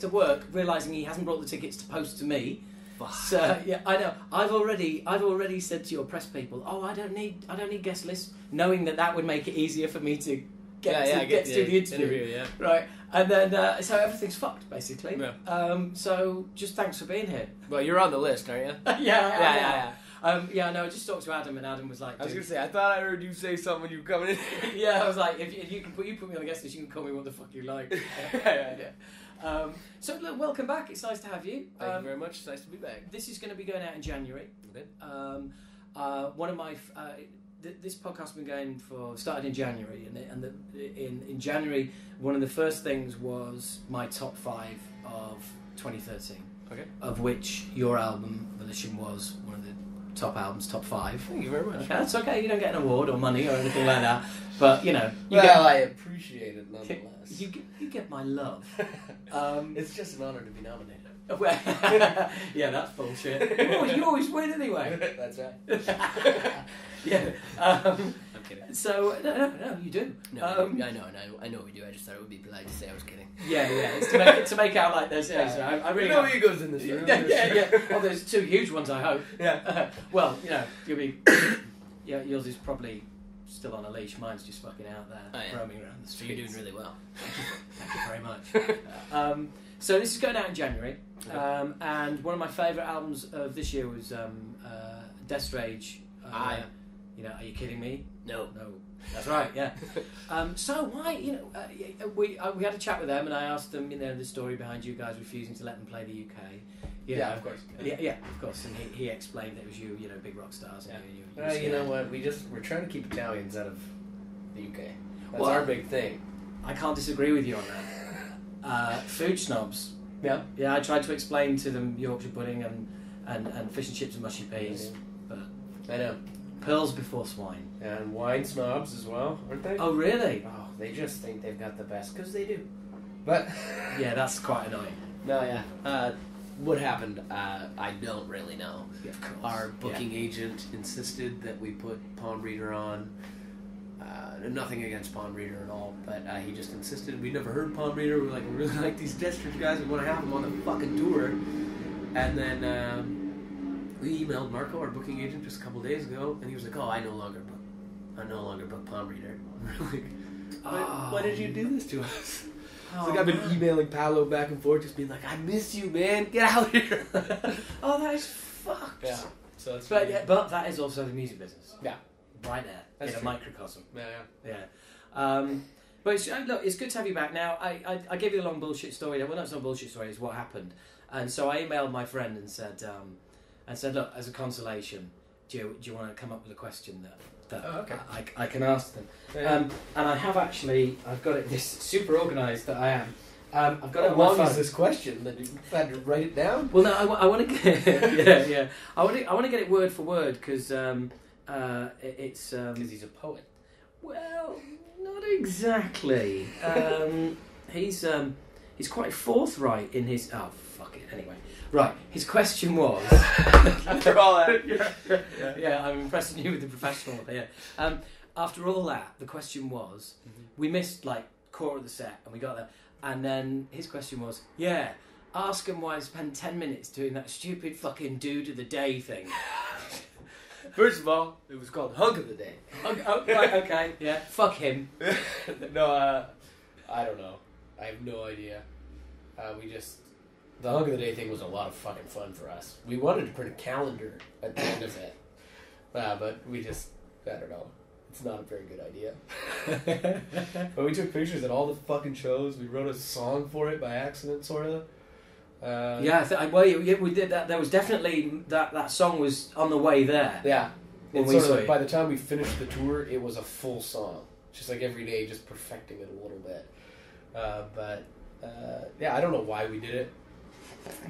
A: to work, realizing he hasn't brought the tickets to post to me.
D: Fuck.
A: So yeah, I know. I've already said to your press people, "Oh, I don't need guest lists," knowing that would make it easier for me to get to do the interview.
D: Yeah.
A: Right, and then so everything's fucked basically.
D: Yeah.
A: So just thanks for being here.
D: Well, you're on the list, aren't you?
A: Yeah. No, I just talked to Adam, and Adam was like,
D: I was gonna say, I thought I heard you say something when you were coming in.
A: yeah, I was like, if you put me on the guest list, you can call me what the fuck you like. Yeah. So look, welcome back. It's nice to have you.
D: Thank you very much. It's nice to be back.
A: This is going to be going out in January.
D: Okay.
A: One of my this podcast has been going started in January, and in January, one of the first things was my top 5 of 2013.
D: Okay.
A: Of which your album Volition was one of the top albums, top 5.
D: Thank you very much.
A: Okay, that's okay. You don't get an award or money or anything like that, but you know.
D: I appreciate it nonetheless.
A: You get my love.
D: It's just an honor to be nominated.
A: Yeah, that's bullshit. You always win anyway.
D: That's right.
A: Yeah.
D: I'm kidding.
A: So no, you do.
D: No, I know we do. I just thought it would be polite to say I was kidding.
A: Yeah. It's to make out like there's. Yeah, I really.
D: No egos in this room.
A: Yeah. Oh, there's 2 huge ones, I hope.
D: Yeah.
A: Well, you'll be. Yeah, yours is probably still on a leash. Mine's just fucking out there, roaming around the
D: So
A: streets.
D: you're doing really well.
A: Thank you very much. So this is going out in January, and one of my favourite albums of this year was Destrage. Are you kidding me?
D: No.
A: That's right. Yeah. So why, we had a chat with them, and I asked them, the story behind you guys refusing to let them play the UK.
D: Yeah, of course.
A: Yeah, of course. And he explained that it was you, big rock stars.
D: Yeah.
A: And
D: You know what? We're trying to keep Italians out of the UK. That's
A: Well,
D: our big thing.
A: I can't disagree with you on that. Food snobs.
D: Yeah.
A: Yeah, I tried to explain to them Yorkshire pudding and fish and chips and mushy peas, but
D: I know.
A: pearls before swine.
D: And wine snobs as well, aren't they?
A: Oh, really?
D: Oh, they just think they've got the best, because they do. But
A: Yeah, that's quite annoying.
D: no, yeah. What happened? I don't really know.
A: Yeah, of course.
D: Our booking agent insisted that we put Palm Reader on. Nothing against Palm Reader at all, but he just insisted. We'd never heard Palm Reader. We really like these Destrage guys. We want to have them on the fucking tour. And then we emailed Marco, our booking agent, just a couple days ago, and he was like, "Oh, I no longer book Palm Reader." We're like, why did you do this to us? I've been emailing Paolo back and forth, just being like, "I miss you, man. Get out here."
A: Oh, that is fucked.
D: Yeah. So it's
A: But that is also the music business.
D: Yeah.
A: Right there.
D: That's
A: in a
D: true.
A: microcosm.
D: Yeah.
A: But look, it's good to have you back. Now, I gave you a long bullshit story. Well, that's not a bullshit story. It's what happened. And so I emailed my friend and said, look, as a consolation, do you want to come up with a question that I can ask them?
D: Yeah.
A: And I have actually, I've got it this super organised that I am. I've got it
D: How
A: on my
D: long
A: phone.
D: is this question? That you had to write it down?
A: Well, no, I want to get yeah. I want to get it word for word because it's
D: Because he's a poet.
A: well, not exactly. He's quite forthright in his. Oh, fuck it. Anyway, right. His question was.
D: After all that.
A: Yeah, I'm impressing you with the professional here. After all that, the question was, we missed like quarter of the set, and we got there. And then his question was, yeah, ask him why I spent 10 minutes doing that stupid fucking dude of the day thing.
D: First of all, it was called Hunk of the Day.
A: Right, okay, yeah, fuck him.
D: No, I don't know. I have no idea. The Hunk of the Day thing was a lot of fucking fun for us. We wanted to print a calendar at the end of it. But we just, I don't know. It's not a very good idea. But we took pictures at all the fucking shows. We wrote a song for it by accident, sort of.
A: We did that. There was definitely that song was on the way there.
D: Yeah.
A: When
D: And
A: we
D: sort
A: saw
D: of
A: it.
D: by the time we finished the tour, it was a full song. Just like every day, just perfecting it a little bit. Yeah, I don't know why we did it.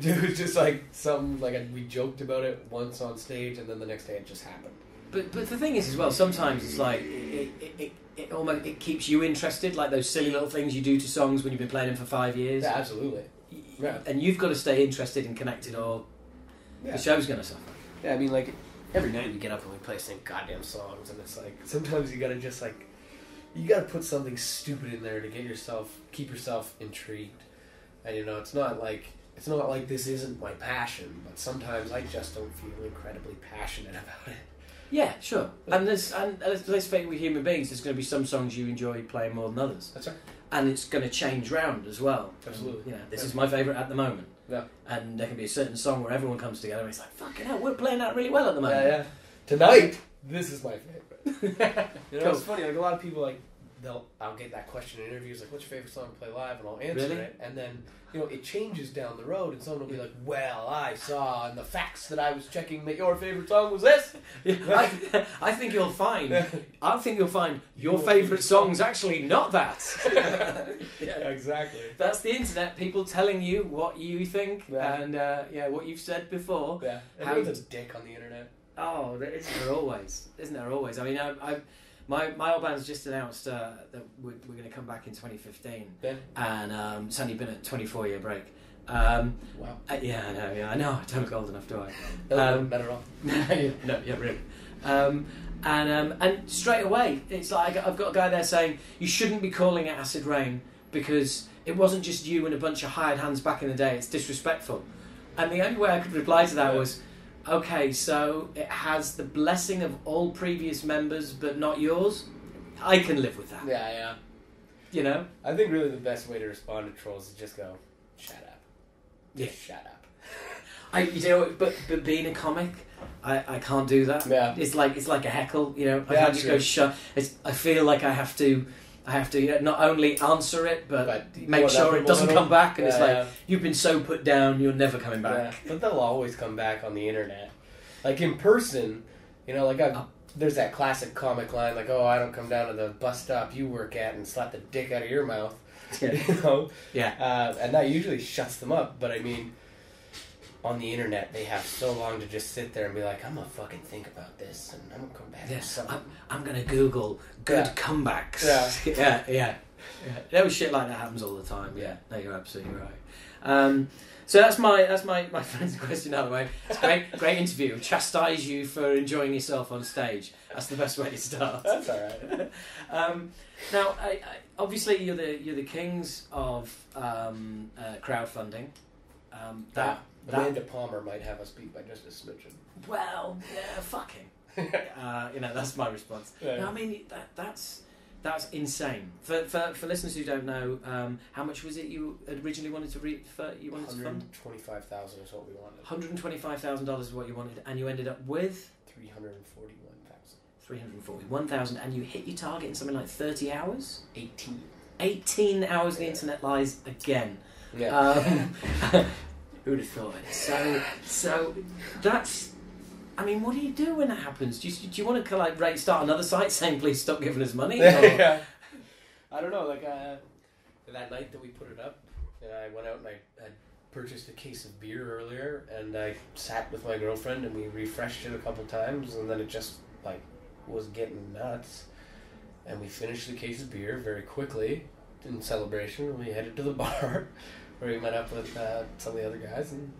D: It was just like something, like we joked about it once on stage, and then the next day it just happened.
A: But the thing is, as well, sometimes it's like it almost keeps you interested, like those silly little things you do to songs when you've been playing them for 5 years.
D: Yeah, absolutely. Yeah.
A: And you've got to stay interested and connected, or the show's going to suffer.
D: Yeah, I mean, like, every night we get up and we play the same goddamn songs, and it's like, sometimes you gotta just, like, you gotta put something stupid in there to keep yourself intrigued. And, you know, it's not like this isn't my passion, but sometimes I just don't feel incredibly passionate about it.
A: Yeah, sure. And let's face it, with human beings, there's going to be some songs you enjoy playing more than others.
D: That's right.
A: And it's going to change round as well.
D: Absolutely.
A: You know, this is my favourite at the moment.
D: Yeah.
A: And there can be a certain song where everyone comes together and it's like, fucking hell, we're playing that really well at the moment.
D: Yeah. Tonight, this is my favorite. You know,
A: Cool.
D: It's funny, like, a lot of people, like, I'll get that question in interviews, like, what's your favorite song to play live? And I'll answer
A: Really?
D: it. And then, you know, it changes down the road, and someone will be like, well, I saw in the facts that I was checking that your favorite song was this.
A: I think you'll find your favourite song's actually not that.
D: Yeah, exactly.
A: That's the internet, people telling you what you think and what you've said before.
D: Yeah, everyone's a dick on the internet.
A: Oh, isn't there always? I mean, my old band's just announced that we're going to come back in 2015, and it's only been a 24-year break.
D: Wow.
A: I know. I don't look old enough, do I?
D: Better off.
A: No, really. And straight away, it's like I've got a guy there saying you shouldn't be calling it Acid Rain because it wasn't just you and a bunch of hired hands back in the day. It's disrespectful. And the only way I could reply to that was, okay, so it has the blessing of all previous members, but not yours. I can live with that.
D: Yeah.
A: You know?
D: I think really the best way to respond to trolls is just go, shut up. Just shut up.
A: But being a comic, I can't do that.
D: Yeah.
A: It's like a heckle. You know, I
D: Yeah,
A: can't just go shut. I feel like I have to not only answer it, but make sure it doesn't come back. And it's like you've been so put down, you're never coming back.
D: Yeah. But they'll always come back on the internet. Like in person, you know, like there's that classic comic line, like, "Oh, I don't come down to the bus stop you work at and slap the dick out of your mouth."
A: Yeah.
D: You know?
A: Yeah.
D: And that usually shuts them up. But I mean, on the internet, they have so long to just sit there and be like, I'm gonna fucking think about this, and I'm gonna come back with something.
A: I'm gonna Google good comebacks.
D: Yeah.
A: Yeah. There was shit like that happens all the time. Yeah. No, you're absolutely right. So that's my friend's question out of the way. It's great interview. Chastise you for enjoying yourself on stage. That's the best way to start.
D: That's all right.
A: Now, obviously, you're the kings of crowdfunding.
D: Amanda Palmer might have us beat by just a smidgen.
A: Well, yeah, fuck him. That's my response.
D: Yeah.
A: No, I mean that's insane. For listeners who don't know, how much was it you originally wanted to you wanted to fund?
D: $125,000 is what we wanted.
A: $125,000 is what you wanted, and you ended up with $341,000, and you hit your target in something like 30 hours. 18 hours. The internet lies again.
D: Yeah.
A: Who would have thought it? So that's. I mean, what do you do when that happens? Do you want to start another site saying please stop giving us money?
D: Yeah. I don't know. Like that night that we put it up, I went out and I purchased a case of beer earlier, and I sat with my girlfriend and we refreshed it a couple times, and then it just was getting nuts, and we finished the case of beer very quickly in celebration, and we headed to the bar where we met up with some of the other guys and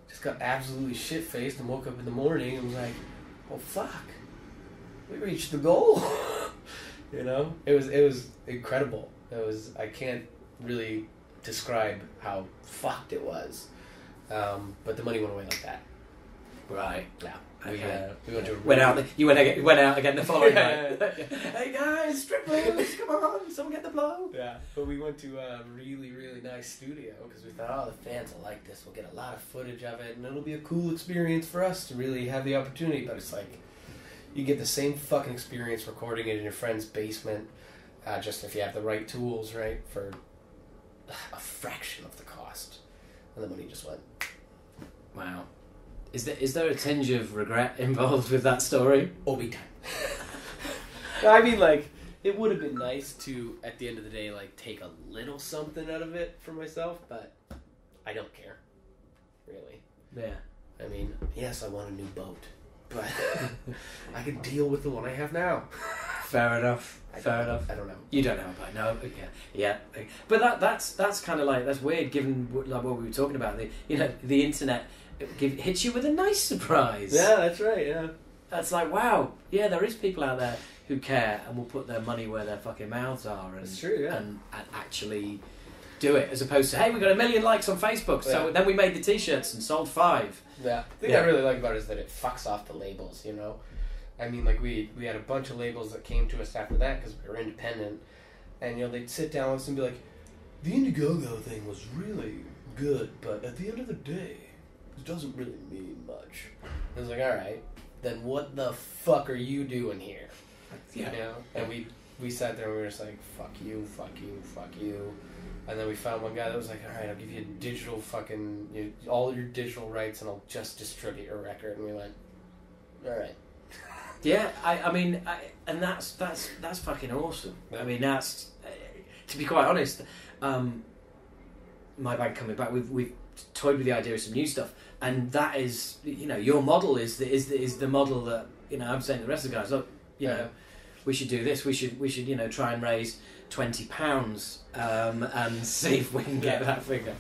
D: just got absolutely shit-faced and woke up in the morning and was like, oh fuck, we reached the goal. You know, it was incredible. I can't really describe how fucked it was. But the money went away like that.
A: Right.
D: Yeah.
A: Okay.
D: We went to
A: You went out again the following
D: Yeah.
A: night. Hey guys, strippers, come on, someone get the blow.
D: Yeah, but we went to a really, really nice studio because we thought, oh, the fans will like this. We'll get a lot of footage of it, and it'll be a cool experience for us to really have the opportunity. But it's like, you get the same fucking experience recording it in your friend's basement, just if you have the right tools, right, for a fraction of the cost. And the money just went.
A: Wow. Is there a tinge of regret involved with that story?
D: Oh, big time. I mean, like, it would have been nice to, at the end of the day, like, take a little something out of it for myself, but I don't care, really.
A: Yeah.
D: I mean, yes, I want a new boat, but I can deal with the one I have now.
A: Fair enough.
D: I don't know.
A: You don't know about it, no? Yeah. But that's kind of like, that's weird given like what we were talking about. The internet hits you with a nice surprise.
D: Yeah, that's right. Yeah.
A: That's like, wow. Yeah, there is people out there who care and will put their money where their fucking mouths are. And,
D: that's true. Yeah.
A: And actually do it, as opposed to, hey, we got 1 million likes on Facebook, so then we made the t-shirts and sold 5.
D: Yeah. The thing I really like about it is that it fucks off the labels. You know. I mean, like, we had a bunch of labels that came to us after that because we were independent, and, you know, they'd sit down with us and be like, the Indiegogo thing was really good, but at the end of the day, it doesn't really mean much. I was like, all right, then what the fuck are you doing here?
A: Yeah.
D: You know? And we sat there and we were just like, fuck you, fuck you, fuck you. And then we found one guy that was like, all right, I'll give you digital fucking, all your digital rights and I'll just distribute your record. And we went, all right.
A: Yeah, I mean, and that's fucking awesome.
D: Yeah.
A: I mean, that's to be quite honest. My band coming back, we've toyed with the idea of some new stuff, and that is, you know, your model is the model that, you know, I'm saying to the rest of the guys, look, you know, we should do this. We should you know, try and raise £20 and see if we can get that figure.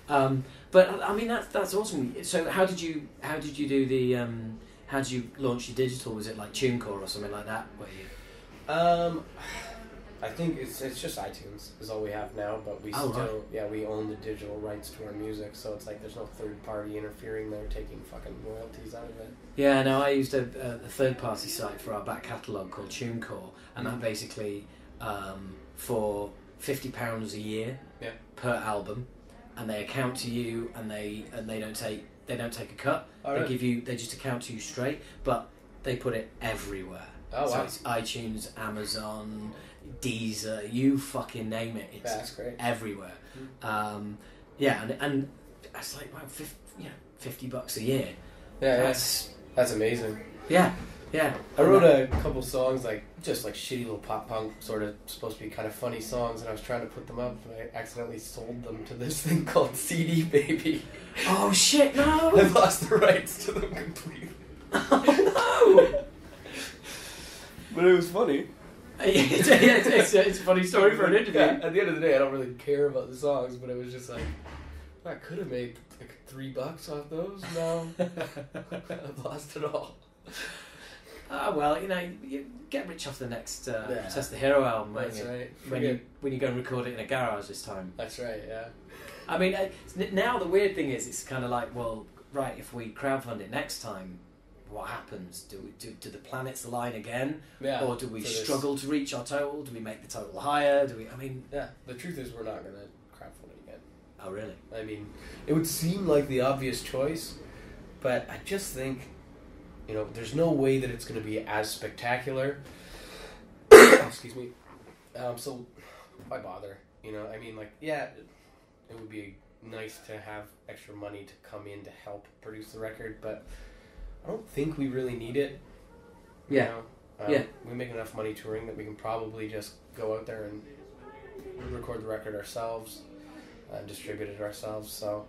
A: But I mean, that's awesome. So how did you do the how did you launch your digital? Was it like TuneCore or something like that? Where you?
D: I think it's just iTunes is all we have now, but we we own the digital rights to our music, so it's like there's no third party interfering there taking fucking royalties out of it.
A: Yeah, no, I used a third party site for our back catalogue called TuneCore, and that basically for £50 a year per album, and they account to you, and they don't take a cut. They just account to you straight, but they put it everywhere.
D: Oh,
A: so
D: wow.
A: it's iTunes, Amazon, Deezer, you fucking name it. It's
D: that's great.
A: Everywhere. And it's like, wow, $50 a year.
D: Yeah, that's amazing.
A: Yeah.
D: I wrote a couple songs, like just like shitty little pop punk, sort of supposed to be kind of funny songs, and I was trying to put them up, and I accidentally sold them to this thing called CD Baby.
A: Oh shit! No,
D: I lost the rights to them completely.
A: Oh no!
D: But it was funny.
A: It's a funny story for an interview.
D: Yeah, at the end of the day, I don't really care about the songs, but it was just like, I could have made like $3 off those. No, I've lost it all.
A: Well, you know, you get rich off the next Test the Hero album, won't
D: That's
A: you?
D: right.
A: When you go and record it in a garage this time.
D: That's right, yeah.
A: I mean, now the weird thing is, it's kind of like, well, right, if we crowdfund it next time, what happens? Do the planets align again?
D: Yeah.
A: Or do we struggle to reach our total? Do we make the total higher?
D: Yeah, the truth is we're not going to crowdfund it again.
A: Oh, really?
D: I mean, it would seem like the obvious choice, but I just think, you know, there's no way that it's going to be as spectacular. Excuse me. So, why bother? You know, I mean, like, yeah, it would be nice to have extra money to come in to help produce the record, but I don't think we really need it.
A: Yeah.
D: You know? We make enough money touring that we can probably just go out there and record the record ourselves and distribute it ourselves. So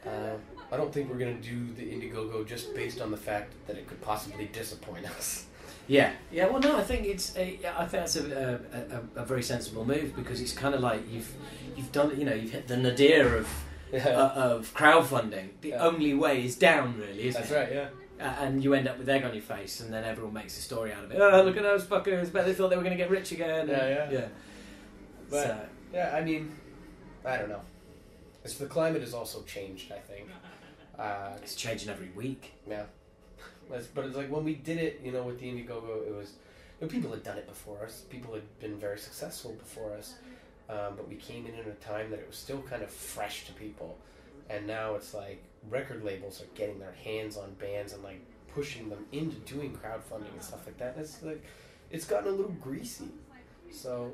D: I don't think we're going to do the Indiegogo just based on the fact that it could possibly disappoint us.
A: Yeah. Well, no, I think that's a very sensible move, because it's kind of like you've done, you know, you've hit the nadir of crowdfunding. The only way is down, really, isn't it?
D: That's right. Yeah.
A: And you end up with egg on your face, and then everyone makes a story out of it. Oh, look at those fuckers! Bet they thought they were going to get rich again.
D: Yeah.
A: Yeah.
D: But I mean, I don't know. The climate has also changed, I think.
A: It's changing every week.
D: Yeah. But it's like when we did it, with the Indiegogo, it was... people had done it before us. People had been very successful before us. But we came in at a time that it was still kind of fresh to people. And now it's like record labels are getting their hands on bands and like pushing them into doing crowdfunding and stuff like that. And it's like, it's gotten a little greasy. So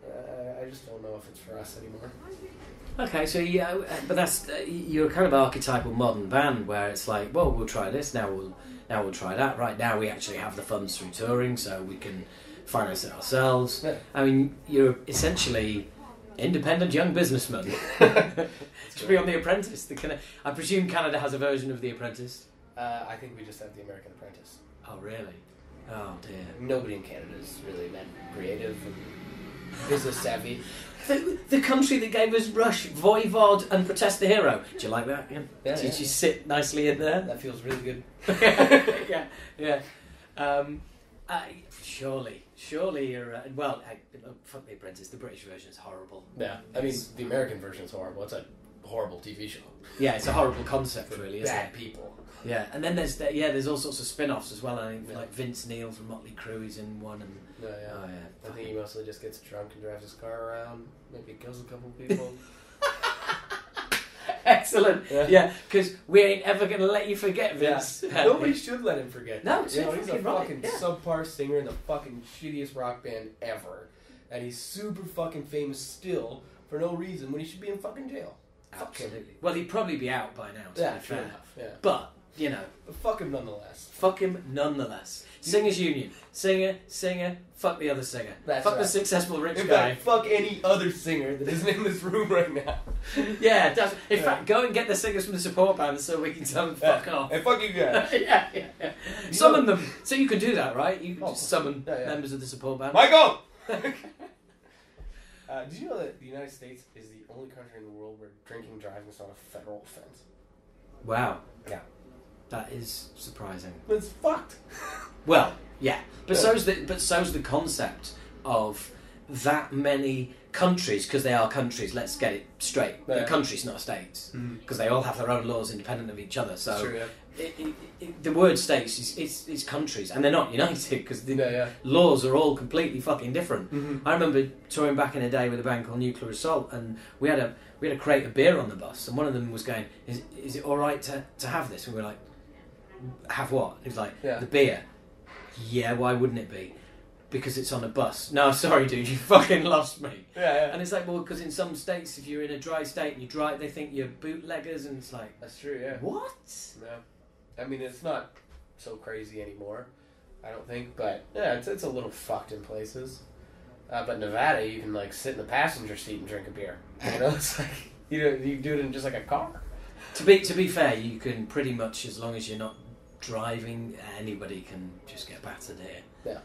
D: I just don't know if it's for us anymore.
A: Okay, so yeah, but that's you're a kind of archetypal modern band where it's like, well, we'll try this now. We'll try that. Right now, we actually have the funds through touring, so we can finance it ourselves.
D: Yeah.
A: I mean, you're essentially independent young businessman. To be on The Apprentice. I presume Canada has a version of The Apprentice.
D: I think we just have the American Apprentice.
A: Oh, really? Oh, dear.
D: Nobody in Canada is really that creative and business savvy.
A: The country that gave us Rush, Voivod, and Protest the Hero. Do you like that?
D: Yeah,
A: Did you sit nicely in there?
D: That feels really good.
A: yeah. Surely you're... fuck The Apprentice. The British version is horrible.
D: Yeah, I mean, the American version is horrible. It's a horrible TV show.
A: Yeah, it's a horrible concept, really, isn't
D: Bad
A: it?
D: people.
A: Yeah, and then there's all sorts of spin-offs as well. I think like Vince Neil from Motley Crue is in one, and
D: I think he mostly just gets drunk and drives his car around. Maybe kills a couple people.
A: Excellent. Yeah, because we ain't ever gonna let you forget Vince.
D: Yeah. Nobody should let him forget.
A: No,
D: he's a fucking
A: right.
D: subpar singer in the fucking shittiest rock band ever, and he's super fucking famous still for no reason when he should be in fucking jail.
A: Absolutely. Well, he'd probably be out by now. To be fair.
D: Enough. Yeah.
A: But
D: But fuck him nonetheless.
A: Fuck him nonetheless. Singers Union. Singer, fuck the other singer.
D: That's
A: fuck
D: right.
A: the successful rich
D: In
A: guy.
D: fact, fuck any other singer that isn't in this room right now.
A: Yeah, in fact, go and get the singers from the support band so we can tell them fuck off.
D: And fuck you guys.
A: yeah. Summon them. So you can do that, right? You can just summon
D: Yeah.
A: members of the support band.
D: Michael! Did you know that the United States is the only country in the world where drinking and driving is not a federal offense?
A: Wow.
D: Yeah.
A: That is surprising.
D: It's fucked.
A: Well, yeah. But so's the concept of that many countries, because they are countries, let's get it straight.
D: Yeah.
A: They're countries, not states. Because they all have their own laws independent of each other. So
D: True,
A: the word states is countries, and they're not united because the laws are all completely fucking different. I remember touring back in a day with a band called Nuclear Assault, and we had a crate of beer on the bus, and one of them was going, is it all right to have this? And we were like, have what? He was like, the beer. Yeah, why wouldn't it be? Because it's on a bus. No, sorry, dude, you fucking lost me.
D: Yeah.
A: And it's like, well, because in some states, if you're in a dry state and you drive, they think you're bootleggers, and it's like,
D: That's true, yeah.
A: what?
D: Yeah. I mean, it's not so crazy anymore, I don't think, but yeah, it's a little fucked in places. But Nevada, you can like sit in the passenger seat and drink a beer. It's like you do it in just like a car.
A: To be fair, you can pretty much, as long as you're not driving, anybody can just get battered here.
D: Yeah.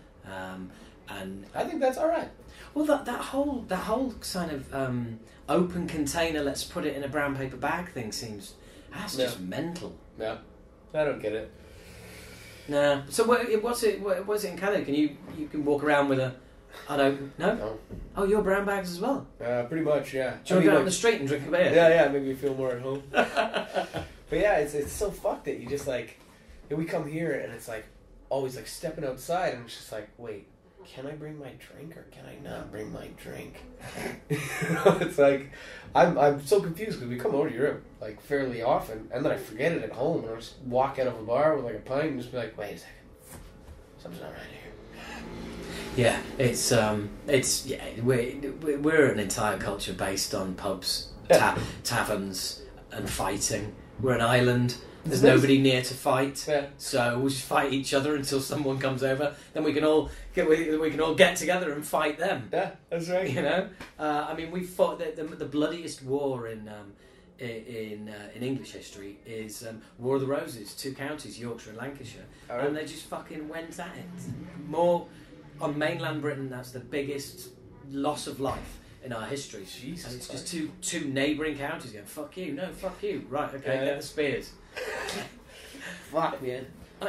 A: And
D: I think that's all right.
A: Well, that whole kind of open container, let's put it in a brown paper bag thing that's just mental.
D: Yeah, I don't get it.
A: Nah. So what's it in Canada? You can walk around with a no? Oh, your brown bags as well.
D: Pretty much, yeah.
A: Do you want to go out on the street and drink a beer?
D: Yeah, make me feel more at home. But yeah, it's so fucked that you just like, we come here and it's like always like stepping outside and it's just like, wait, can I bring my drink or can I not bring my drink? It's like I'm so confused because we come over to Europe like fairly often and then I forget it at home and I just walk out of a bar with like a pint and just be like, wait a second, something's not right here.
A: Yeah, we're an entire culture based on pubs, taverns, and fighting. We're an island. There's nobody near to fight, so we'll just fight each other until someone comes over. Then we can all get together and fight them.
D: Yeah, that's right.
A: I mean, we fought the bloodiest war in English history is War of the Roses, 2 counties, Yorkshire and Lancashire, and they just fucking went at it. More on mainland Britain, that's the biggest loss of life in our history.
D: Jesus,
A: and it's just two neighbouring counties going, fuck you, no, fuck you. Right, okay, get the spears.
D: Fuck, man.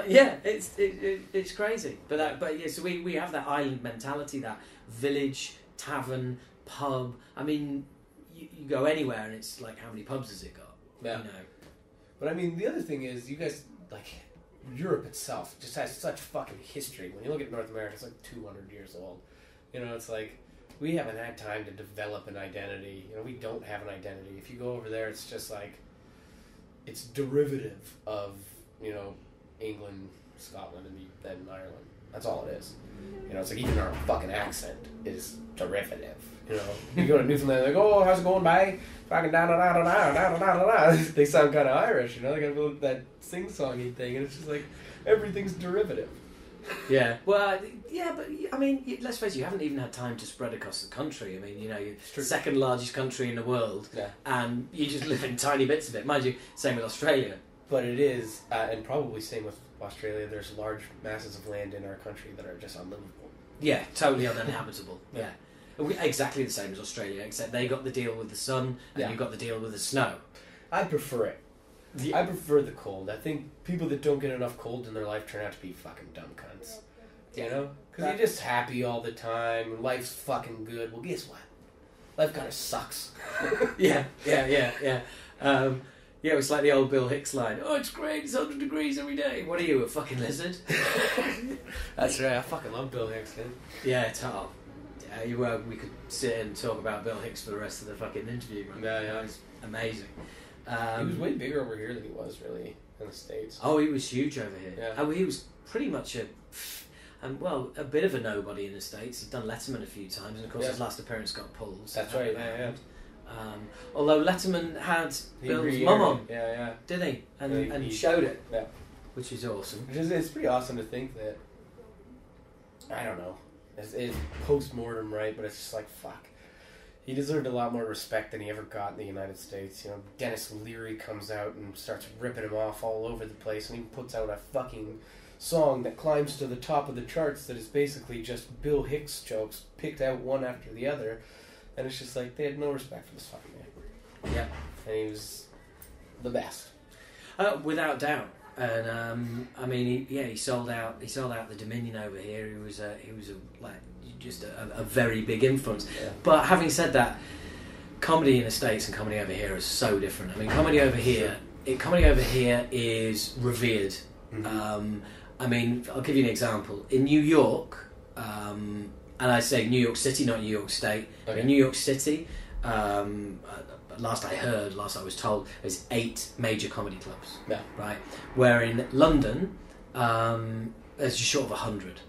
A: Yeah, it's crazy. But yeah, so we have that island mentality, that village, tavern, pub. I mean,
E: you go anywhere and it's like, how many pubs has it got?
D: Yeah.
E: You know.
D: But I mean, the other thing is, you guys, like, Europe itself just has such fucking history. When you look at North America, it's like 200 years old. You know, it's like, we haven't had time to develop an identity. You know, we don't have an identity. If you go over there, it's just like, it's derivative of, you know, England, Scotland, and then Ireland. That's all it is. You know, it's like, even our fucking accent is derivative. You know, you go to Newfoundland, they're like, oh, how's it going, bye? Fucking da da da da da da da da da. They sound kind of Irish, you know, they got that sing-songy thing, and it's just like, everything's derivative.
E: Yeah. Well, yeah, but I mean, let's face it, you haven't even had time to spread across the country. I mean, you know, you're the second largest country in the world, and you just live in tiny bits of it. Mind you, same with Australia.
D: But it is, and probably same with Australia, there's large masses of land in our country that are just unlivable.
E: Yeah, totally uninhabitable. Yeah. Exactly the same as Australia, except they got the deal with the sun, and you got the deal with the snow.
D: I prefer it. I prefer the cold. I think people that don't get enough cold in their life turn out to be fucking dumb cunts. You know? Because you're just happy all the time, and life's fucking good. Well, guess what? Life kind of sucks.
E: Yeah. Yeah, it was like the old Bill Hicks line. Oh, it's great, it's 100 degrees every day. What are you, a fucking lizard?
D: That's right, I fucking love Bill Hicks, dude.
E: Yeah, it's hard. We could sit and talk about Bill Hicks for the rest of the fucking interview, man.
D: Yeah.
E: It was amazing.
D: He was way bigger over here than he was, really, in the States.
E: Oh, he was huge over here.
D: Yeah.
E: Oh, he was pretty much a bit of a nobody in the States. He'd done Letterman a few times, and of course his last appearance got pulled. So
D: that's right, yeah.
E: Although Letterman had Bill's mum on, did he? And
D: he
E: showed it,
D: yeah,
E: which is awesome.
D: It's pretty awesome to think that. I don't know. It's post-mortem, right? But it's just like, fuck. He deserved a lot more respect than he ever got in the United States. You know, Dennis Leary comes out and starts ripping him off all over the place, and he puts out a fucking song that climbs to the top of the charts that is basically just Bill Hicks jokes picked out one after the other. And it's just like, they had no respect for this fucking man.
E: Yeah.
D: And he was the best.
E: Without doubt. And I mean, he sold out the Dominion over here. He was a very big influence.
D: Yeah.
E: But having said that, comedy in the States and comedy over here is so different. I mean, comedy over here is revered.
D: Mm-hmm.
E: I mean, I'll give you an example. In New York, and I say New York City, not New York State.
D: Okay.
E: In New York City, last I was told, there's 8 major comedy clubs.
D: Yeah.
E: Right. Where in London, there's just short of 100.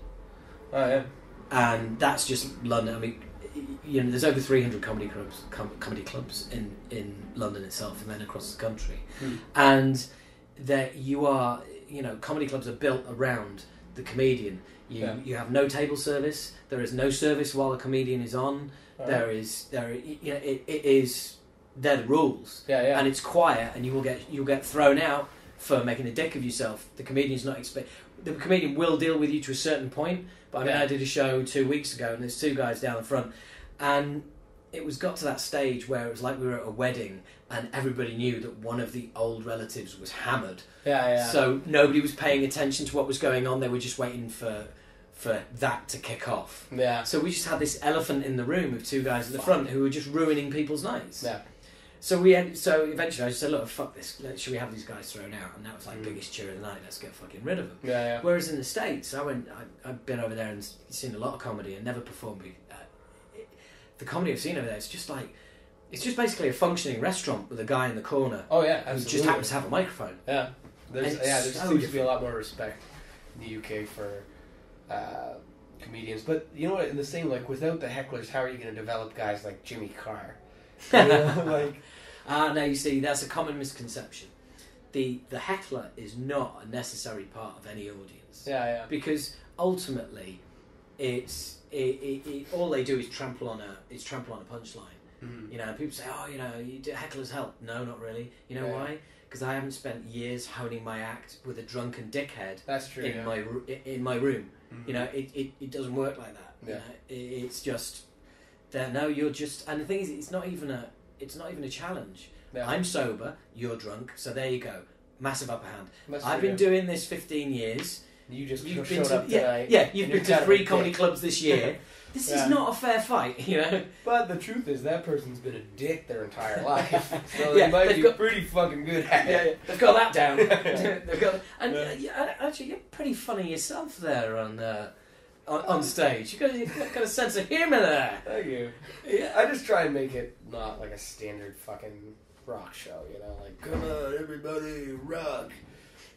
D: Oh yeah.
E: And that's just London. I mean, you know, there's over 300 comedy clubs in London itself, and then across the country. And that you are, you know, comedy clubs are built around the comedian. You have no table service. There is no service while the comedian is on.
D: Right.
E: It is, they're the rules.
D: Yeah.
E: And it's quiet, and you'll get thrown out for making a dick of yourself. The comedian's not the comedian will deal with you to a certain point. But I mean, I did a show 2 weeks ago, and there's 2 guys down the front, and it got to that stage where it was like we were at a wedding, and everybody knew that one of the old relatives was hammered.
D: Yeah.
E: So nobody was paying attention to what was going on. They were just waiting for that to kick off.
D: Yeah.
E: So we just had this elephant in the room of 2 guys at the front who were just ruining people's nights.
D: Yeah.
E: So eventually I just said, look, fuck this. Should we have these guys thrown out? And that was like biggest cheer of the night. Let's get fucking rid of them.
D: Yeah.
E: Whereas in the States, I've been over there and seen a lot of comedy and never performed. The comedy I've seen over there, it's just basically a functioning restaurant with a guy in the corner.
D: Oh yeah,
E: who
D: absolutely.
E: just happens to have a microphone.
D: Yeah. There
E: so
D: seems to be a lot more respect in the UK for comedians. But you know what? In the same, like, without the hecklers, how are you going to develop guys like Jimmy Carr? You know, like.
E: No, you see, that's a common misconception. The heckler is not a necessary part of any audience.
D: Yeah.
E: Because ultimately, all they do is trample on a punchline.
D: Mm-hmm.
E: You know, people say, "Oh, you know, hecklers help." No, not really. You know why? Because I haven't spent years honing my act with a drunken dickhead.
D: That's true.
E: In my room. Mm-hmm. You know, it doesn't work like that.
D: Yeah.
E: You know? It's just that. No, you're just. And the thing is, it's not even a challenge.
D: Yeah.
E: I'm sober. You're drunk. So there you go. Massive upper hand.
D: That's
E: I've
D: true,
E: been doing this 15 years.
D: You just
E: You've
D: showed
E: been to,
D: up tonight.
E: yeah, you've been
D: you're
E: to
D: kind of
E: 3
D: a
E: comedy
D: dick.
E: clubs this year. This
D: Yeah.
E: is not a fair fight, you know.
D: But the truth is, that person's been a dick their entire life. So
E: Yeah,
D: they might
E: they've
D: be
E: got-
D: pretty fucking good at
E: Yeah,
D: it.
E: they've got that down. They've got, and
D: Yeah.
E: yeah, actually, you're pretty funny yourself there on stage. You've got a sense of humour there.
D: Thank you.
E: Yeah.
D: I just try and make it not like a standard fucking rock show, you know? Like, come on, everybody, rock.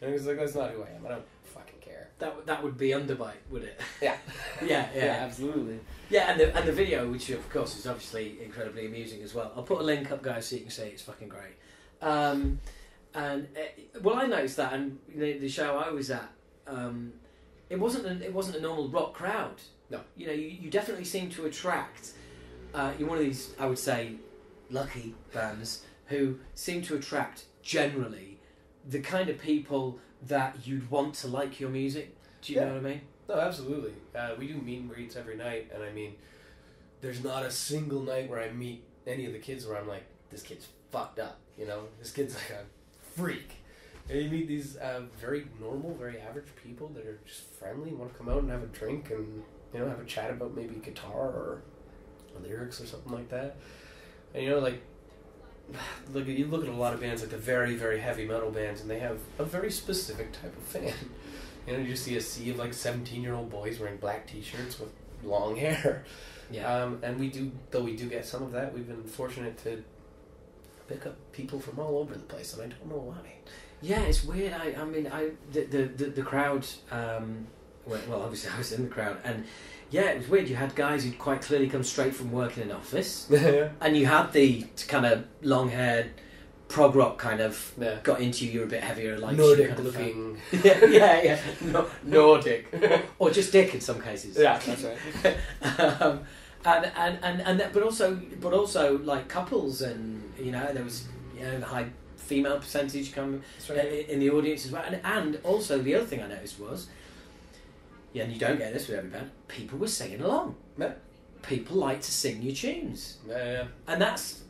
D: And it's like, that's not who I am. I don't fucking care.
E: That would be Underbite, would it?
D: Yeah.
E: Yeah,
D: absolutely.
E: Yeah, and the video, which of course is obviously incredibly amusing as well. I'll put a link up, guys, so you can see it's fucking great. And well, I noticed that, and the show I was at, it wasn't a normal rock crowd.
D: No,
E: you know, you definitely seem to attract. You're one of these, I would say, lucky bands who seem to attract generally the kind of people that you'd want to like your music. Do you know what I mean?
D: No, absolutely. We do meet and greets every night, and I mean, there's not a single night where I meet any of the kids where I'm like, this kid's fucked up, you know? This kid's like a freak. And you meet these very normal, very average people that are just friendly, want to come out and have a drink and, you know, have a chat about maybe guitar or lyrics or something like that. And, you know, like, you look at a lot of bands, like the very, very heavy metal bands, and they have a very specific type of fan. You know, you just see a sea of like 17-year-old boys wearing black t-shirts with long hair.
E: Yeah.
D: And we do get some of that. We've been fortunate to pick up people from all over the place, and I don't know why.
E: Yeah, it's weird. I mean, the crowd. Well, obviously I was in the crowd, and yeah, it was weird. You had guys who'd quite clearly come straight from working in office, and you had the kind of long-haired prog rock kind of got into you. You're a bit heavier, like
D: Nordic
E: kind of
D: looking.
E: yeah. Nordic, or just Dick in some cases.
D: Yeah, that's right.
E: But also like couples, and you know there was a high female percentage come in the audience as well, and also the other thing I noticed was, and you don't get this with every band, people were singing along.
D: Yeah.
E: People like to sing your tunes,
D: Yeah.
E: and that's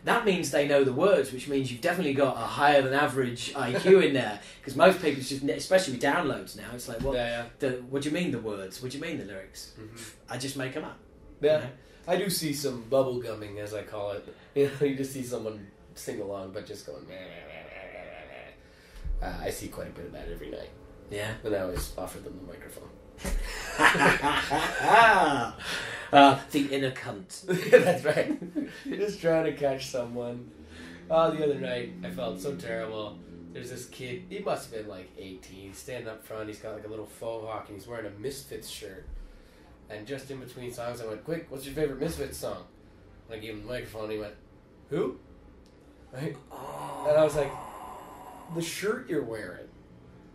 E: that means they know the words, which means you've definitely got a higher than average IQ in there. Because most people, just, especially with downloads now, it's like, what do you mean the words? What do you mean the lyrics?
D: Mm-hmm.
E: I just make them up.
D: Yeah,
E: you know?
D: I do see some bubble gumming, as I call it. You know, you just see someone sing along, but just going. I see quite a bit of that every night.
E: Yeah,
D: and I always offer them the microphone.
E: The inner cunt.
D: That's right. Just trying to catch someone. Oh, the other night I felt so terrible. There's this kid. He must have been like 18. He's standing up front. He's got like a little faux hawk, and he's wearing a Misfits shirt. And just in between songs, I went, "Quick, what's your favorite Misfits song?" And I gave him the microphone. And he went, "Who?" Right? Oh. And I was like, "The shirt you're wearing."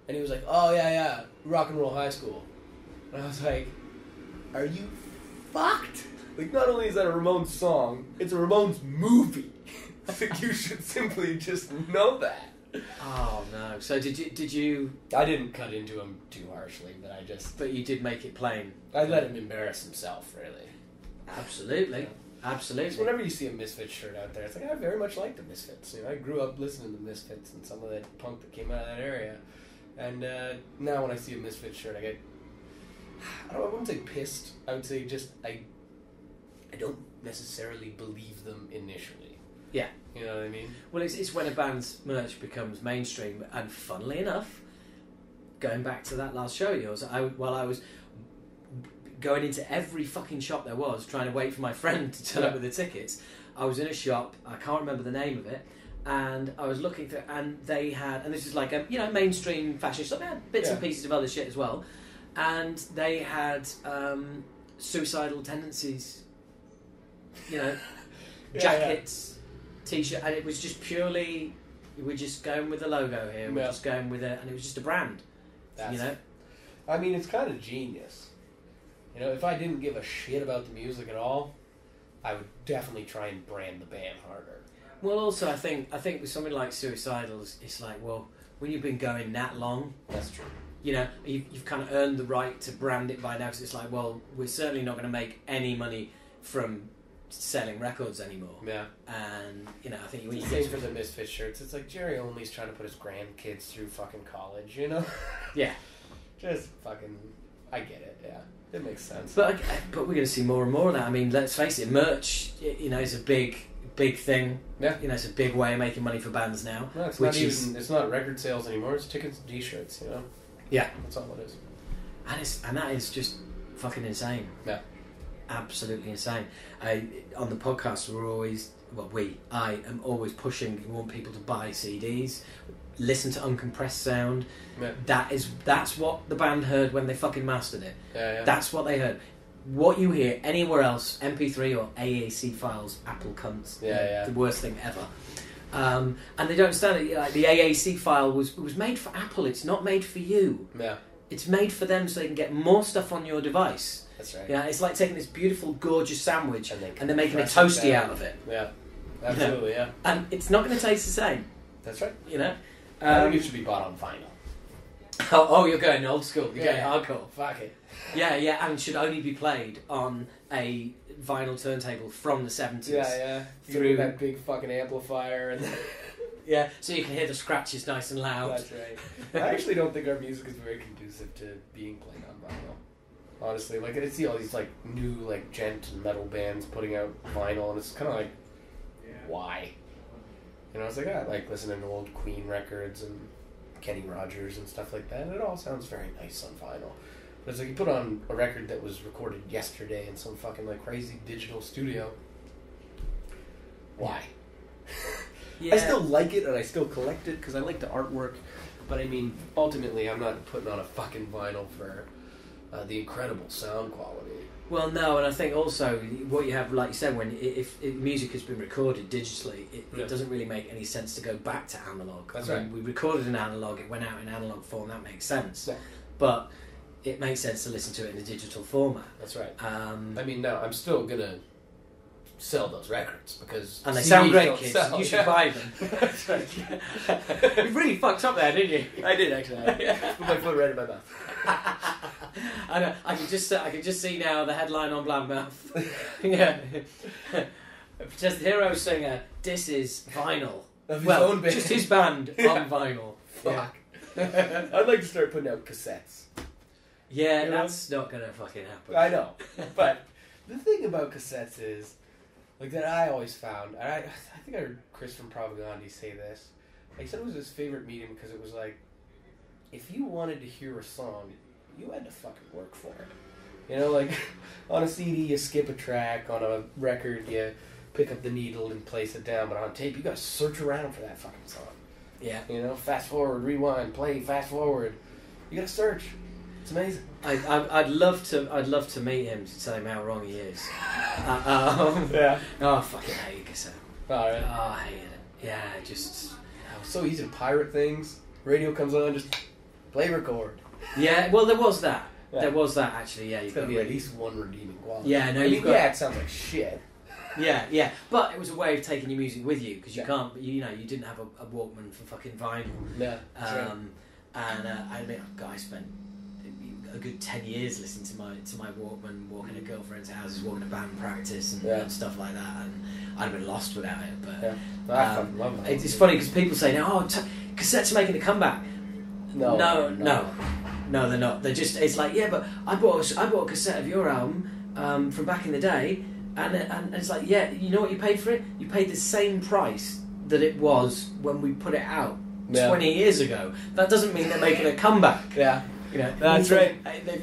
D: And he was like, "Oh yeah, Rock and Roll High School." And I was like, "Are you fucked? Like, not only is that a Ramones song, it's a Ramones movie. Like, you should simply just know that."
E: Oh no! So did you?
D: I didn't cut into him too harshly, but I just.
E: But you did make it plain.
D: I let him embarrass himself, really.
E: Absolutely, absolutely.
D: So whenever you see a Misfits shirt out there, it's like I very much like the Misfits. You know, I grew up listening to Misfits and some of that punk that came out of that area, and now when I see a Misfits shirt, I get. I wouldn't say pissed. I would say just I don't necessarily believe them initially.
E: Yeah.
D: You know what I mean?
E: Well, it's when a band's merch becomes mainstream, and funnily enough, going back to that last show of yours, while I was going into every fucking shop there was, trying to wait for my friend to turn up with the tickets, I was in a shop, I can't remember the name of it, and I was looking through, and they had, and this is like a mainstream fashion shop, they had bits and pieces of other shit as well, and they had suicidal tendencies, jackets. T-shirt, and it was just purely, we're just going with the logo here, we're just going with it, and it was just a brand.
D: I mean, it's kind of genius. You know, if I didn't give a shit about the music at all, I would definitely try and brand the band harder.
E: Well, also, I think with something like Suicidals, it's like, well, when you've been going that long,
D: that's true.
E: You know, you've kind of earned the right to brand it by now, because it's like, well, we're certainly not going to make any money from selling records anymore.
D: Yeah.
E: And, you know, I think when
D: It's
E: you
D: the
E: get
D: same for the Misfit shirts. It's like Jerry Only's trying to put his grandkids through fucking college, you know?
E: Yeah.
D: Just fucking... I get it, yeah. It makes sense.
E: But we're going to see more and more of that. I mean, let's face it, merch, you know, is a big thing.
D: Yeah.
E: You know, it's a big way of making money for bands now.
D: No, it's not record sales anymore. It's tickets and t-shirts, you know?
E: Yeah.
D: That's all it is.
E: And that is just fucking insane.
D: Yeah.
E: Absolutely insane. On the podcast, I am always pushing. We want people to buy CDs, listen to uncompressed sound.
D: Yeah.
E: That's what the band heard when they fucking mastered it.
D: Yeah.
E: That's what they heard. What you hear anywhere else, MP3 or AAC files, Apple cunts.
D: Yeah.
E: The worst thing ever. And they don't understand it. Like, the AAC file was made for Apple. It's not made for you.
D: Yeah.
E: It's made for them so they can get more stuff on your device.
D: That's right.
E: Yeah, it's like taking this beautiful, gorgeous sandwich and they're making a
D: compress it
E: toasty
D: down.
E: out of it.
D: Yeah. Absolutely,
E: You know?
D: yeah.
E: And it's not going to taste the same.
D: That's right.
E: You know?
D: I think it should be bought on vinyl.
E: Oh, you're going old school. You're going
D: Yeah.
E: hardcore.
D: Fuck it.
E: Yeah, and should only be played on a vinyl turntable from the 70s.
D: Yeah. Through that big fucking amplifier and...
E: Yeah, so you can hear the scratches nice and loud.
D: That's right. I actually don't think our music is very conducive to being played on vinyl. Honestly, like I see all these like new like gent and metal bands putting out vinyl, and it's kind of like, why? You know, it's like I like listening to old Queen records and Kenny Rogers and stuff like that, and it all sounds very nice on vinyl. But it's like you put on a record that was recorded yesterday in some fucking like crazy digital studio. Why?
E: Yeah.
D: I still like it and I still collect it because I like the artwork, but I mean, ultimately, I'm not putting on a fucking vinyl for the incredible sound quality.
E: Well, no, and I think also what you have, like you said, if music has been recorded digitally, it doesn't really make any sense to go back to analog.
D: That's
E: I mean,
D: right.
E: We recorded in analog, it went out in analog form, that makes sense.
D: Yeah.
E: But it makes sense to listen to it in a digital format.
D: That's right.
E: I
D: mean, no, I'm still gonna sell those records because
E: and they
D: CDs
E: sound great,
D: don't
E: kids.
D: sell.
E: You should buy them.
D: That's right.
E: You really fucked up there, didn't you?
D: I did actually. Put my foot right in my mouth.
E: I know. I can just see now the headline on Blabbermouth. Yeah. Just the hero singer disses vinyl.
D: Of his own band.
E: Just his band on vinyl.
D: Fuck. I'd like to start putting out cassettes.
E: Yeah,
D: You know?
E: that's not gonna fucking happen.
D: I know, but the thing about cassettes is, like that I always found, and I think I heard Chris from Propaganda say this. He said it was his favorite medium because it was like, if you wanted to hear a song, you had to fucking work for it. You know, like on a CD you skip a track, on a record you pick up the needle and place it down, but on tape you gotta search around for that fucking song.
E: Yeah.
D: You know, fast forward, rewind, play, fast forward. You gotta search. It's amazing.
E: I'd love to meet him to tell him how wrong he is.
D: Yeah.
E: Oh, I fucking hate cassette.
D: Alright.
E: Oh, I hated it. Yeah, just.
D: It was so easy to pirate things. Radio comes on, just play record.
E: Yeah, well, there was that.
D: Yeah.
E: There was that actually. Yeah,
D: It's
E: you've
D: got
E: got
D: to be at least one redeeming quality.
E: Yeah, no,
D: I mean,
E: you've got.
D: yeah, it sounds like shit.
E: Yeah, but it was a way of taking your music with you because you
D: Yeah.
E: can't. You know, you didn't have a Walkman for fucking vinyl.
D: Yeah.
E: And I mean, God, I spent a good 10 years listening to my Walkman, walking to girlfriends' houses, walking to band practice and stuff like that, and I'd have been lost without it. But
D: I fucking love that.
E: it's funny because people say now, cassettes are making a comeback. No, they're not. They're just. It's like, yeah, but I bought a cassette of your album from back in the day, and it's like, yeah, you know what you paid for it? You paid the same price that it was when we put it out 20 years ago. That doesn't mean they're making a comeback.
D: Yeah.
E: You know,
D: That's right.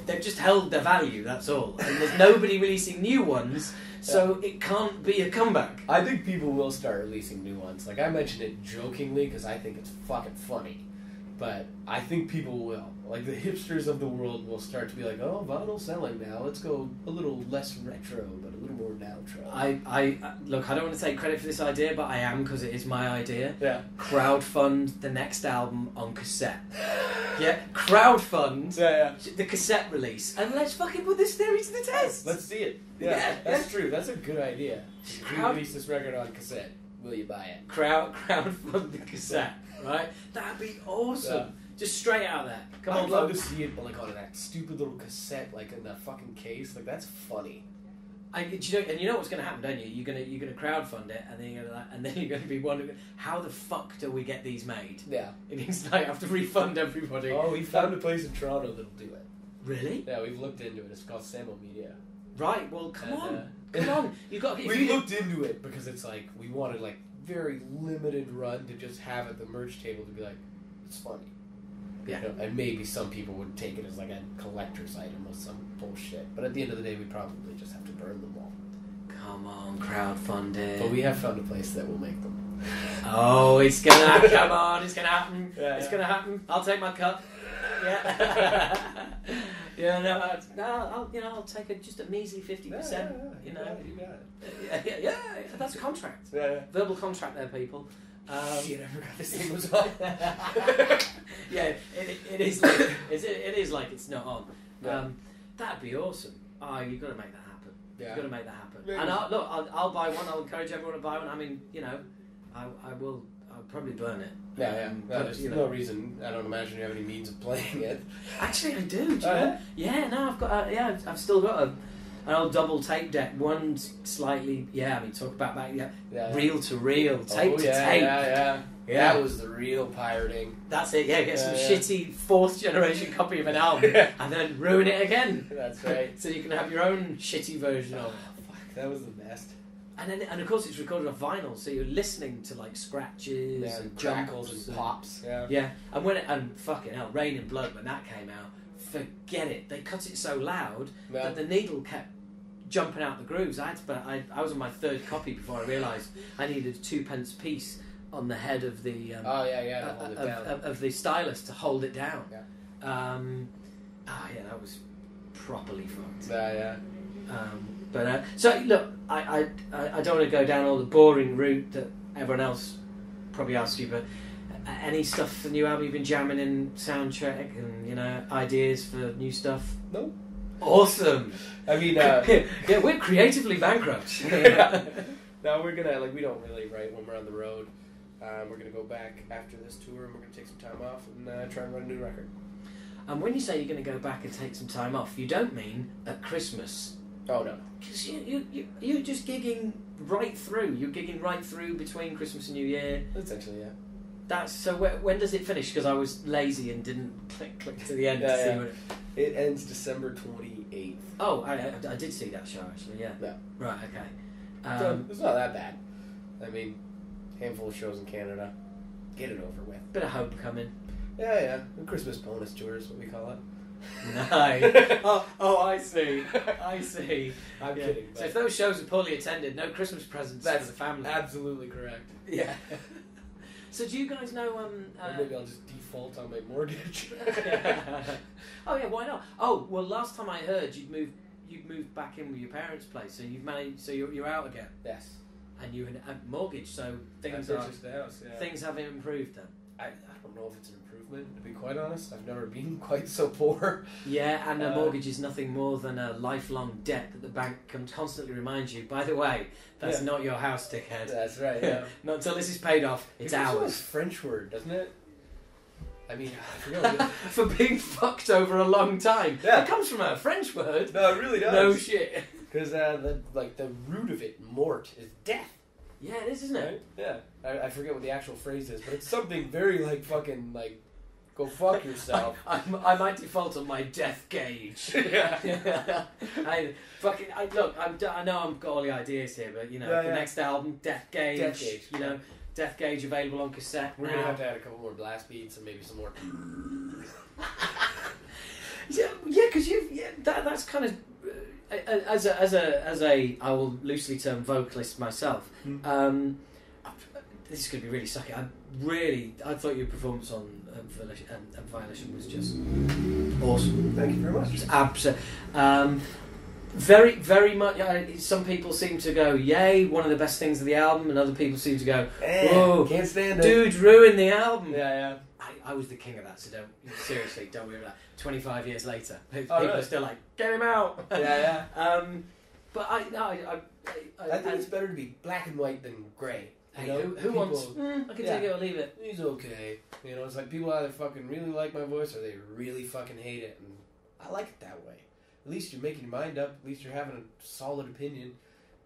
E: They've just held their value. That's all. And there's nobody releasing new ones, so it can't be a comeback.
D: I think people will start releasing new ones. Like, I mentioned it jokingly because I think it's fucking funny. But I think people will. Like, the hipsters of the world will start to be like, oh, vinyl's selling now. Let's go a little less retro, but a little more nitro.
E: Look, I don't want to take credit for this idea, but I am because it is my idea.
D: Yeah.
E: Crowdfund the next album on cassette. Yeah, crowdfund the cassette release, and let's fucking put this theory to the test.
D: Let's see it. Yeah, that's true. That's a good idea. If we release this record on cassette, will you buy it?
E: Crowdfund the cassette, right? That'd be awesome. Yeah. Just straight out there. Come on,
D: I'd love to
E: folks.
D: see it like on that stupid little cassette, like in that fucking case. Like, that's funny.
E: You know what's going to happen, don't you? You're going to crowdfund it, and then you're going to be wondering how the fuck do we get these made?
D: Yeah.
E: It means I have to refund everybody.
D: Oh, we found a place in Toronto that'll do it.
E: Really?
D: Yeah, we've looked into it. It's called Samo Media.
E: Right. Well, come on. You got.
D: We looked into it because it's like we wanted like very limited run to just have at the merch table to be like, it's funny.
E: Yeah.
D: You know, and maybe some people would take it as like a collector's item or some bullshit. But at the end of the day, we probably just have to burn them all.
E: Come on, crowdfunding.
D: But we have found a place that will make them.
E: Oh, it's gonna happen. Come on, it's gonna happen.
D: Yeah,
E: it's gonna happen. I'll take my cut. Yeah. I'll take just a measly 50%. You know.
D: You got it.
E: Yeah. That's a contract.
D: Yeah.
E: Verbal contract there, people.
D: Shit, I forgot this thing was on.
E: Yeah, it is like it's not on.
D: Yeah.
E: That'd be awesome. You've got to make that happen.
D: Yeah.
E: You've got to make that happen.
D: Maybe.
E: And I'll buy one. I'll encourage everyone to buy one. I mean, you know, I will. I'll probably burn it.
D: Yeah.
E: But,
D: There's
E: you know,
D: no reason. I don't imagine you have any means of playing it.
E: Actually, I do. Do you know? Yeah. No, I've got. I've still got an old double tape deck. One's slightly. Yeah. I mean, talk about that. Yeah. Reel to reel, tape to tape.
D: Yeah.
E: Yeah.
D: That was the real pirating.
E: That's it. Yeah. Get some shitty 4th generation copy of an album and then ruin it again.
D: That's right.
E: So you can have your own shitty version of it.
D: Fuck, that was the best.
E: And of course it's recorded on vinyl, so you're listening to like scratches and
D: crackles
E: jumps
D: and pops.
E: Yeah. And fucking hell, Rain and Blood, when that came out, forget it. They cut it so loud that the needle kept jumping out the grooves. I was on my 3rd copy before I realised I needed a 2p piece on the head of the of the stylus to hold it down.
D: Yeah.
E: That was properly fucked.
D: Yeah.
E: So look, I don't want to go down all the boring route that everyone else probably asks you, but any stuff for the new album you've been jamming in soundtrack and ideas for new stuff?
D: No.
E: Awesome.
D: I mean,
E: yeah, we're creatively bankrupt.
D: No, we're gonna we don't really write when we're on the road. We're gonna go back after this tour and we're gonna take some time off and try and write a new record.
E: And when you say you're going to go back and take some time off, you don't mean at Christmas.
D: Oh, no.
E: Because you're just gigging right through. You're gigging right through between Christmas and New Year.
D: Essentially, yeah.
E: That's so. When does it finish? Because I was lazy and didn't click to the end to see what
D: it ends December 28th.
E: Oh, I did see that show actually. Yeah. Right. Okay.
D: So it's not that bad. I mean, handful of shows in Canada. Get it over with.
E: Bit of homecoming.
D: Yeah. A Christmas bonus tour is what we call it.
E: Nice. oh, I see.
D: I'm kidding.
E: So if those shows are poorly attended, no Christmas presents for the family.
D: Absolutely correct.
E: Yeah. So do you guys know?
D: Or maybe I'll just default on my mortgage.
E: Oh yeah, why not? Oh well, last time I heard you'd moved back in with your parents' place, so you've managed. So you're out again.
D: Yes.
E: And you had a mortgage, so things things have improved then.
D: I don't know if it's an improvement, to be quite honest. I've never been quite so poor.
E: Yeah, and a mortgage is nothing more than a lifelong debt that the bank can constantly remind you. By the way, that's not your house, dickhead.
D: That's right, yeah.
E: Not until this is paid off, it's ours.
D: It's a French word, doesn't it? I mean, I forget.
E: For being fucked over a long time.
D: Yeah.
E: It comes from a French word.
D: No, it really does.
E: No shit.
D: Because the root of it, mort, is death.
E: Yeah, it is, isn't it?
D: Right? Yeah. I forget what the actual phrase is, but it's something very fucking go fuck yourself.
E: I might default on my death gauge.
D: Yeah.
E: I know I've got all the ideas here, but the next album, Death Gauge.
D: Death Gauge.
E: Death Gauge available on cassette.
D: We're gonna have to add a couple more blast beats and maybe some more.
E: Yeah, because that's kind of. As a I will loosely term vocalist myself. This is going to be really sucky. I thought your performance on Violation was just awesome.
D: Thank you very much.
E: It's absolutely very, very much. Some people seem to go, "Yay, one of the best things of the album," and other people seem to go, "Whoa,
D: can't stand it,
E: dude, ruined the album."
D: Yeah.
E: I was the king of that, so don't worry about that. 25 years later, people
D: really?
E: are still like, "Get him out!"
D: Yeah.
E: But I
D: think it's better to be black and white than grey.
E: Hey, who wants? I can take it or leave it.
D: He's okay. It's like people either fucking really like my voice or they really fucking hate it, and I like it that way. at least you're making your mind up. At least you're having a solid opinion.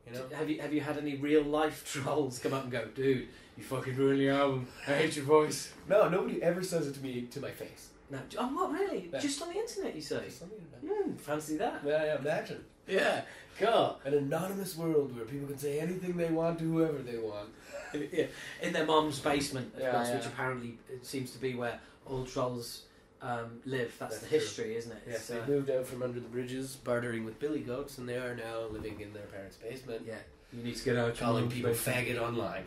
D: You know.
E: Have you had any real life trolls come up and go, dude, you fucking ruined your album. I hate your voice.
D: No, nobody ever says it to me to my face.
E: No, oh, what, really?
D: Yeah.
E: Just on the internet, you say?
D: Just on the internet.
E: Fancy that.
D: Yeah, imagine.
E: Yeah, cool.
D: An anonymous world where people can say anything they want to whoever they want.
E: Yeah. In their mom's basement, of course,
D: yeah.
E: which apparently it seems to be where all trolls live. That's the
D: true.
E: history, isn't it?
D: Yes, they moved out from under the bridges, bartering with billy goats, and they are now living in their parents' basement.
E: Yeah. You need to get out.
D: Calling people faggot online.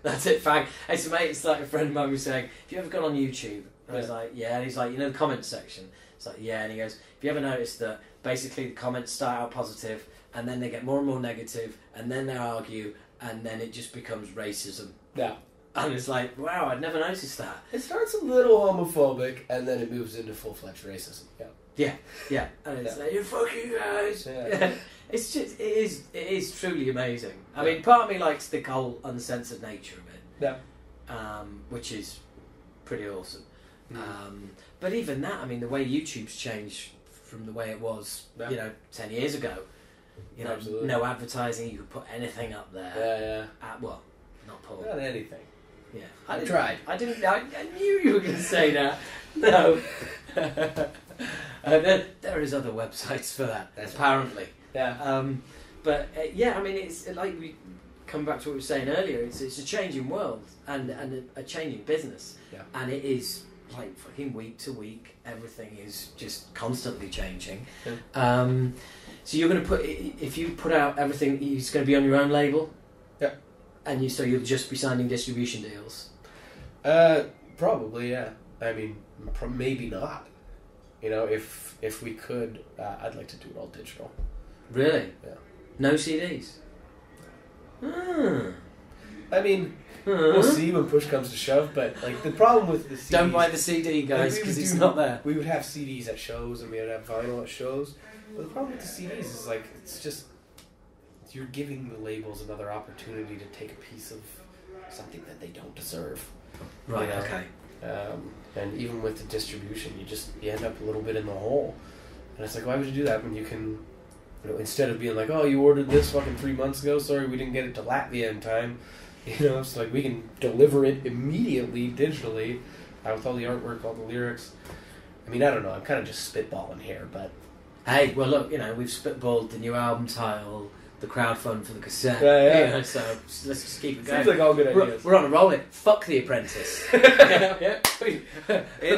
E: That's it, fag. It's mate. It's like a friend of mine was saying, "Have you ever gone on YouTube?" And I was like, "Yeah." And he's like, "You know the comments section?" It's like, "Yeah." And he goes, "Have you ever noticed that basically the comments start out positive, and then they get more and more negative, and then they argue, and then it just becomes racism?"
D: Yeah.
E: And it's like, wow, I'd never noticed that.
D: It starts a little homophobic, and then it moves into full-fledged racism.
E: Yeah. And it's like, you fucking guys.
D: Yeah.
E: It's just, it is truly amazing. I mean, part of me likes the whole uncensored nature of it.
D: Yeah.
E: Which is pretty awesome. But even that, I mean, the way YouTube's changed from the way it was, 10 years ago.
D: Absolutely.
E: No advertising, you could put anything up there.
D: Yeah.
E: Well, not Paul.
D: Not anything.
E: Yeah.
D: I tried.
E: I knew you were going to say that. No. There is other websites for that, apparently.
D: Yeah.
E: I mean, it's like we come back to what we were saying earlier. It's a changing world and a changing business.
D: Yeah.
E: And it is like fucking week to week. Everything is just constantly changing.
D: Yeah.
E: So you're going to if you put out everything, it's going to be on your own label.
D: Yeah.
E: And so you'll just be signing distribution deals.
D: Probably, yeah. I mean, maybe not. If we could, I'd like to do it all digital.
E: Really?
D: Yeah.
E: No CDs?
D: I mean, we'll see when push comes to shove, but like the problem with the CDs...
E: Don't buy the CD, guys, because it's not there.
D: We would have CDs at shows, and we would have vinyl at shows. But the problem with the CDs is, like, it's just... You're giving the labels another opportunity to take a piece of something that they don't deserve.
E: Right, okay.
D: And even with the distribution, you end up a little bit in the hole. And it's like, why would you do that when you can, instead of being like, oh, you ordered this fucking 3 months ago, sorry, we didn't get it to Latvia in time. It's like we can deliver it immediately, digitally, with all the artwork, all the lyrics. I mean, I don't know, I'm kind of just spitballing here, but...
E: Hey, well look, we've spitballed the new album title, the crowdfund for the cassette.
D: Yeah.
E: So let's just keep it going.
D: Seems like all good ideas.
E: We're on a roll. Fuck The Apprentice.
D: And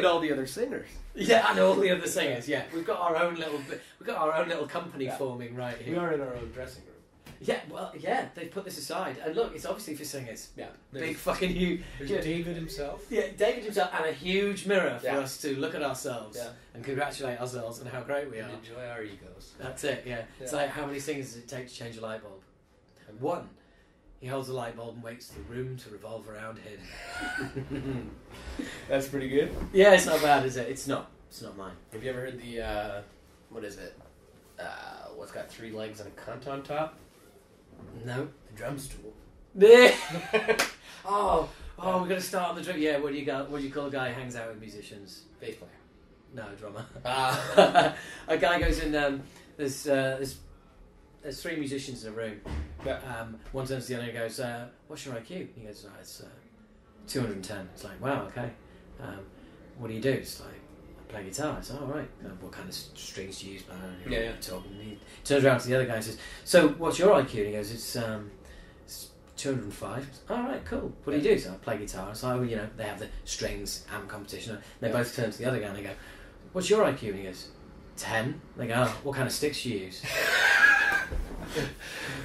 D: all the other singers.
E: Yeah, and all the other singers. Yeah, we've got our own little company forming right here.
D: We are in our own dressing room.
E: Yeah, well, yeah, they've put this aside, and look, it's obviously for singers.
D: Yeah,
E: big fucking huge.
D: There's David himself.
E: Yeah, David himself, and a huge mirror for us to look at ourselves and congratulate ourselves on how great we are.
D: And enjoy our egos.
E: That's it. Yeah. It's like, how many singers does it take to change a light bulb? And one. He holds a light bulb and waits for the room to revolve around him.
D: That's pretty good.
E: Yeah, it's not bad, is it? It's not. It's not mine.
D: Have you ever heard the what is it? What's got 3 legs and a cunt on top?
E: No.
D: The drum stool.
E: Oh, we're gonna start on the drum. Yeah, what do you call a guy who hangs out with musicians?
D: Bass player.
E: No, drummer. A guy goes in. There's 3 musicians in a room.
D: Yeah.
E: One turns to the other and goes, "What's your IQ?" He goes, "It's 210." It's like, wow, okay. What do you do? It's like, I play guitar. It's all right. What kind of strings do you use?
D: Yeah.
E: Talking. He turns around to the other guy and says, "So, what's your IQ?" And he goes, "It's 205. All right, cool. What do you do? So I play guitar. So they have the strings amp competition. And they both turn to the other guy and they go, "What's your IQ?" And he goes, 10. They go, "Oh, what kind of sticks do you use?"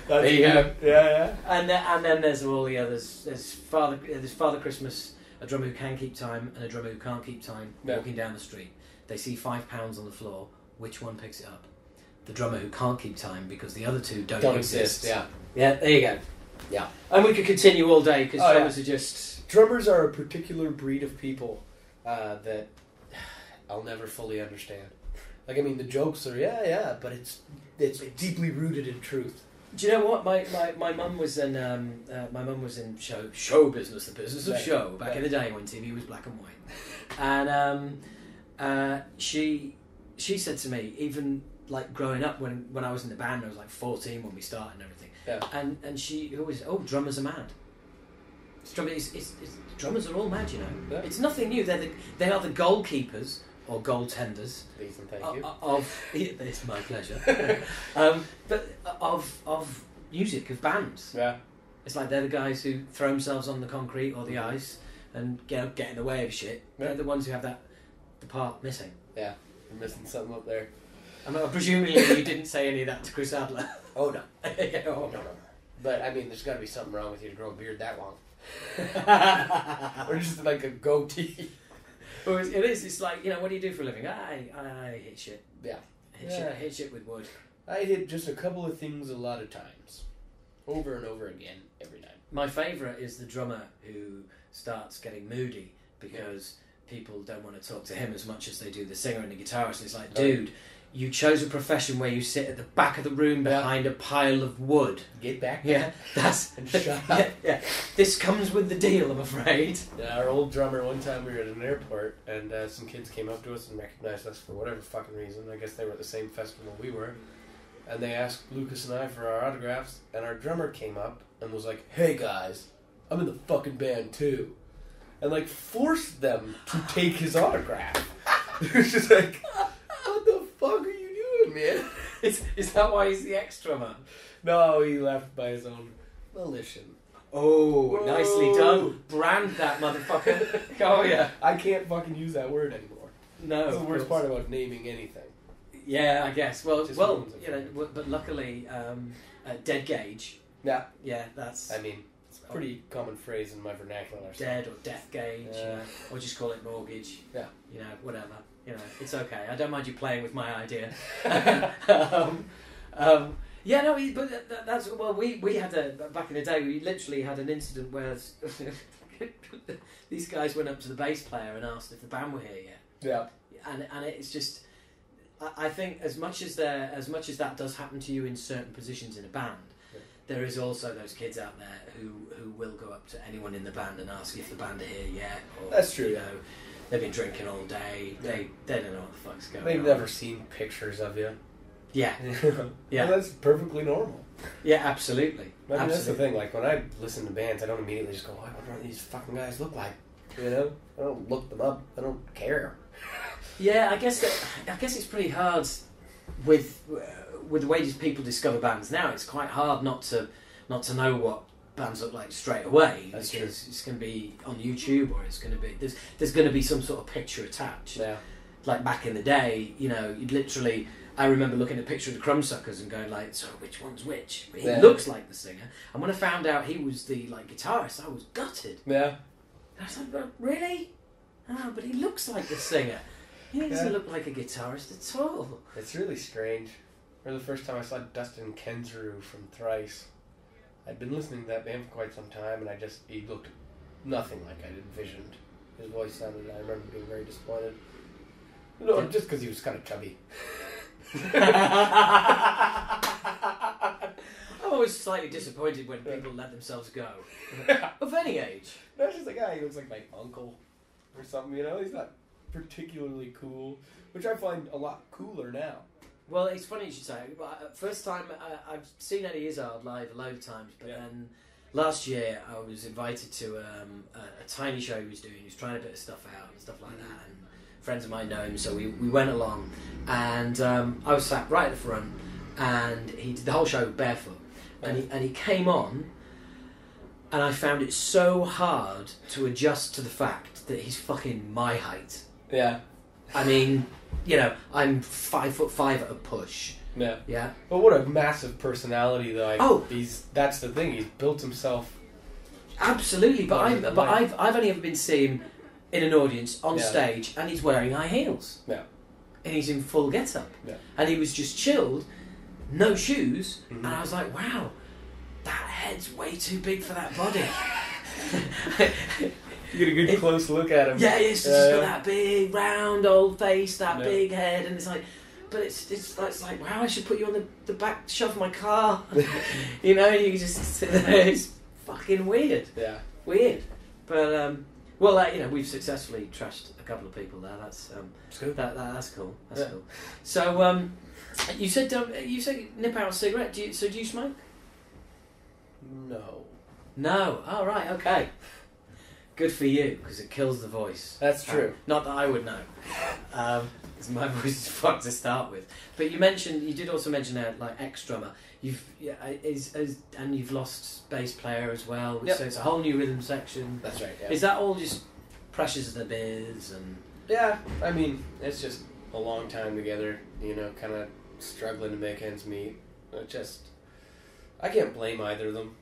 E: There you go.
D: Yeah.
E: And then there's all the others. There's Father Christmas, a drummer who can keep time, and a drummer who can't keep time. Walking down the street, they see £5 on the floor. Which one picks it up? The drummer who can't keep time, because the other two don't exist.
D: Yeah.
E: Yeah. There you go.
D: Yeah.
E: And we could continue all day because drummers are just...
D: Drummers are a particular breed of people that I'll never fully understand. Like, I mean, the jokes are, but it's deeply rooted in truth.
E: Do you know what? My mum was in show business, the business of show, back in the day when TV was black and white. And she said to me, even like growing up when I was in the band. I was like 14 when we started and everything.
D: Yeah.
E: And she always, drummers are mad. Drummers are all mad, you know.
D: Yeah.
E: It's nothing new. They are the goalkeepers or goaltenders.
D: Ethan, thank you.
E: It's my pleasure. But of music, of bands.
D: Yeah.
E: It's like they're the guys who throw themselves on the concrete or the ice and get in the way of shit.
D: Yeah.
E: They're the ones who have the part missing.
D: Yeah, you're missing something up there.
E: I mean, presumably you didn't say any of that to Chris Adler.
D: Oh no.
E: Yeah, oh,
D: No. But I mean, there's got to be something wrong with you to grow a beard that long. Or just like a goatee.
E: Well, it is. It's like, what do you do for a living? I hit shit.
D: Yeah.
E: Hit shit with wood.
D: I hit just a couple of things a lot of times. Over and over again, every night.
E: My favourite is the drummer who starts getting moody because people don't want to talk to him as much as they do the singer and the guitarist. And it's like, dude, you chose a profession where you sit at the back of the room behind a pile of wood.
D: Get back.
E: Yeah, that's
D: and shut up.
E: Yeah. This comes with the deal, I'm afraid.
D: Yeah, our old drummer, one time we were at an airport and some kids came up to us and recognized us for whatever fucking reason. I guess they were at the same festival we were. And they asked Lucas and I for our autographs, and our drummer came up and was like, "Hey guys, I'm in the fucking band too," and like forced them to take his autograph. It was just like, what the fuck are you doing, man?
E: Is that why he's the ex-drummer?
D: No, he left by his own volition.
E: Oh,
D: Whoa.
E: Nicely done. Brand that motherfucker. Oh yeah.
D: I can't fucking use that word anymore.
E: No.
D: That's the worst part about naming anything.
E: Yeah, I guess. Well,
D: Just
E: but
D: ruins it.
E: luckily, Dead Gauge.
D: Yeah.
E: Yeah, that's
D: I mean, it's a pretty common phrase in my vernacular. So.
E: Dead or Death Gauge, or just call it Mortgage.
D: Yeah.
E: Whatever. It's okay. I don't mind you playing with my idea. Yeah, no, but that's we had back in the day. We literally had an incident where these guys went up to the bass player and asked if the band were here yet.
D: Yeah.
E: And it's just. I think as much as that does happen to you in certain positions in a band, there is also those kids out there who will go up to anyone in the band and ask if the band are here yet. Or,
D: that's true.
E: They've been drinking all day. They don't know what the fuck's going on.
D: They've never seen pictures of you.
E: Yeah. Yeah.
D: Well, that's perfectly normal.
E: Yeah, absolutely.
D: I mean, that's the thing. Like when I listen to bands, I don't immediately just go, "I wonder what these fucking guys look like." I don't look them up. I don't care.
E: Yeah, I guess it's pretty hard with the way people discover bands now. It's quite hard not to know what bands look like straight away.
D: That's
E: because
D: true.
E: It's going to be on YouTube, or it's going to be there's going to be some sort of picture attached.
D: Yeah.
E: Like back in the day, you'd literally. I remember looking at a picture of the Crumbsuckers and going like, "So which one's which?" He looks like the singer, and when I found out he was the guitarist, I was gutted.
D: Yeah.
E: I was like, "Really? Oh, but he looks like the singer." He doesn't look like a guitarist at all.
D: It's really strange. I remember the first time I saw Dustin Kensrue from Thrice. I'd been listening to that band for quite some time, and he looked nothing like I'd envisioned. His voice sounded, I remember being very disappointed. Just because he was kind of chubby.
E: I'm always slightly disappointed when people let themselves go. Of any age.
D: That's just a guy who looks like my uncle or something, He's not particularly cool, which I find a lot cooler now.
E: Well, it's funny you should say. First time I've seen Eddie Izzard live a load of times, but then last year I was invited to a tiny show he was doing. He was trying a bit of stuff out and stuff like that, and friends of mine know him, so we went along, and I was sat right at the front, and he did the whole show barefoot, and he came on, and I found it so hard to adjust to the fact that he's fucking my height.
D: Yeah.
E: I mean, I'm 5'5" at a push.
D: Yeah.
E: Yeah.
D: But what a massive personality, though. That's the thing. He's built himself.
E: Absolutely, but I've only ever been seen in an audience on stage, and he's wearing high heels.
D: Yeah.
E: And he's in full get-up.
D: Yeah.
E: And he was just chilled, no shoes, and I was like, wow, that head's way too big for that body.
D: You get a good close look at him.
E: Yeah, it's just got that big round old face, that big head, and it's like, but it's like, wow, I should put you on the back shelf of my car. You just sit there. It's fucking weird.
D: Yeah.
E: Weird. But Well, we've successfully trashed a couple of people there. That's
D: good.
E: That's cool. That's cool. So, you said nip out a cigarette. Do you smoke?
D: No.
E: No. Oh, right. Okay. Good for you, because it kills the voice.
D: That's true.
E: Not that I would know, because my voice is fucked to start with. But you did also mention like ex-drummer. And you've lost bass player as well.
D: Yep.
E: So it's a whole new rhythm section.
D: That's right. Yeah.
E: Is that all just pressures of the biz and?
D: Yeah, I mean, it's just a long time together. Kind of struggling to make ends meet. I can't blame either of them.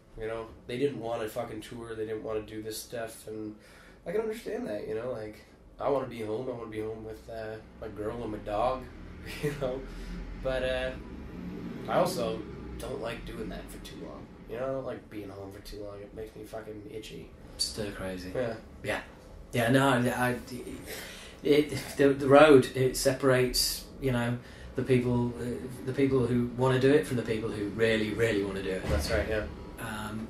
D: They didn't want to fucking tour. They didn't want to do this stuff, and I can understand that. Like I want to be home. I want to be home with my girl and my dog. But I also don't like doing that for too long. I don't like being home for too long. It makes me fucking itchy.
E: Stir crazy.
D: Yeah.
E: No, the road, it separates the people who want to do it from the people who really really want to do it.
D: That's right. Yeah.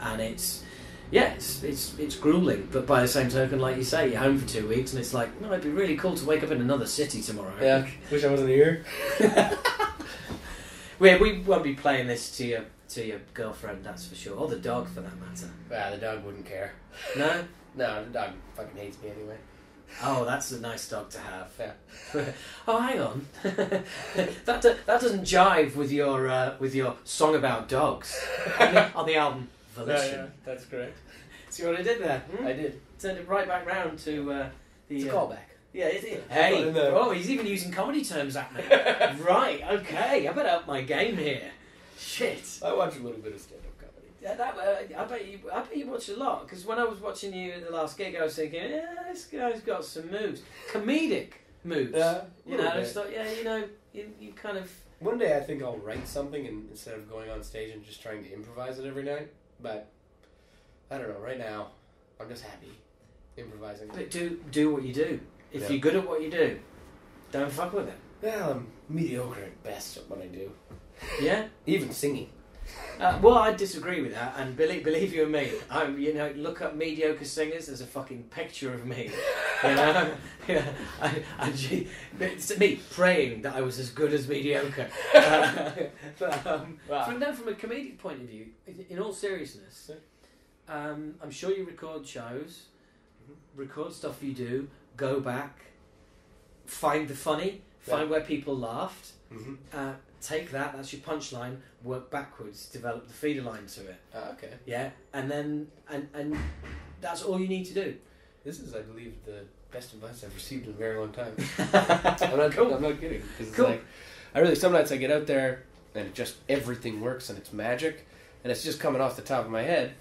E: And it's grueling, but by the same token, like you say, you're home for 2 weeks, and it's like, no, it'd be really cool to wake up in another city tomorrow.
D: Yeah, wish I wasn't here.
E: We won't be playing this to your girlfriend, that's for sure, or the dog for that matter.
D: The dog wouldn't care.
E: No?
D: No, the dog fucking hates me anyway.
E: Oh, that's a nice dog to have.
D: Yeah.
E: Oh, hang on. that doesn't jive with your song about dogs on the album Volition.
D: Yeah, that's correct.
E: See what I did there?
D: I did.
E: Turned it right back round to
D: It's a callback.
E: Yeah, hey, he's even using comedy terms at me. Right, okay, I better up my game here. Shit.
D: I watch a little bit of stand-up comedy.
E: Yeah, I bet you watch a lot, because when I was watching you at the last gig, I was thinking, this guy's got some moves, comedic moves. It's like, you kind of.
D: One day I think I'll write something instead of going on stage and just trying to improvise it every night. But I don't know. Right now, I'm just happy improvising.
E: But do what you do. If you're good at what you do, don't fuck with it.
D: Well, I'm mediocre at best at what I do.
E: Yeah?
D: Even singing.
E: Well, I disagree with that, and believe you me, look up mediocre singers. There's a fucking picture of me. It's me praying that I was as good as mediocre. From a comedic point of view, in all seriousness, I'm sure you record shows, record stuff you do, go back, find the funny, find where people laughed. Take that's your punchline, work backwards, develop the feeder line to it.
D: Okay.
E: Yeah, and then and that's all you need to do.
D: This is, I believe, the best advice I've received in a very long time. I'm not kidding. It's
E: cool.
D: Like, some nights I get out there and it just, everything works and it's magic and it's just coming off the top of my head.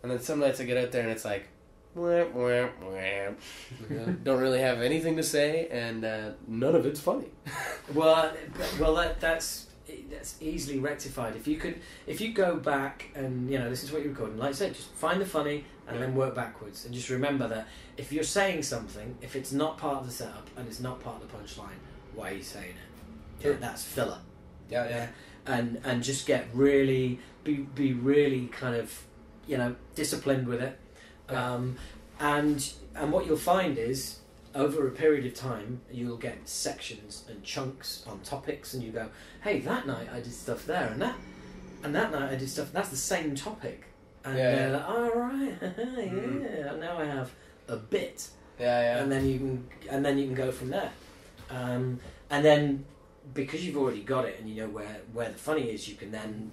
D: And then some nights I get out there and it's like, don't really have anything to say and none of it's funny.
E: Well, that's easily rectified. If you go back and this is what you're recording. Like I said, just find the funny and then work backwards, and just remember that if you're saying something, if it's not part of the setup and it's not part of the punchline, why are you saying it?
D: Sure.
E: That's filler.
D: Yeah.
E: And just get really be really kind of disciplined with it. And what you'll find is, over a period of time, you'll get sections and chunks on topics, and you go, hey, that night I did stuff there, and that night I did stuff, that's the same topic. And they're like, all right, yeah, now I have a bit.
D: Yeah.
E: And then you can go from there. And then, because you've already got it and you know where the funny is, you can then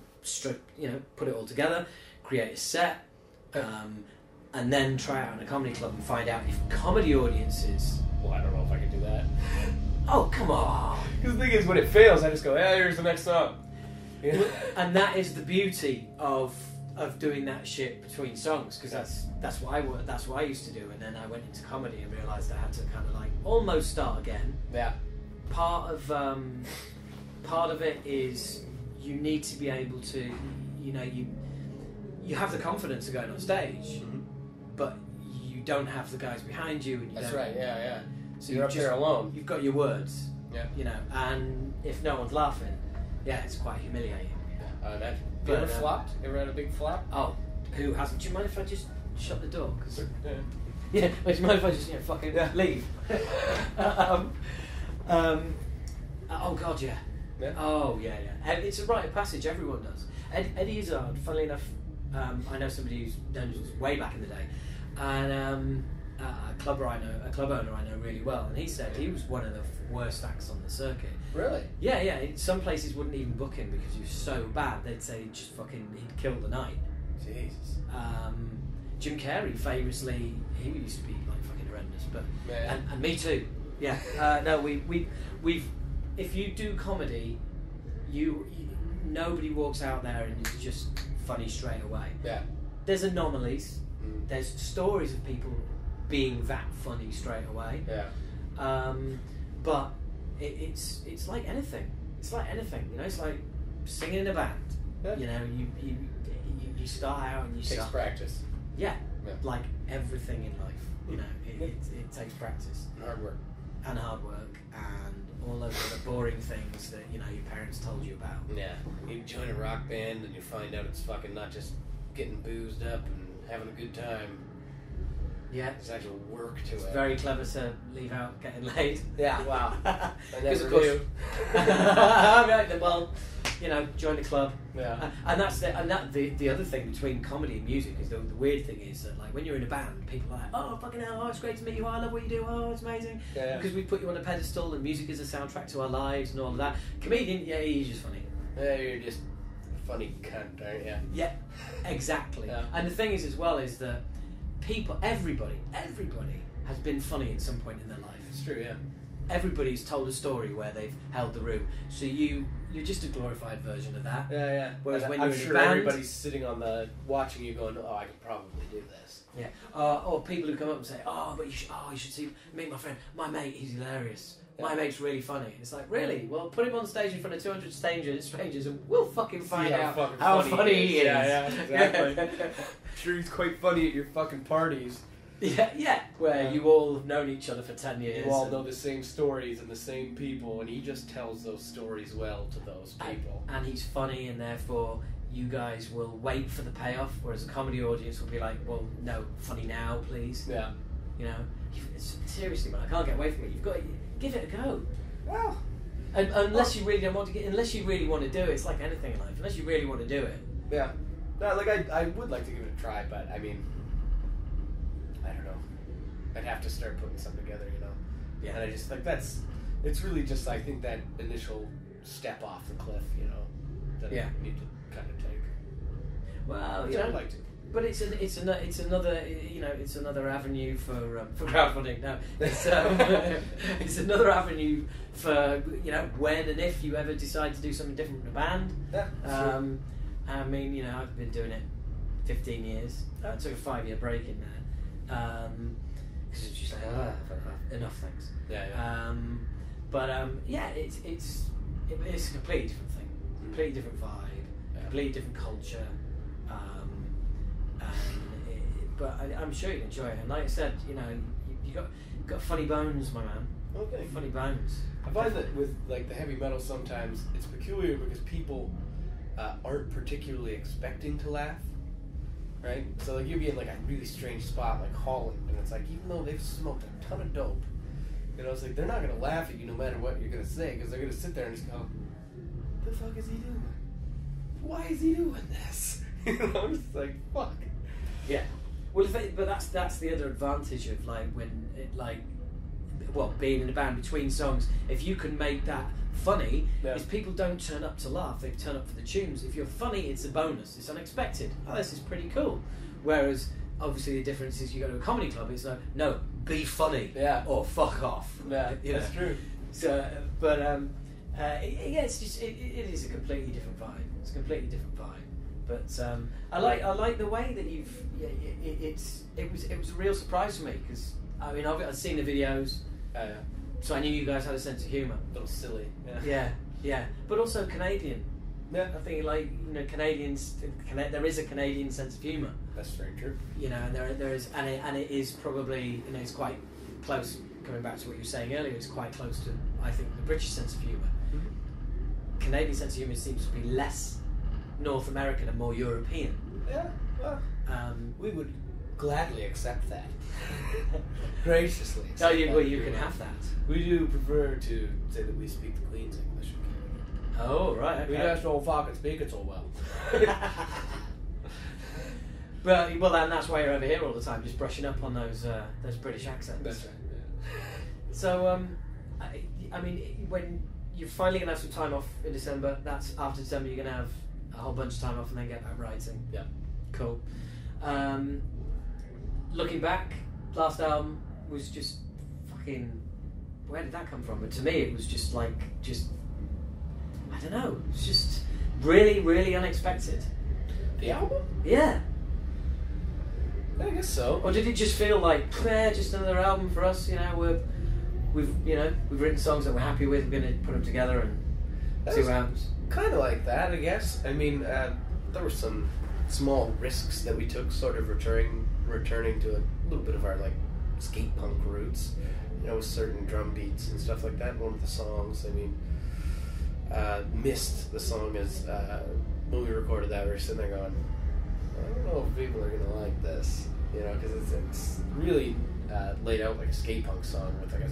E: put it all together, create a set, and then try it out in a comedy club and find out if comedy audiences...
D: Well, I don't know if I can do that.
E: Oh, come on!
D: Because the thing is, when it fails, I just go, here's the next song. Yeah.
E: And that is the beauty of doing that shit between songs, because that's what I used to do, and then I went into comedy and realised I had to kind of like almost start again.
D: Yeah.
E: Part of it is you need to be able to, you have the confidence of going on stage, but you don't have the guys behind you. And
D: That's right. Yeah.
E: So
D: you're up there alone.
E: You've got your words.
D: Yeah.
E: And if no one's laughing, it's quite humiliating.
D: I imagine. You ever flopped? Ever had a big flop?
E: Oh, who hasn't? Do you mind if I just shut the door? 'Cause Yeah, which might if I just fucking leave. Oh God, yeah. Oh yeah. And it's a rite of passage. Everyone does. Eddie Izzard, funnily enough, I know somebody who's known us way back in the day, and a club owner I know really well, and he said he was one of the worst acts on the circuit.
D: Really?
E: Yeah. Some places wouldn't even book him because he was so bad. They'd say he'd killed the night.
D: Jesus.
E: Jim Carrey famously, he used to be like fucking horrendous, but and me too. Yeah. No, we've if you do comedy, you nobody walks out there and it's just funny straight away.
D: Yeah.
E: There's anomalies. There's stories of people being that funny straight away.
D: Yeah.
E: But it's like anything. It's like anything. It's like singing in a band.
D: Yeah.
E: You start out and you
D: takes
E: start.
D: practice.
E: Yeah. Like everything in life. It takes practice
D: and hard work
E: and all those other boring things that your parents told you about.
D: Yeah. You join a rock band and you find out it's fucking not just getting boozed up and having a good time.
E: Yeah.
D: There's actual work to
E: It's
D: it.
E: very clever to leave out getting laid.
D: Yeah, wow.
E: Because of course, right, well, join the club.
D: Yeah.
E: And the other thing between comedy and music is the weird thing is that like when you're in a band, people are like, oh fucking hell, oh, it's great to meet you, I love what you do, oh it's amazing.
D: Yeah.
E: Because we put you on a pedestal and music is a soundtrack to our lives and all of that. Comedian, yeah, he's just funny.
D: Yeah, you're just a funny cunt, aren't you?
E: Yeah, exactly.
D: Yeah.
E: And the thing is as well is that everybody has been funny at some point in their life.
D: It's true, yeah.
E: Everybody's told a story where they've held the room. So you're just a glorified version of that.
D: Yeah.
E: Whereas when
D: I'm
E: you're in
D: sure
E: a band,
D: everybody's sitting watching you going, oh, I could probably do this.
E: Yeah. Or people who come up and say, you should meet my friend. My mate, he's hilarious. My mate's really funny. It's like, really? Well, put him on stage in front of 200 strangers and we'll fucking find out how funny he is.
D: Yeah, exactly. Sure, he's quite funny at your fucking parties.
E: Yeah. Where you all have known each other for 10 years.
D: You all know the same stories and the same people, and he just tells those stories well to those people.
E: And he's funny, and therefore you guys will wait for the payoff, whereas a comedy audience will be like, well, no, funny now, please.
D: Yeah.
E: Seriously, man, I can't get away from it. You've got to give it a go.
D: Well,
E: unless you really don't want to unless you really want to do it, it's like anything in life. Unless you really want to do it.
D: Yeah. No, like I would like to give it a try, but I mean, I don't know. I'd have to start putting something together,
E: Yeah.
D: And I just it's really just I think that initial step off the cliff, that I need to kind of take.
E: Well,
D: I'd like to.
E: But it's another avenue for crowdfunding. No, it's another avenue for when and if you ever decide to do something different with a band.
D: Yeah.
E: I mean, I've been doing it 15 years. I took a 5-year break in there because it's just like enough things.
D: Yeah.
E: It's a completely different thing, completely different vibe, completely different culture. But I'm sure you'd enjoy it. And like I said, you got funny bones, my man.
D: Okay.
E: Funny bones.
D: I find that with like the heavy metal, sometimes it's peculiar because people aren't particularly expecting to laugh, right? So like you'd be in like a really strange spot like Holland, and it's like even though they've smoked a ton of dope, it's like they're not gonna laugh at you no matter what you're gonna say because they're gonna sit there and just go, "What the fuck is he doing? Why is he doing this?" I'm just like, fuck.
E: Yeah. Well, but that's the other advantage of being in a band between songs. If you can make that funny, is people don't turn up to laugh; they turn up for the tunes. If you're funny, it's a bonus. It's unexpected. Oh, this is pretty cool. Whereas, obviously, the difference is you go to a comedy club. It's like, no, be funny, or fuck off.
D: Yeah, that's true.
E: So, but it's just it is a completely different vibe. It's a completely different vibe. But I like the way that it was a real surprise for me because I mean I've seen the videos, so I knew you guys had a sense of humour.
D: A little silly.
E: Yeah, but also Canadian.
D: Yeah,
E: I think Canadians. There is a Canadian sense of humour.
D: That's very true.
E: And there is, and it is probably it's quite close. Coming back to what you were saying earlier, it's quite close to I think the British sense of humour. Mm-hmm. Canadian sense of humour seems to be less North American and more European.
D: Yeah, well, we would gladly accept that. Graciously.
E: Oh,
D: accept that.
E: you can have that.
D: We do prefer to say that we speak the Queen's English.
E: Oh, right. Okay.
D: We just don't fucking speak it so well.
E: But well, that's why you're over here all the time, just brushing up on those British accents.
D: That's right. Yeah.
E: So, I mean, when you're finally gonna have some time off in December, that's after December you're gonna have a whole bunch of time off and then get back writing.
D: Yeah.
E: Cool. Looking back, last album was just fucking. Where did that come from? But to me, it was just I don't know. It's just really, really unexpected.
D: The album?
E: Yeah.
D: I guess so.
E: Or did it just feel like, just another album for us? You know, we've written songs that we're happy with. We're going to put them together and see what happens.
D: Kind of like that, I guess. I mean, there were some small risks that we took, sort of returning to a little bit of our like skate punk roots. You know, with certain drum beats and stuff like that. One of the songs, I mean, Mist, the song is when we recorded that, we were sitting there going, I don't know if people are going to like this, you know, because it's really laid out like a skate punk song with like a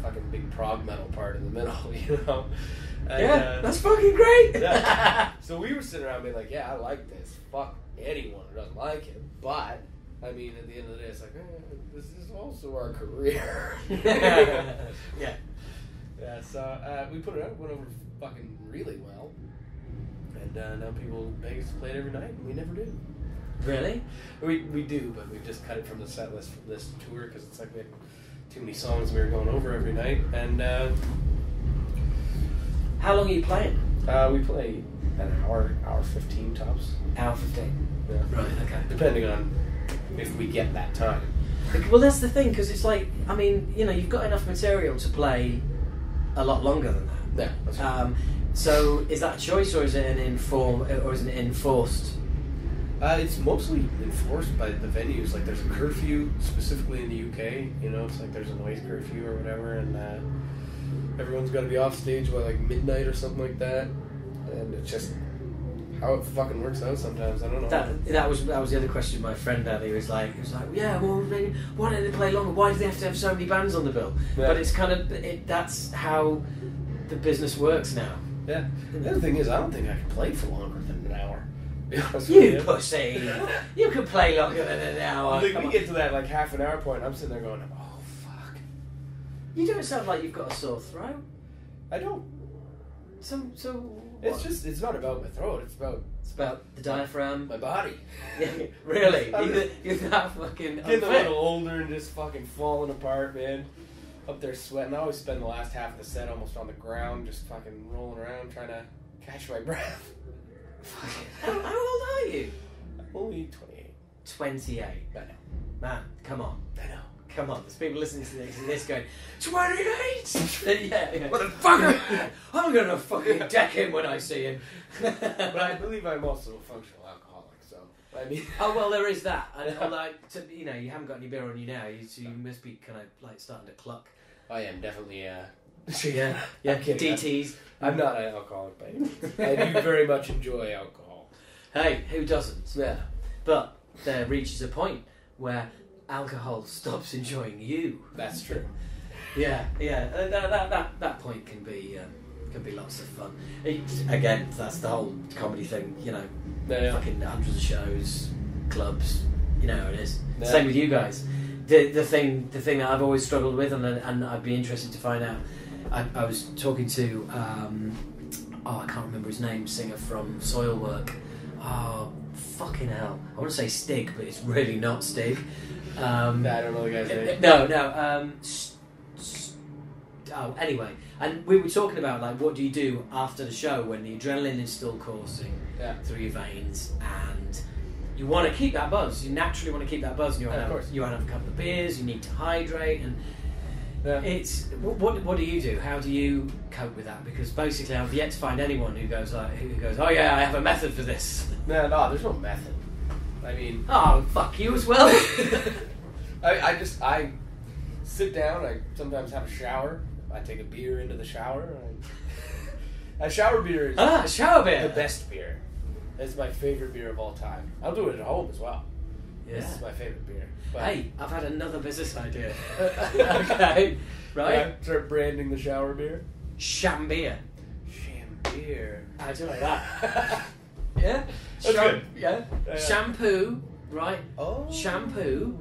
D: fucking big prog metal part in the middle, you know. And,
E: yeah, that's fucking great.
D: Yeah. So we were sitting around being like, yeah, I like this. Fuck anyone who doesn't like it. But, I mean, at the end of the day, it's like, this is also our career.
E: Yeah.
D: Yeah, so we put it out, went over fucking really well. And now people beg us to play it every night, and we never do.
E: Really?
D: We do, but we just cut it from the set list for this tour because it's like we had too many songs we were going over every night. And
E: how long are you playing?
D: We play an hour 15 tops.
E: Hour 15.
D: Yeah.
E: Right. Okay.
D: Depending on if we get that time.
E: Well, that's the thing, because it's like, I mean, you know, you've got enough material to play a lot longer than that.
D: Yeah. That's right.
E: So is that a choice, or is it an enforced?
D: It's mostly enforced by the venues. Like, there's a curfew specifically in the UK. You know, it's like there's a noise curfew or whatever, and everyone's got to be off stage by like midnight or something like that. And it's just how it fucking works out sometimes. I don't know.
E: That was the other question my friend had. He was like, yeah, well, why don't they play longer? Why do they have to have so many bands on the bill?
D: Yeah.
E: But it's kind of that's how the business works now.
D: Yeah. The other thing is, I don't think I can play for longer than an hour.
E: You pussy! You can play longer than an hour.
D: Like, we get to that like half an hour point, I'm sitting there going, oh fuck.
E: You don't sound like you've got a sore throat.
D: I don't.
E: So
D: It's just, it's not about my throat. It's about
E: the diaphragm.
D: my body.
E: Yeah, really?
D: I'm
E: You're that fucking
D: getting a
E: unfit.
D: little older and just fucking falling apart, man. Up there sweating. I always spend the last half of the set almost on the ground, just fucking rolling around, trying to catch my breath.
E: How old are you?
D: I'm only 28.
E: 28.
D: I know.
E: Man, come on.
D: I know.
E: Come on. There's people listening to this going, 28? yeah.
D: Motherfucker!
E: I'm going to fucking deck him when I see him.
D: But I believe I'm also a functional alcoholic, so, I mean...
E: Oh, well, there is that. And like, you know, you haven't got any beer on you now, so you must be kind of like starting to cluck.
D: I am definitely,
E: Yeah,
D: I'm kidding.
E: DTs.
D: I'm not an alcoholic by any means. I do very much enjoy alcohol.
E: Hey, who doesn't?
D: Yeah.
E: But there reaches a point where alcohol stops enjoying you.
D: That's true.
E: Yeah. That point can be lots of fun. Again, that's the whole comedy thing. You know, fucking hundreds of shows, clubs. You know how it is.
D: Yeah.
E: Same with you guys. The thing that I've always struggled with, and I'd be interested to find out. I was talking to I can't remember his name, singer from Soilwork. Oh, fucking hell! I want to say Stig, but it's really not Stig.
D: I don't know the guy's name.
E: No. Anyway, and we were talking about like what do you do after the show when the adrenaline is still coursing through your veins, and you want to keep that buzz. You naturally want to keep that buzz, and you want to have a couple of beers. You need to hydrate, and it's what do you do? How do you cope with that? Because basically, I've yet to find anyone who goes, oh yeah, I have a method for this.
D: No, there's no method. I mean,
E: oh fuck you as well.
D: I sit down. I sometimes have a shower. I take a beer into the shower. A shower beer is
E: shower beer,
D: the best beer. It's my favorite beer of all time. I'll do it at home as well.
E: Yeah.
D: This is my favorite beer. But
E: Hey, I've had another business idea. Okay, right?
D: Start branding the shower beer.
E: Shambeer.
D: Shambeer.
E: I do like that. Yeah?
D: That's good.
E: Yeah.
D: Yeah.
E: Shampoo, right?
D: Oh.
E: Shampoo,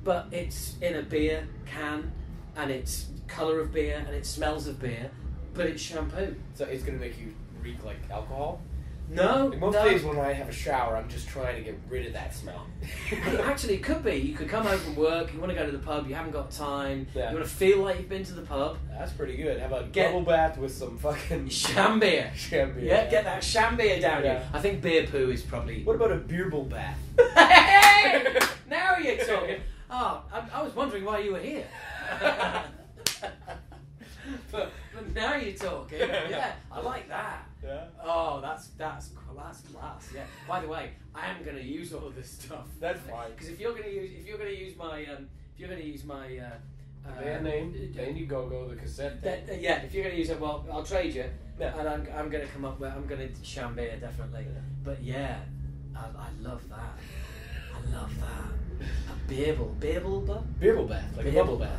E: but it's in a beer can, and it's colour of beer, and it smells of beer, but it's shampoo.
D: So it's going to make you reek like alcohol?
E: No,
D: Like most
E: no.
D: days when I have a shower, I'm just trying to get rid of that smell.
E: Actually, it could be. You could come home from work, you want to go to the pub, you haven't got time,
D: Yeah.
E: you want to feel like you've been to the pub.
D: That's pretty good. Have a
E: Get-
D: bubble bath with some fucking
E: Shambeer.
D: Shambeer.
E: Yeah, get that shambeer down
D: Yeah.
E: you. I think beer poo is probably...
D: What about a beerball bath?
E: Hey! Now you're talking. Oh, I was wondering why you were here. but now you're talking. Yeah, I like that.
D: Yeah.
E: Oh, that's class. Yeah. By the way, I am going to use all of this stuff.
D: That's fine.
E: Because if you're going to use my
D: Band name, then you go the cassette thing.
E: yeah, if you're going to use it, well, I'll trade you.
D: Yeah.
E: And I'm going to come up with, I'm going to Shambeer definitely.
D: Yeah.
E: But yeah, I love that. I love that. A beerball bath?
D: Beerball bath, like a bubble bath.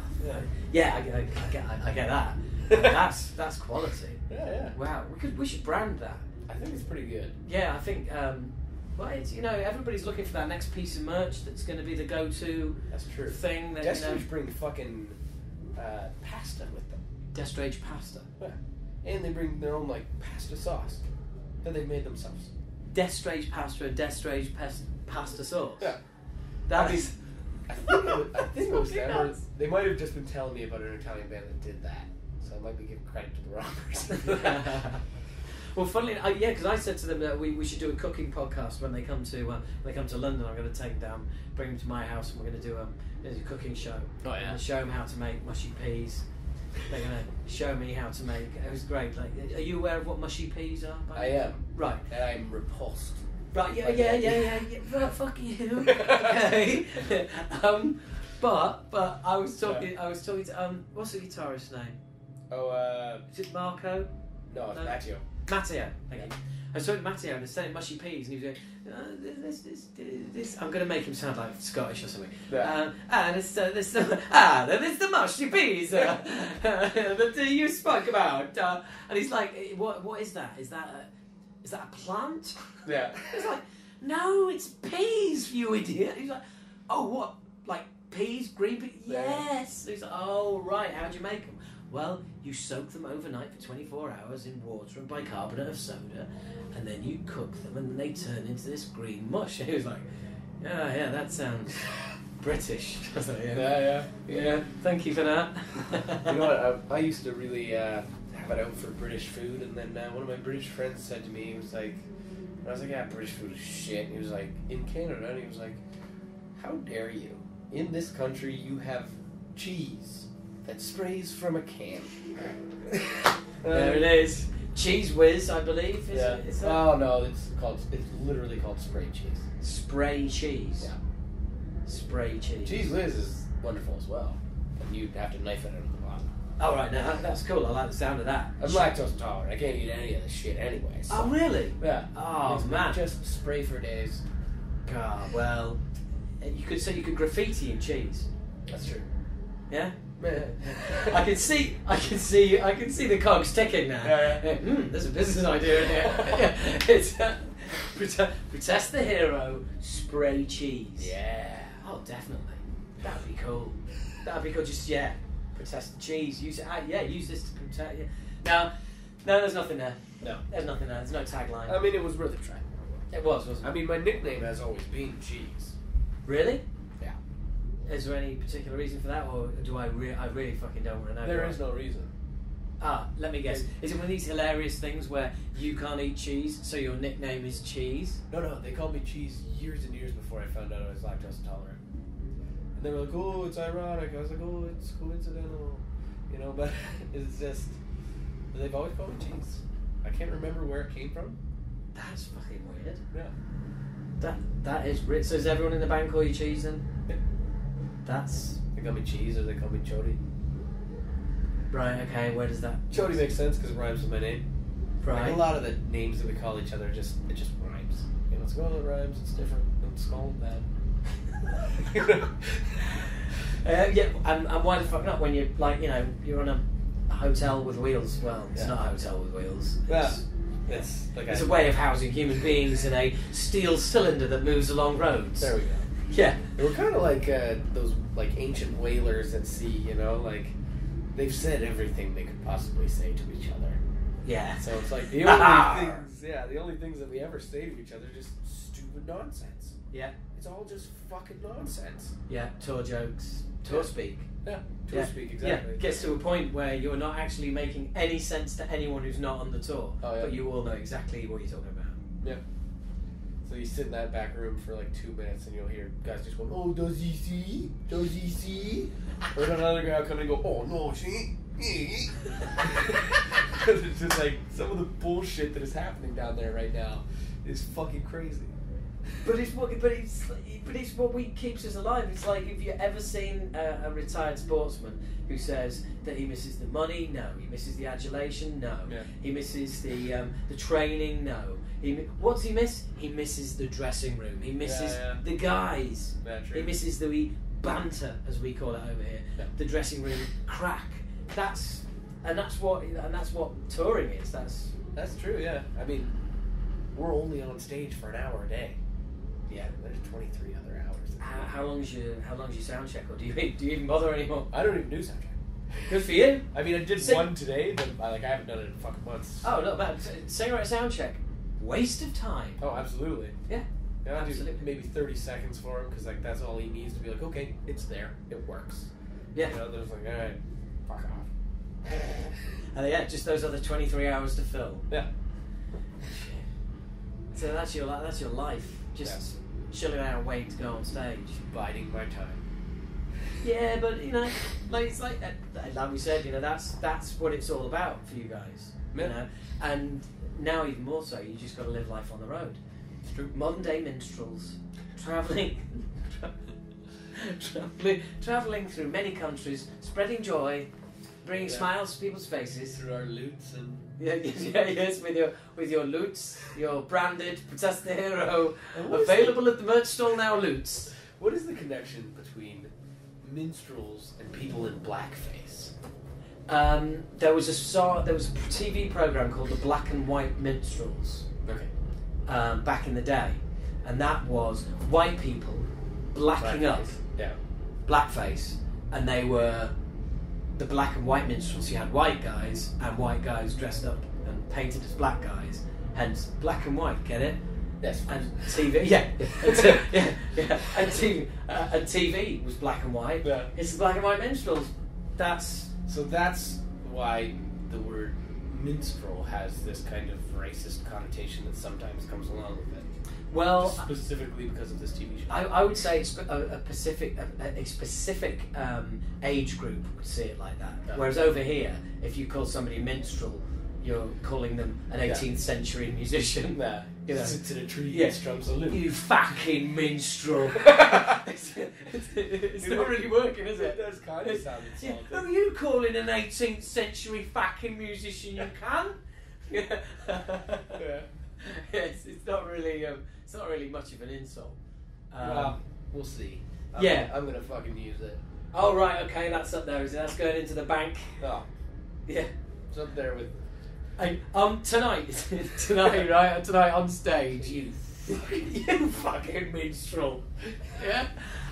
E: Yeah, I get that. That's quality.
D: Yeah.
E: Wow, we should brand that.
D: I think it's pretty good.
E: Yeah, I think. Well, it's, everybody's looking for that next piece of merch that's going to be the go-to
D: That's true.
E: thing. That
D: Destrage bring fucking pasta with them.
E: Destrage pasta.
D: Yeah. And they bring their own like pasta sauce that they made themselves.
E: Destrage pasta and Destrage pasta sauce.
D: Yeah.
E: That
D: I mean,
E: is.
D: I think it was
E: fucking
D: them. Or
E: nuts.
D: they might have just been telling me about an Italian band that did that. So I might be giving credit to the wrong person.
E: Well, funnily, yeah, because I said to them that we should do a cooking podcast when they come to London. I'm going to take them down, bring them to my house, and we're going to do a cooking show.
D: Oh, yeah.
E: And show them how to make mushy peas. They're going to show me how to make. It was great. Like, are you aware of what mushy peas are?
D: I am.
E: Right.
D: And I'm repulsed.
E: Right. Yeah. Right, fuck you. Okay. But I was talking. I was talking to what's the guitarist's name?
D: Oh,
E: Is it Marco?
D: no, it's
E: No.
D: Matteo.
E: Matteo, thank you. I was talking to Matteo and he was saying mushy peas, and he was going, this. I'm going to make him sound like Scottish or something.
D: Yeah.
E: And it's there's the mushy peas that you spoke about. And he's like, what is that? Is that a plant?
D: Yeah.
E: It's like, no, it's peas, you idiot. He's like, oh, what? Like peas, green peas?
D: Yeah.
E: Yes. He's like, oh, right. How'd you make them? Well, you soak them overnight for 24 hours in water and bicarbonate of soda, and then you cook them, and they turn into this green mush. And he was like, yeah, that sounds British. I was like, yeah. Thank you for that.
D: You know what? I used to really have it out for British food, and then one of my British friends said to me, he was like, and I was like, yeah, British food is shit. And he was like, in Canada, and he was like, how dare you? In this country, you have cheese that sprays from a can.
E: There it is. Cheese whiz, I believe. Is
D: Yeah.
E: it? Is that?
D: Oh no, it's literally called spray cheese.
E: Spray cheese.
D: Yeah.
E: Spray cheese.
D: Cheese whiz is wonderful as well, and you have to knife it out of the bottom.
E: Oh, right, now that's cool. I like the sound of that.
D: I'm lactose intolerant. I can't eat any of this shit anyway. So.
E: Oh, really?
D: Yeah.
E: Oh,
D: It's
E: man.
D: Just spray for days.
E: God, well, you could graffiti in cheese.
D: That's true.
E: Yeah.
D: Man.
E: I can see the cogs ticking now.
D: Yeah.
E: There's a business idea in here. It's protest the hero, spray cheese.
D: Yeah.
E: Oh, definitely. That'd be cool. Just protest the cheese. Use it. Use this to protect you. No, there's nothing there.
D: No.
E: There's nothing there. There's no tagline.
D: I mean, it was worth a try.
E: It wasn't
D: I
E: it?
D: mean, my nickname has always been Cheese.
E: Really?
D: Yeah.
E: Is there any particular reason for that, or do I really fucking don't want to know?
D: There is no reason.
E: Let me guess. Is it one of these hilarious things where you can't eat cheese, so your nickname is Cheese?
D: No, they called me Cheese years and years before I found out I was lactose intolerant. And they were like, oh, it's ironic. I was like, oh, it's coincidental. But it's just, they've always called me Cheese. I can't remember where it came from.
E: That's fucking weird.
D: Yeah.
E: That is weird. So does everyone in the band call you Cheese then?
D: Yeah.
E: That's...
D: They call me Cheese or they call me Chody.
E: Right, okay, where does that...
D: Chody makes sense because it rhymes with my name.
E: Right.
D: Like a lot of the names that we call each other, it just rhymes. It's it rhymes. It's different. Don't call them that.
E: Yeah, and why the fuck not when you're like, you're on a hotel with wheels. Well, it's not a hotel with wheels. It's a way of housing human beings in a steel cylinder that moves along roads.
D: There we go.
E: Yeah.
D: We're kind of like those like ancient whalers at sea, like they've said everything they could possibly say to each other.
E: Yeah.
D: So it's like the only things that we ever say to each other are just stupid nonsense.
E: Yeah.
D: It's all just fucking nonsense.
E: Yeah, tour jokes, tour speak.
D: Yeah, tour speak, exactly.
E: Yeah, gets to a point where you're not actually making any sense to anyone who's not on the tour, but you all know exactly what you're talking about.
D: Yeah. So you sit in that back room for like 2 minutes and you'll hear guys just going, oh, does he see? Does he see? Or another guy will come in and go, oh, no, see? It's just like some of the bullshit that is happening down there right now is fucking crazy.
E: But it's what keeps us alive. It's like, if you've ever seen a retired sportsman who says that he misses the money, no. He misses the adulation, no. Yeah. He misses the training, no. What's he miss? He misses the dressing room. He misses the guys. He misses the banter, as we call it over here. Yeah. The dressing room crack. That's what touring is. That's
D: true. Yeah. I mean, we're only on stage for an hour a day.
E: Yeah,
D: there's 23 other hours.
E: How long's your sound check, or do you even bother anymore?
D: I don't even do sound check.
E: Good for you.
D: I mean, I did one today, but I haven't done it in fucking months.
E: Oh, not bad. Singer at sound check, waste of time.
D: Oh, absolutely.
E: Yeah.
D: I do maybe 30 seconds for him because that's all he needs to be like, okay, it's there, it works.
E: Yeah.
D: There's like, all right, fuck off.
E: And just those other 23 hours to fill.
D: Yeah.
E: So that's your life. Just chilling out, waiting to go on stage,
D: biding my time.
E: Yeah, but it's like we said, that's what it's all about for you guys.
D: Yeah.
E: And now even more so, you just got to live life on the road.
D: It's true.
E: Modern day minstrels, traveling through many countries, spreading joy, bringing smiles to people's faces
D: through our lutes and.
E: Yes, with your lutes, your branded Protest the Hero, available at the merch stall now. Lutes.
D: What is the connection between minstrels and people in blackface?
E: There was a TV program called The Black and White Minstrels.
D: Okay.
E: Back in the day, and that was white people blacking up, blackface, and they were the black and white minstrels. You had white guys and white guys dressed up and painted as black guys, hence black and white. Get it?
D: Yes.
E: And TV, and TV was black and white.
D: Yeah.
E: It's the black and white minstrels. That's
D: why the word minstrel has this kind of racist connotation that sometimes comes along with it.
E: Well,
D: specifically because of this TV show.
E: I would say it's a specific age group would see it like that. Yeah. Whereas over here, if you call somebody a minstrel, you're calling them an 18th century musician.
D: Yeah. Sits in a tree and strums a lute.
E: You fucking minstrel. it's not really working, is it?
D: It does kind of sound insulting.
E: Who are you calling an 18th century fucking musician, you can? Yeah. Yes, it's not really much of an insult.
D: Well, we'll see. I'm gonna fucking use it.
E: Oh right, okay, that's up there. Is it? That's going into the bank.
D: Oh,
E: yeah,
D: it's up there with.
E: Hey, tonight, right? Tonight on stage, you fucking minstrel. Yeah.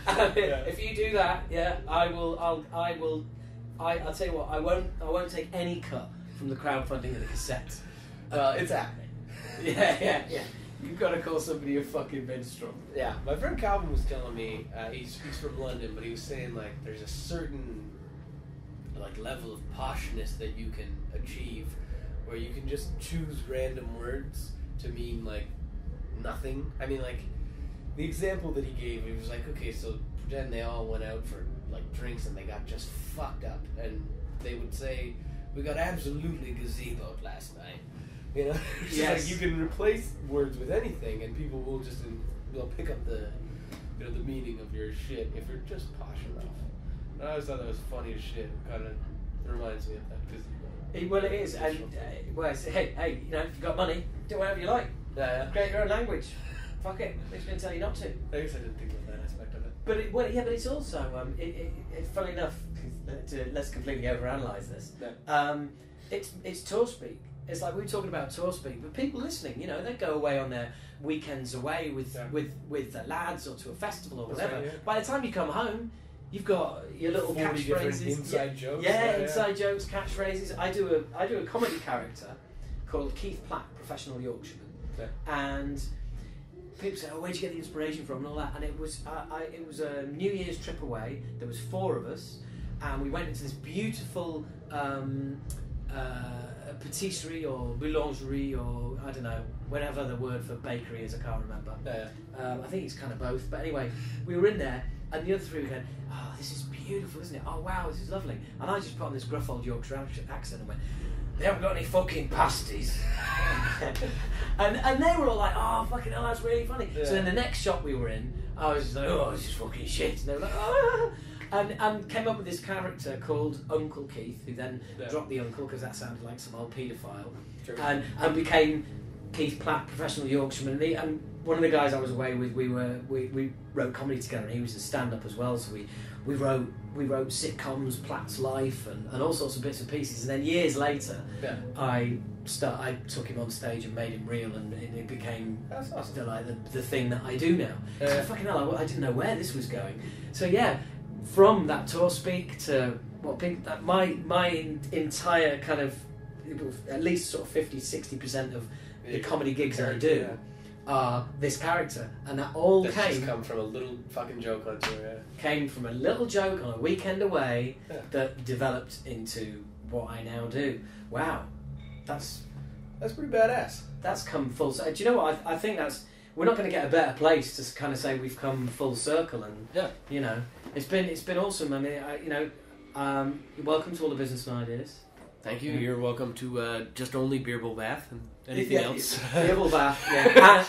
E: If you do that, I'll tell you what. I won't take any cut from the crowdfunding of the cassette.
D: It's happening.
E: Yeah. You've got to call somebody a fucking minstrel.
D: Yeah, my friend Calvin was telling me, he's from London, but he was saying like there's a certain like level of poshness that you can achieve where you can just choose random words to mean like nothing. I mean, like the example that he gave, he was like, okay, so pretend they all went out for like drinks and they got just fucked up, and they would say, we got absolutely gazeboed last night. It's like you can replace words with anything, and people will just they'll pick up the the meaning of your shit if you're just posh enough. And I always thought that was funny as shit. Kind of reminds me of that because.
E: Well, it is, and hey, if you've got money, do whatever you like.
D: Yeah.
E: Create your own language. fuck it, I'm just going to tell you not to.
D: I guess I didn't think of that aspect of it.
E: But but it's also funny enough. Let's completely overanalyze this.
D: Yeah.
E: It's tour speak. It's like we were talking about tour speak, but people listening, you know, they go away on their weekends away with the lads or to a festival or whatever.
D: Right, yeah.
E: By the time you come home, you've got your little
D: 40 different
E: catchphrases,
D: inside jokes.
E: Yeah, inside jokes, catchphrases. I do a comedy character called Keith Platt, professional Yorkshireman, and people say, "Oh, where'd you get the inspiration from?" and all that. And it was a New Year's trip away. There was 4 of us, and we went into this beautiful patisserie or boulangerie or I don't know, whatever the word for bakery is, I can't remember. I think it's kind of both. But anyway, we were in there, and the other 3 were going, "Oh, this is beautiful, isn't it? Oh wow, this is lovely." And I just put on this gruff old Yorkshire accent and went, "They haven't got any fucking pasties." and they were all like, "Oh fucking hell, that's really funny." So then the next shop we were in, I was just like, "Oh, this is fucking shit." And they were like, "Oh." And came up with this character called Uncle Keith, who then dropped the uncle because that sounded like some old paedophile, and became Keith Platt, professional Yorkshireman. And one of the guys I was away with, we wrote comedy together, and he was a stand-up as well. So we wrote sitcoms, Platt's life, and all sorts of bits and pieces. And then years later, I took him on stage and made him real, and it became like the thing that I do now. So fucking hell, I didn't know where this was going. So yeah. From that tour speak to my entire kind of at least sort of 50-60% of the comedy gigs that I do are this character, and that all came
D: come from a little fucking joke on tour.
E: Came from a little joke on a weekend away that developed into what I now do. Wow, that's
D: pretty badass.
E: That's come full. Do you know what? I think that's. We're not going to get a better place to kind of say we've come full circle, and you know, it's been awesome. I mean, you're welcome to all the business and ideas.
D: Thank you. You're welcome to just only Beerball Bath and anything else.
E: Beerball Bath, yeah,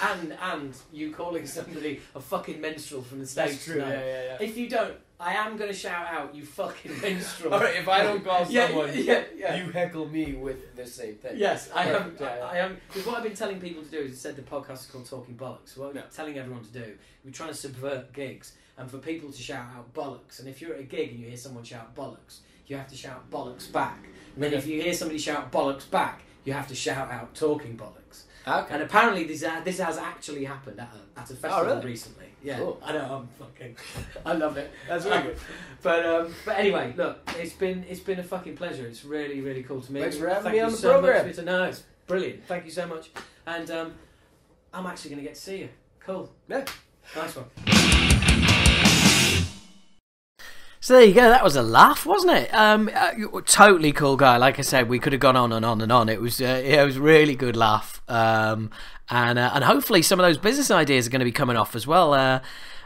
E: and you calling somebody a fucking minstrel from the States.
D: That's true. No. Yeah.
E: If you don't, I am going to shout out, "You fucking minstrel!"
D: All right. If I don't call someone,
E: you
D: heckle me with the same thing.
E: Yes, I am. I am. Because what I've been telling people to do is, said the podcast is called Talking Bollocks. What I'm telling everyone to do, we're trying to subvert gigs, and for people to shout out bollocks. And if you're at a gig and you hear someone shout bollocks, you have to shout bollocks back. And then if you hear somebody shout bollocks back, you have to shout out talking bollocks.
D: Okay.
E: And apparently this has actually happened at a festival recently. Yeah,
D: cool.
E: I know. I love it.
D: That's really good.
E: But anyway, look, it's been a fucking pleasure. It's really, really cool to meet you.
D: Thanks for having me
E: you
D: on the
E: so
D: program.
E: much. No, it's brilliant. Thank you so much. And I'm actually going to get to see you. Cool.
D: Yeah.
E: Nice one.
A: So there you go. That was a laugh, wasn't it? Totally cool guy. Like I said, we could have gone on and on and on. It was a really good laugh, and hopefully some of those business ideas are going to be coming off as well.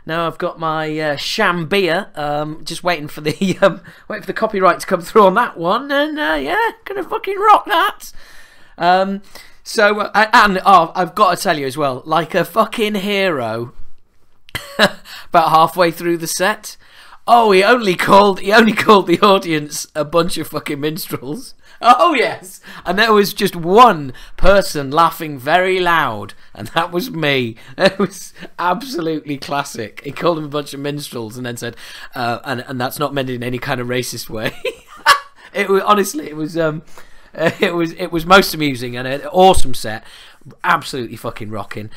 A: Now I've got my sham beer, just waiting for the copyright to come through on that one, and gonna fucking rock that. I've got to tell you as well, like a fucking hero. About halfway through the set. Oh, he only called the audience a bunch of fucking minstrels. Oh yes, and there was just one person laughing very loud, and that was me. It was absolutely classic. He called them a bunch of minstrels, and then said, "And that's not meant in any kind of racist way." It was honestly, it was most amusing and an awesome set. Absolutely fucking rocking.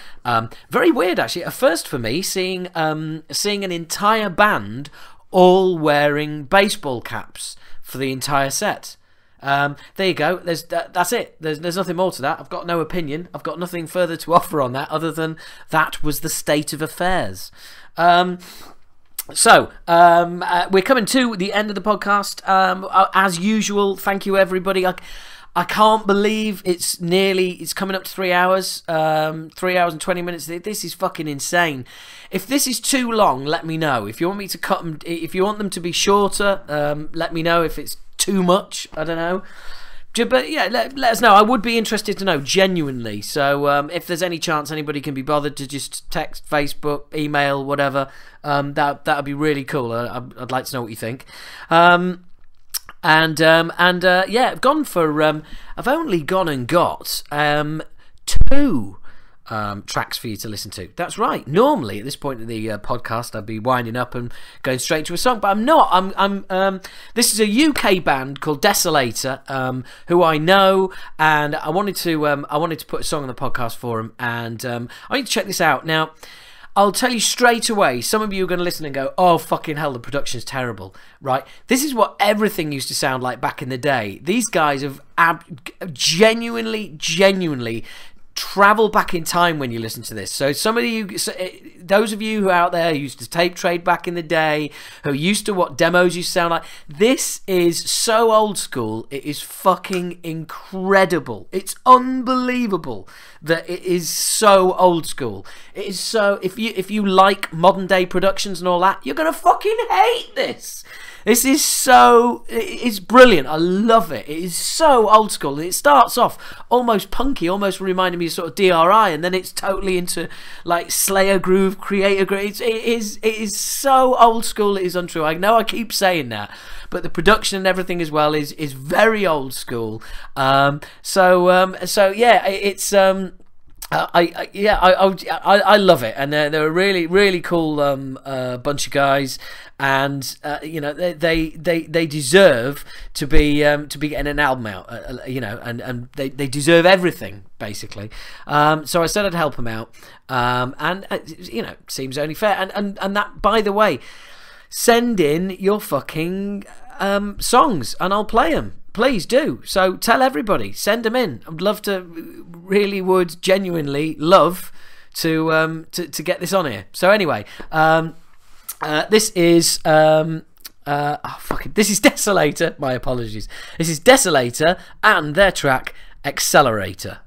A: Very weird actually at first for me seeing an entire band all wearing baseball caps for the entire set. There you go. That's it. There's nothing more to that. I've got no opinion. I've got nothing further to offer on that other than that was the state of affairs. So we're coming to the end of the podcast. As usual, thank you everybody. I can't believe it's coming up to 3 hours, 3 hours and 20 minutes. This is fucking insane. If this is too long, let me know. If you want me to cut them, if you want them to be shorter, let me know. If it's too much, I don't know. But yeah, let us know. I would be interested to know, genuinely. So if there's any chance anybody can be bothered to just text, Facebook, email, whatever, that would be really cool. I'd like to know what you think. I've gone for. I've only gone and got 2 tracks for you to listen to. That's right. Normally at this point of the podcast, I'd be winding up and going straight to a song, but I'm not. This is a UK band called Desolater, who I know, and I wanted to put a song on the podcast for them, and I need to check this out now. I'll tell you straight away, some of you are going to listen and go, oh, fucking hell, the production's terrible, right? This is what everything used to sound like back in the day. These guys have genuinely travel back in time when you listen to this. So those of you who are out there who used to tape trade back in the day, who used to what demos used to sound like, this is so old school. It is fucking incredible. It's unbelievable that it is so old school. It is so, if you like modern day productions and all that, you're gonna fucking hate this. This is so... It's brilliant. I love it. It is so old school. It starts off almost punky, almost reminding me of sort of DRI, and then it's totally into like Slayer groove, Creator groove. It is so old school. It is untrue. I know I keep saying that, but the production and everything as well is very old school. So yeah, it's... I love it, and they're a really, really cool bunch of guys, and you know, they deserve to be getting an album out, you know, and they deserve everything basically. So I said I'd help them out, and you know, seems only fair. And that, by the way, send in your fucking songs, and I'll play them. Please do. So tell everybody, send them in. I'd love to, really would genuinely love to get this on here. So anyway, this is this is Desolator. My apologies. This is Desolator and their track Accelerator.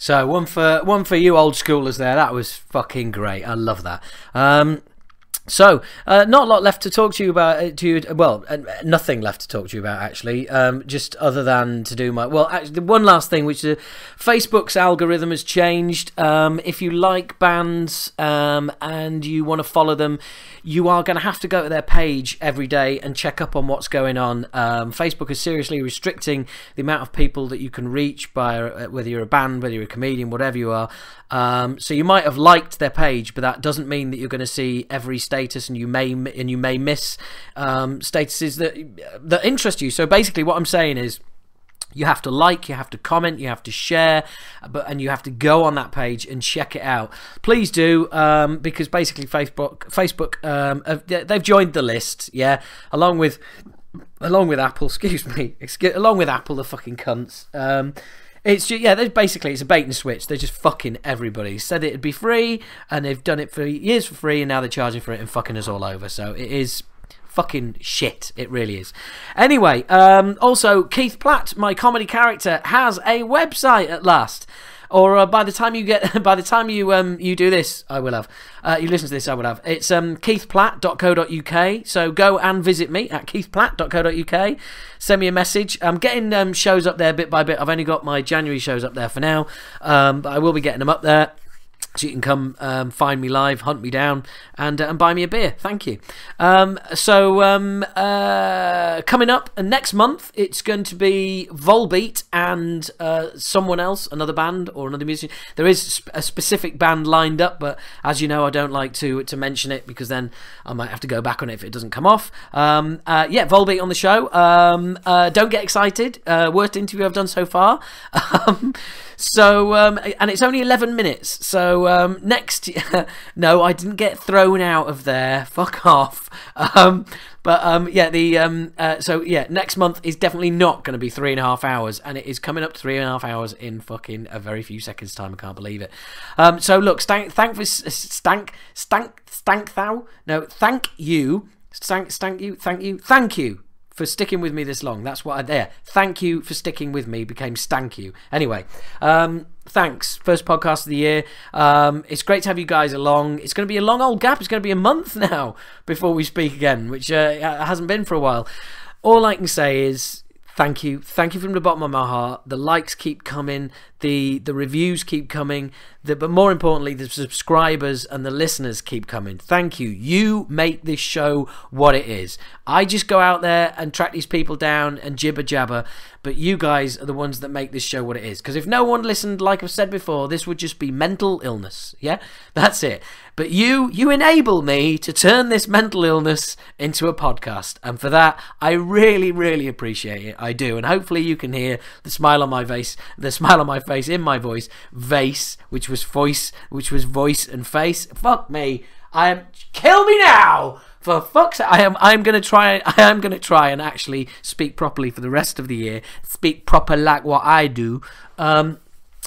A: So one for you old schoolers there. That was fucking great. I love that. So, not a lot left to talk to you about. Nothing left to talk to you about, actually. Just other than to do my... Well, actually, the one last thing, which Facebook's algorithm has changed. If you like bands and you want to follow them, you are going to have to go to their page every day and check up on what's going on. Facebook is seriously restricting the amount of people that you can reach by whether you're a band, whether you're a comedian, whatever you are. So you might have liked their page, but that doesn't mean that you're going to see every status, and you may miss statuses that interest you. So basically, what I'm saying is, you have to like, you have to comment, you have to share, and you have to go on that page and check it out. Please do, because basically Facebook, they've joined the list, yeah, along with Apple. Excuse me, along with Apple, the fucking cunts. It's just, it's a bait and switch. They're just fucking everybody. Said it'd be free, and they've done it for years for free, and now they're charging for it and fucking us all over. So it is fucking shit. It really is. Anyway, also Keith Platt, my comedy character, has a website at last. Or by the time you do this, I will have. You listen to this, I will have. It's keithplatt.co.uk. So go and visit me at keithplatt.co.uk. Send me a message. I'm getting shows up there bit by bit. I've only got my January shows up there for now, but I will be getting them up there. So you can come find me live, hunt me down, and buy me a beer. Thank you. Coming up next month, it's going to be Volbeat and someone else, another band or another musician. There is a specific band lined up, but as you know, I don't like to mention it because then I might have to go back on it if it doesn't come off. Volbeat on the show. Don't get excited. Worst interview I've done so far. And it's only 11 minutes. So next, no, I didn't get thrown out of there. Fuck off. Next month is definitely not going to be 3.5 hours, and it is coming up to 3.5 hours in fucking a very few seconds time. I can't believe it. So look, thank you for sticking with me this long. That's what thank you for sticking with me became stank you. Anyway, thanks. First podcast of the year. It's great to have you guys along. It's going to be a long old gap. It's going to be a month now before we speak again, which hasn't been for a while. All I can say is thank you. Thank you from the bottom of my heart. The likes keep coming. The reviews keep coming. But more importantly, the subscribers and the listeners keep coming. Thank you. You make this show what it is. I just go out there and track these people down and jibber jabber, but you guys are the ones that make this show what it is. Because if no one listened, like I've said before, this would just be mental illness. Yeah, that's it. But you enable me to turn this mental illness into a podcast, and for that, I really, really appreciate it. I do, and hopefully you can hear the smile on my face, in my voice, which was voice and face. Fuck me. Kill me now. For fuck's sake, I am going to try and actually speak properly for the rest of the year. Speak proper like what I do. I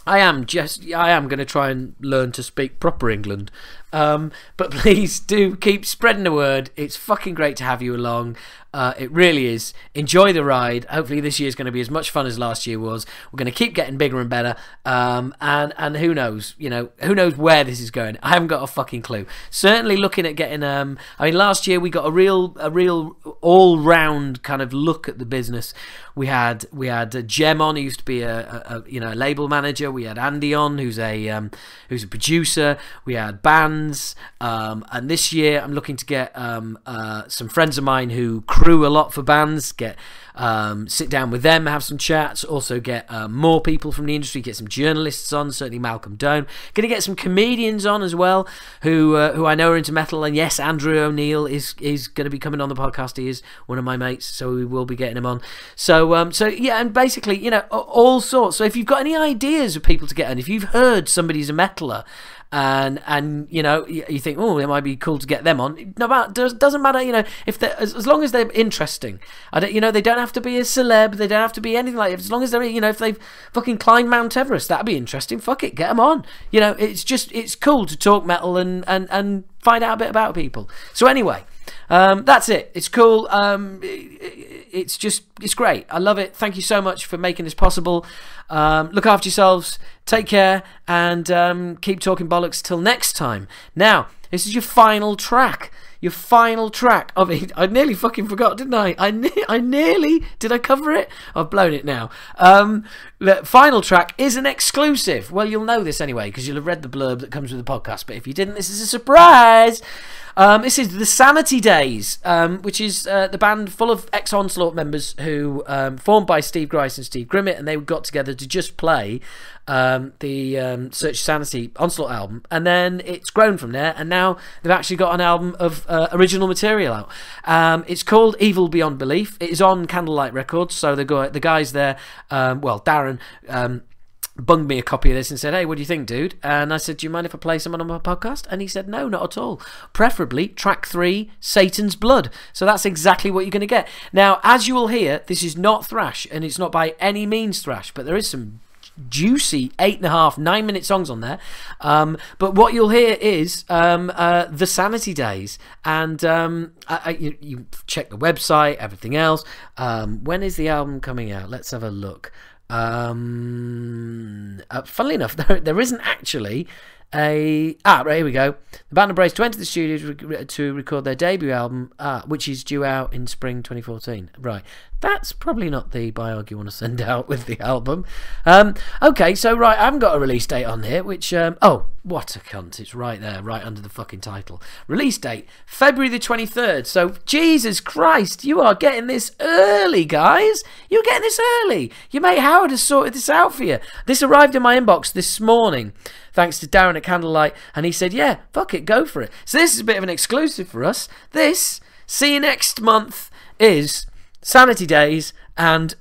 A: am going to try and learn to speak proper England. But please do keep spreading the word. It's fucking great to have you along. It really is. Enjoy the ride. Hopefully this year's going to be as much fun as last year was. We're going to keep getting bigger and better. And who knows? Who knows where this is going? I haven't got a fucking clue. Certainly looking at getting. Last year we got a real all-round kind of look at the business. We had Jem on, who used to be a label manager. We had Andy on, who's a producer. We had bands, and this year I'm looking to get some friends of mine who crew a lot for bands, sit down with them, have some chats, also get more people from the industry, get some journalists on, certainly Malcolm Doan. Going to get some comedians on as well, who I know are into metal, and yes, Andrew O'Neill is going to be coming on the podcast. He is one of my mates, so we will be getting him on. So and basically, all sorts. So if you've got any ideas of people to get on, if you've heard somebody's a metaler, and you think, oh, it might be cool to get them on. No, doesn't matter. If they as long as they're interesting. They don't have to be a celeb. They don't have to be anything like. As long as they're, if they've fucking climbed Mount Everest, that'd be interesting. Fuck it, get them on. It's cool to talk metal and find out a bit about people. So anyway. That's it. It's cool. It's great. I love it. Thank you so much for making this possible. Look after yourselves. Take care, and keep talking bollocks till next time. Now, this is your final track. Your final track of it. I nearly fucking forgot, didn't I? I nearly... Did I cover it? I've blown it now. The final track is an exclusive. Well, you'll know this anyway, because you'll have read the blurb that comes with the podcast. But if you didn't, this is a surprise. This is the Sanity Days, which is the band full of ex-Onslaught members who formed by Steve Grice and Steve Grimmett, and they got together to just play the Search Sanity Onslaught album, and then it's grown from there, and now they've actually got an album of original material out. It's called Evil Beyond Belief. It is on Candlelight Records, so the guys there, Darren, bunged me a copy of this and said, hey, what do you think, dude? And I said, do you mind if I play someone on my podcast? And he said, no, not at all. Preferably track 3, Satan's Blood. So that's exactly what you're going to get. Now, as you will hear, this is not thrash, and it's not by any means thrash, but there is some juicy 8.5, 9-minute songs on there. But what you'll hear is the Sanity Days, and you check the website, everything else. When is the album coming out? Let's have a look. Funnily enough, there isn't actually right, here we go. The band embraced to enter the studio to record their debut album, which is due out in spring 2014. Right, that's probably not the biog you want to send out with the album. Okay, so right, I haven't got a release date on here, which what a cunt, it's right there, right under the fucking title. Release date, February the 23rd. So Jesus Christ, you are getting this early, guys. You're getting this early. Your mate Howard has sorted this out for you. This arrived in my inbox this morning, thanks to Darren at Candlelight, and he said, yeah, fuck it, go for it. So this is a bit of an exclusive for us. This, see you next month, is Sanity Days and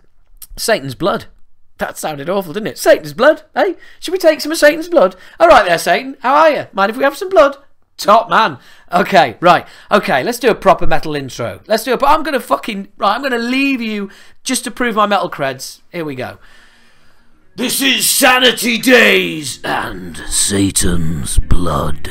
A: Satan's Blood. That sounded awful, didn't it? Satan's Blood, eh? Should we take some of Satan's Blood? All right there, Satan. How are you? Mind if we have some blood? Top man. Okay, right. Okay, let's do a proper metal intro. Let's do it. But I'm going to leave you just to prove my metal creds. Here we go. This is Sanity Days and Satan's Blood.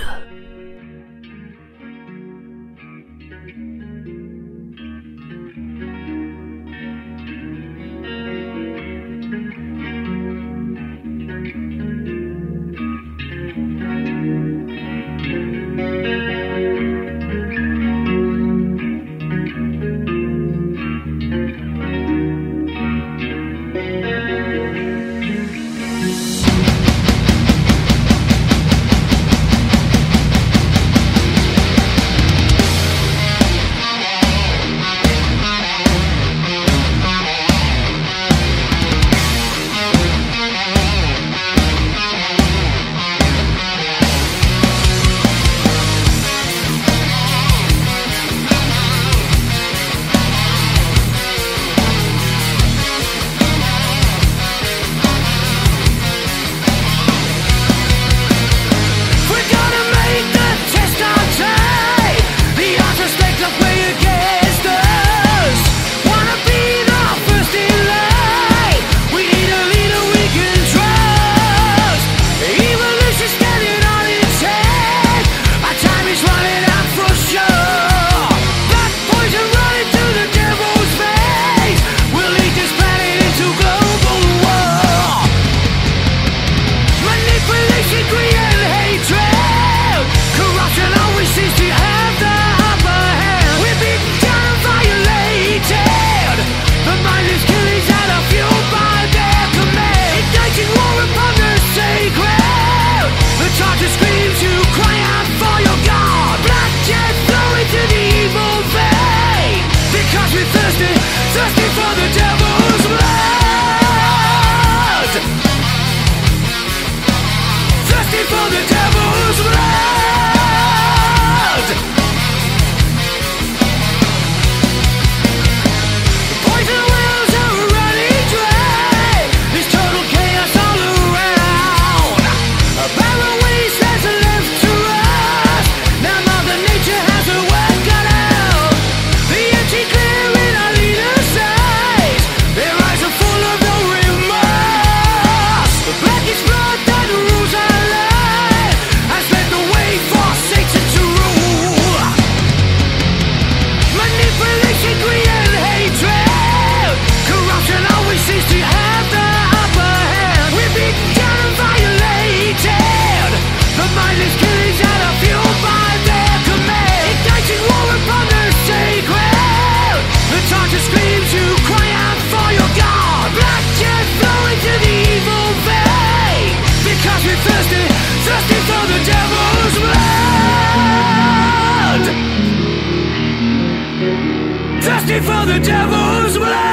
A: for the devil's blood.